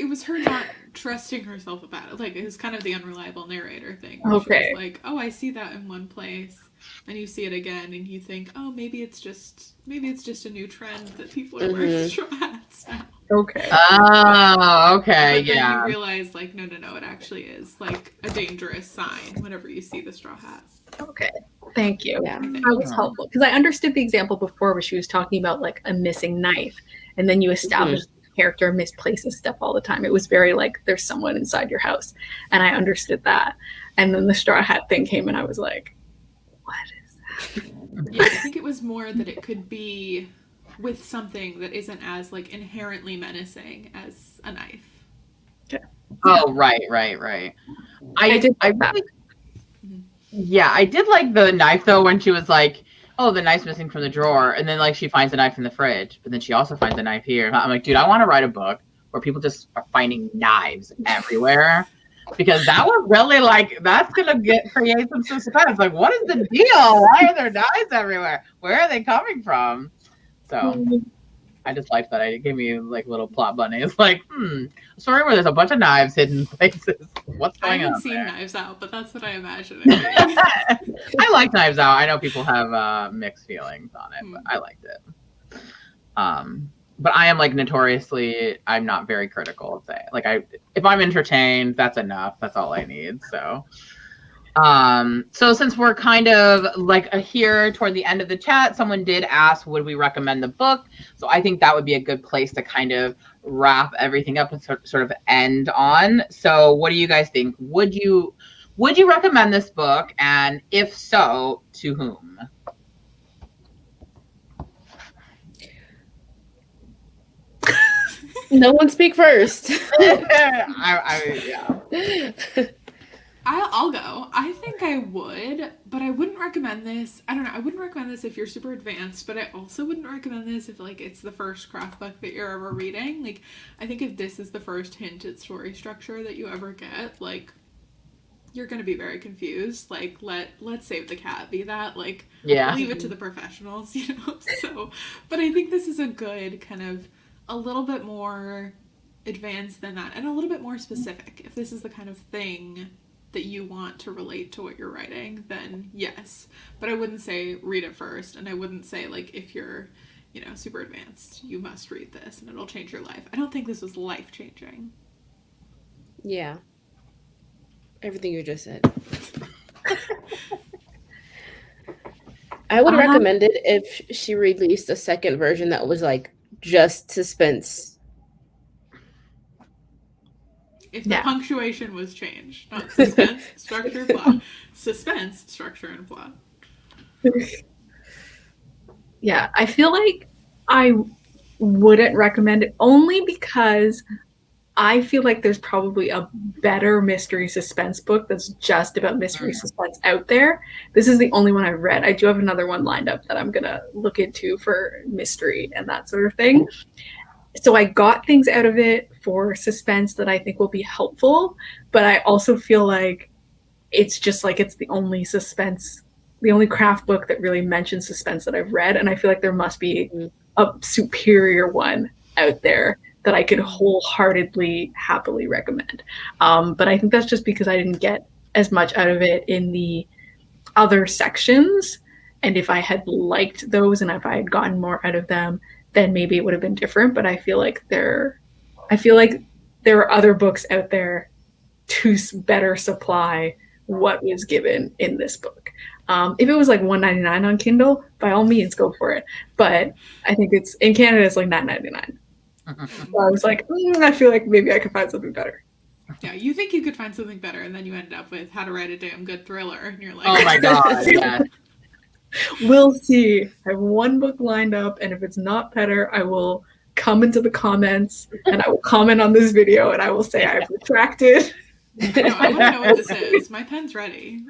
was her not trusting herself about it. Like, it was kind of the unreliable narrator thing. Okay. She was like, oh, I see that in one place, and you see it again, and you think, oh, maybe it's just a new trend that people are wearing straw hats now. Okay. Oh, okay, but then you realize, like, no, it actually is like a dangerous sign whenever you see the straw hat. Okay. Thank you. Yeah. That was helpful because I understood the example before where she was talking about like a missing knife, and then you establish the character misplaces stuff all the time. It was very like there's someone inside your house, and I understood that. And then the straw hat thing came, and I was like, what is that? Yeah, I think it was more that it could be with something that isn't as like inherently menacing as a knife. Okay. Oh, right. I did that. Yeah, I did like the knife though when she was like, oh, the knife's missing from the drawer, and then like she finds the knife in the fridge, but then she also finds the knife here. I'm like, dude, I want to write a book where people just are finding knives everywhere, because that was really like, that's gonna create some suspense. Like, what is the deal? Why are there knives everywhere? Where are they coming from? So I just liked that. It gave me like little plot bunnies. Like, a story where there's a bunch of knives hidden places. What's going on? I haven't seen there? Knives Out, but that's what I imagine. I like Knives Out. I know people have mixed feelings on it, but I liked it. But I am like notoriously, I'm not very critical of it. Like if I'm entertained, that's enough. That's all I need. So since we're kind of like here toward the end of the chat, someone did ask, would we recommend the book? So I think that would be a good place to kind of wrap everything up and sort of end on. So what do you guys think? Would you recommend this book? And if so, to whom? No one speak first. Yeah. I'll go. I think I would, but I wouldn't recommend this. I don't know. I wouldn't recommend this if you're super advanced, but I also wouldn't recommend this if like it's the first craft book that you're ever reading. Like, I think if this is the first hint at story structure that you ever get, like, you're going to be very confused. Like, let's save the cat be that. Like, leave it to the professionals, you know? So, but I think this is a good kind of a little bit more advanced than that and a little bit more specific. If this is the kind of thing that you want to relate to what you're writing, then yes. But I wouldn't say read it first, and I wouldn't say, like, if you're, you know, super advanced, you must read this and it'll change your life. I don't think this was life-changing. Yeah. Everything you just said. I would recommend it if she released a second version that was, like, just suspense. If the punctuation was changed, not suspense, structure, plot. Suspense, structure, and plot. Yeah, I feel like I wouldn't recommend it only because I feel like there's probably a better mystery suspense book that's just about mystery suspense out there. This is the only one I've read. I do have another one lined up that I'm going to look into for mystery and that sort of thing. So I got things out of it for suspense that I think will be helpful, but I also feel like it's just like it's the only suspense, the only craft book that really mentions suspense that I've read, and I feel like there must be a superior one out there that I could wholeheartedly, happily recommend. But I think that's just because I didn't get as much out of it in the other sections, and if I had liked those and if I had gotten more out of them, then maybe it would have been different. But I feel like there are other books out there to better supply what was given in this book. If it was like $1.99 on Kindle, by all means, go for it. But I think it's in Canada, it's like $9.99. So I was like, I feel like maybe I could find something better. Yeah, you think you could find something better, and then you ended up with How to Write a Damn Good Thriller, and you're like, oh my god, yeah. We'll see. I have one book lined up, and if it's not better, I will come into the comments and I will comment on this video and I will say I've retracted. I want to know what this is. My pen's ready.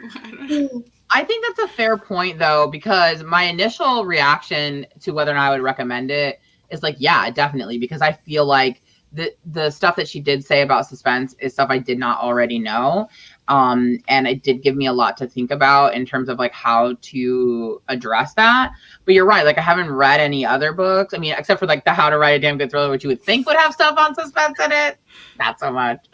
I think that's a fair point, though, because my initial reaction to whether or not I would recommend it is like, yeah, definitely, because I feel like the stuff that she did say about suspense is stuff I did not already know. And it did give me a lot to think about in terms of like how to address that. But you're right. Like I haven't read any other books. I mean, except for like the How to Write a Damn Good Thriller, which you would think would have stuff on suspense in it. Not so much.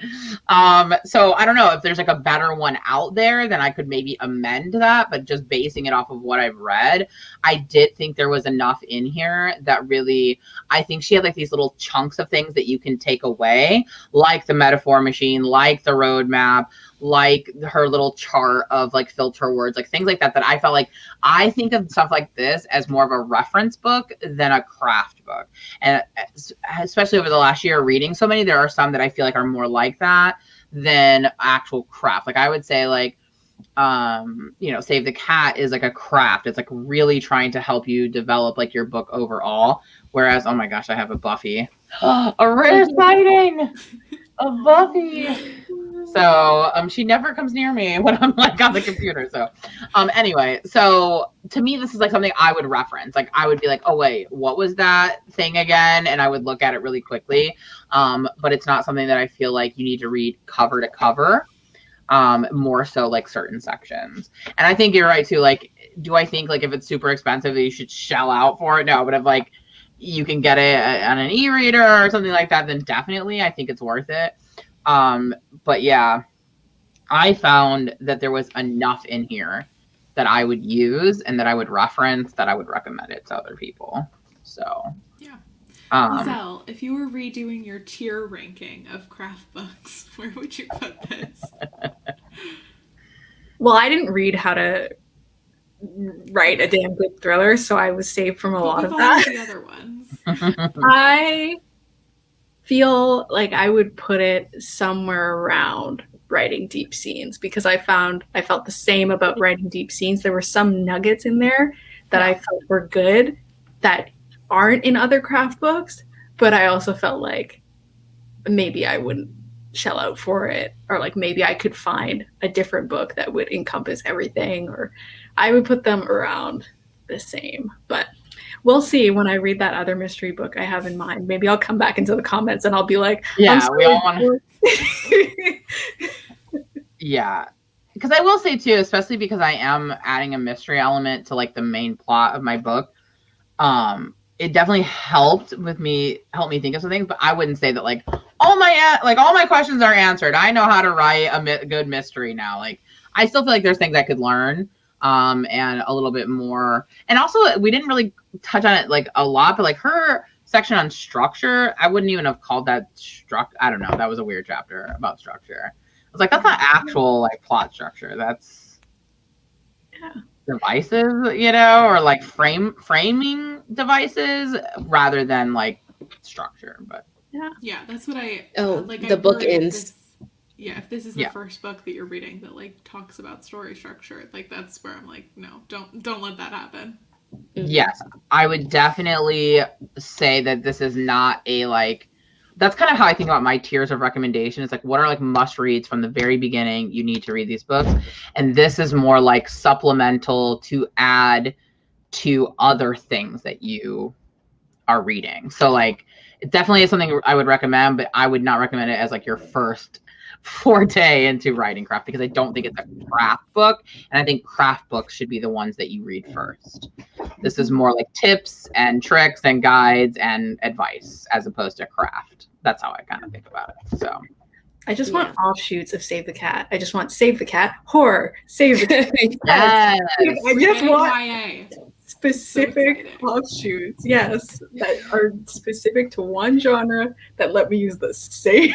So I don't know if there's like a better one out there, then I could maybe amend that. But just basing it off of what I've read, I did think there was enough in here that really, I think she had like these little chunks of things that you can take away, like the metaphor machine, like the roadmap, like her little chart of like filter words, like things like that, that I felt like I think of stuff like this as more of a reference book than a craft book. And especially over the last year reading so many, there are some that I feel like are more like that than actual craft. Like I would say like, Save the Cat is like a craft. It's like really trying to help you develop like your book overall. Whereas, oh my gosh, I have a Buffy. A rare sighting of Buffy. So she never comes near me when I'm like on the computer. So anyway, so to me, this is like something I would reference. Like I would be like, oh wait, what was that thing again? And I would look at it really quickly. But it's not something that I feel like you need to read cover to cover. More so like certain sections. And I think you're right too. Like, do I think like if it's super expensive that you should shell out for it? No, but if like you can get it on an e-reader or something like that, then definitely I think it's worth it. But yeah, I found that there was enough in here that I would use and that I would reference, that I would recommend it to other people. So yeah. Lizelle, if you were redoing your tier ranking of craft books, where would you put this? Well, I didn't read How to Write a Damn Good Thriller, so I was saved from a lot of that. The other ones. I feel like I would put it somewhere around Writing Deep Scenes, because I felt the same about Writing Deep Scenes. There were some nuggets in there that I felt were good that aren't in other craft books, but I also felt like maybe I wouldn't shell out for it, or like maybe I could find a different book that would encompass everything, or I would put them around the same. But we'll see when I read that other mystery book I have in mind. Maybe I'll come back into the comments and I'll be like, yeah, we all want to. Yeah, because I will say too, especially because I am adding a mystery element to like the main plot of my book. It definitely helped me think of some things, but I wouldn't say that like all my questions are answered. I know how to write a good mystery now. Like, I still feel like there's things I could learn, and a little bit more. And also, we didn't really touch on it like a lot, but like her section on structure, I wouldn't even have called that I don't know. That was a weird chapter about structure. I was like, that's not actual like plot structure. That's devices, you know, or like framing devices rather than like structure. But yeah, that's what I like. The book ends. If this is the first book that you're reading that like talks about story structure, like that's where I'm like, no, don't let that happen. Yes, I would definitely say that this is not a like. That's kind of how I think about my tiers of recommendation. It's like, what are like must reads from the very beginning? You need to read these books. And this is more like supplemental to add to other things that you are reading. So like, it definitely is something I would recommend, but I would not recommend it as like your first forte into writing craft, because I don't think it's a craft book. And I think craft books should be the ones that you read first. This is more like tips and tricks and guides and advice as opposed to craft. That's how I kind of think about it. So I just want offshoots of Save the Cat. I just want Save the Cat, horror, Save the Cat. Yes. I just want specific offshoots, yes, that are specific to one genre that let me use the same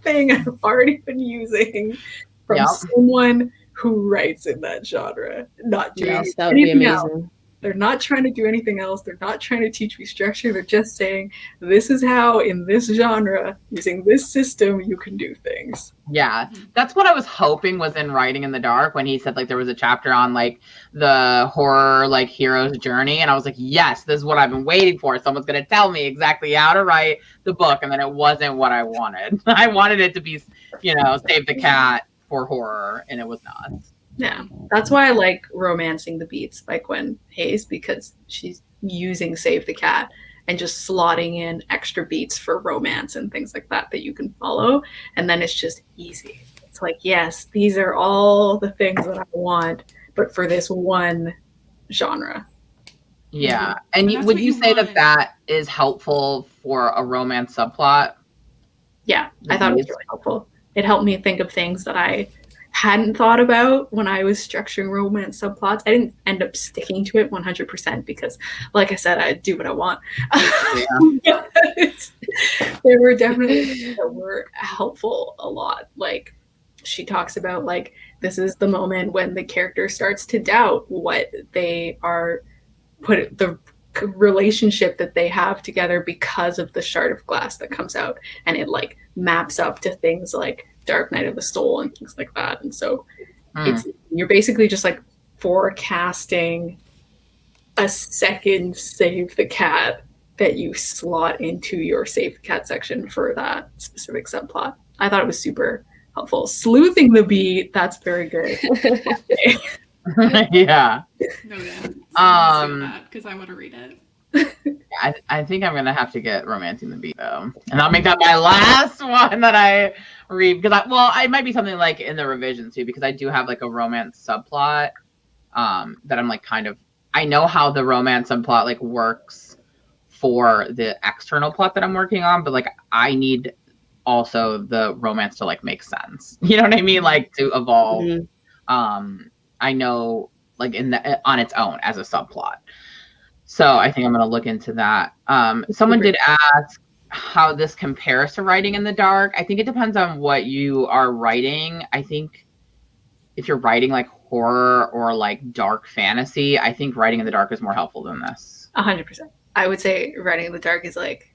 thing I've already been using from someone who writes in that genre. Not doing that would be amazing. Else. They're not trying to do anything else. They're not trying to teach me structure. They're just saying, this is how, in this genre, using this system, you can do things. Yeah, that's what I was hoping was in Writing in the Dark, when he said like there was a chapter on like the horror like hero's journey. And I was like, yes, this is what I've been waiting for. Someone's going to tell me exactly how to write the book. And then it wasn't what I wanted. I wanted it to be, you know, Save the Cat for horror, and it was not. Yeah, that's why I like Romancing the Beats by Gwen Hayes, because she's using Save the Cat and just slotting in extra beats for romance and things like that you can follow. And then it's just easy. It's like, yes, these are all the things that I want, but for this one genre. Yeah. And would you say that is helpful for a romance subplot? Yeah, I thought it was really helpful. It helped me think of things that I hadn't thought about when I was structuring romance subplots. I didn't end up sticking to it 100% because, like I said, I do what I want. Yeah. There were definitely things that were helpful a lot. Like, she talks about, like, this is the moment when the character starts to doubt what they are the relationship that they have together because of the shard of glass that comes out, and it like maps up to things like Dark Night of the Soul and things like that. And so you're basically just like forecasting a second Save the Cat that you slot into your Save the Cat section for that specific subplot. I thought it was super helpful. Sleuthing the Beat, that's very good. Yeah. No, because I want to read it. I think I'm gonna have to get Romancing the Beat though, and I'll make that my last one that I read, because it might be something like in the revision too, because I do have like a romance subplot that I'm like kind of, I know how the romance subplot like works for the external plot that I'm working on, but like I need also the romance to like make sense. You know what I mean? Like to evolve. Mm-hmm. I know like on its own as a subplot. So I think I'm going to look into that. Someone did ask how this compares to Writing in the Dark. I think it depends on what you are writing. I think if you're writing like horror or like dark fantasy, I think Writing in the Dark is more helpful than this. 100%. I would say Writing in the Dark is like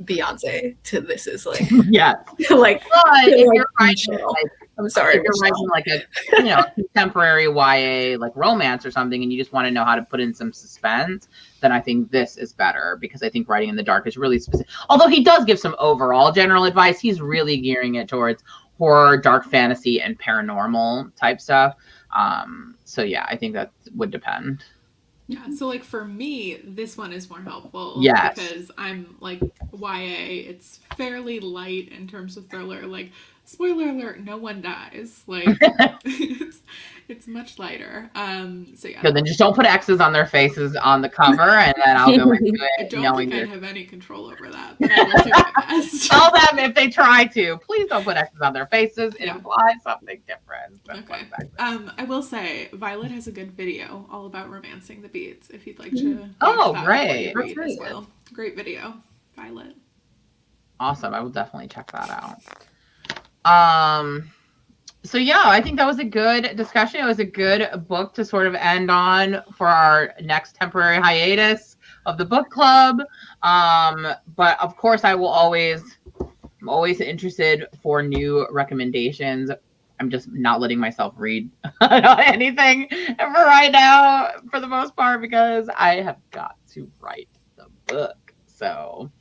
Beyonce to this is like yeah. like, but if you're writing like I'm sorry. If you're writing like a contemporary YA like romance or something, and you just want to know how to put in some suspense, then I think this is better, because I think Writing in the Dark is really specific. Although he does give some overall general advice, he's really gearing it towards horror, dark fantasy, and paranormal type stuff. So yeah, I think that would depend. Yeah, so like for me, this one is more helpful. Yes. Because I'm like YA, it's fairly light in terms of thriller. Like, spoiler alert, no one dies. Like, it's much lighter. So yeah. So then just don't put X's on their faces on the cover, and then I'll go into it. I don't think I'd have any control over that, but I will do my best. Tell them if they try to, please don't put X's on their faces. It implies something different. Okay. I will say, Violet has a good video all about romancing the beats, if you'd like to. Oh, great. That's really good. Great video, Violet. Awesome. I will definitely check that out. So yeah, I think that was a good discussion. It was a good book to sort of end on for our next temporary hiatus of the book club. But of course, I'm always interested for new recommendations. I'm just not letting myself read anything for right now, for the most part, because I have got to write the book. So,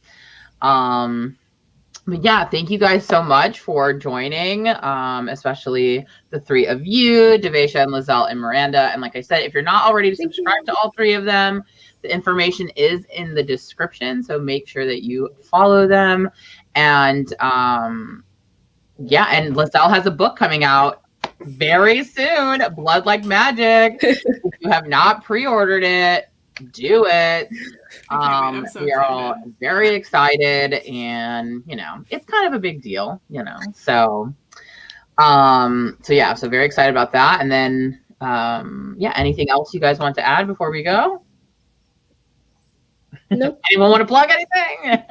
but yeah, thank you guys so much for joining, especially the three of you, Devasia and Lizelle and Miranda. And like I said, if you're not already subscribed to all three of them, the information is in the description. So make sure that you follow them. And yeah, and Lizelle has a book coming out very soon, Blood Like Magic. If you have not pre-ordered it, do it. We are all very excited, and it's kind of a big deal, so so very excited about that. And then yeah, anything else you guys want to add before we go? Nope. Anyone want to plug anything?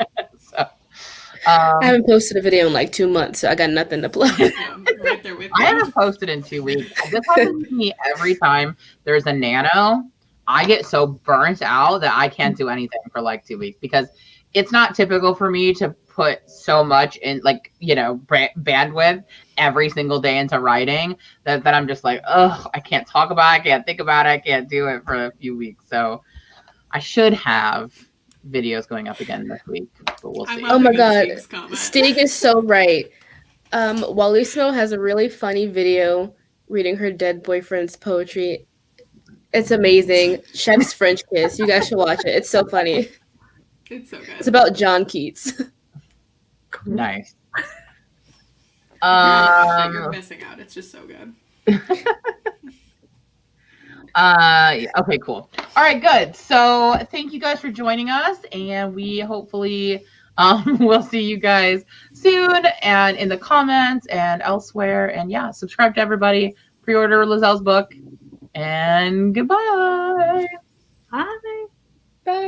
I haven't posted a video in like 2 months, so I got nothing to plug. Right there with you. I haven't posted in 2 weeks. This happens to me every time there's a nano. I get so burnt out that I can't do anything for like 2 weeks, because it's not typical for me to put so much in, like, bandwidth every single day into writing that I'm just like, ugh, I can't talk about it, I can't think about it, I can't do it for a few weeks. So I should have videos going up again this week, but we'll see. Oh my god, Stig is so right. Wally Snow has a really funny video reading her dead boyfriend's poetry. It's amazing. Chef's French Kiss. You guys should watch it. It's so funny. It's so good. It's about John Keats. Nice. You're missing out. It's just so good. Okay, cool. All right, good. So thank you guys for joining us, and we hopefully we'll see you guys soon, and in the comments and elsewhere. And yeah, subscribe to everybody, pre-order Lizelle's book, and goodbye. Bye. Bye.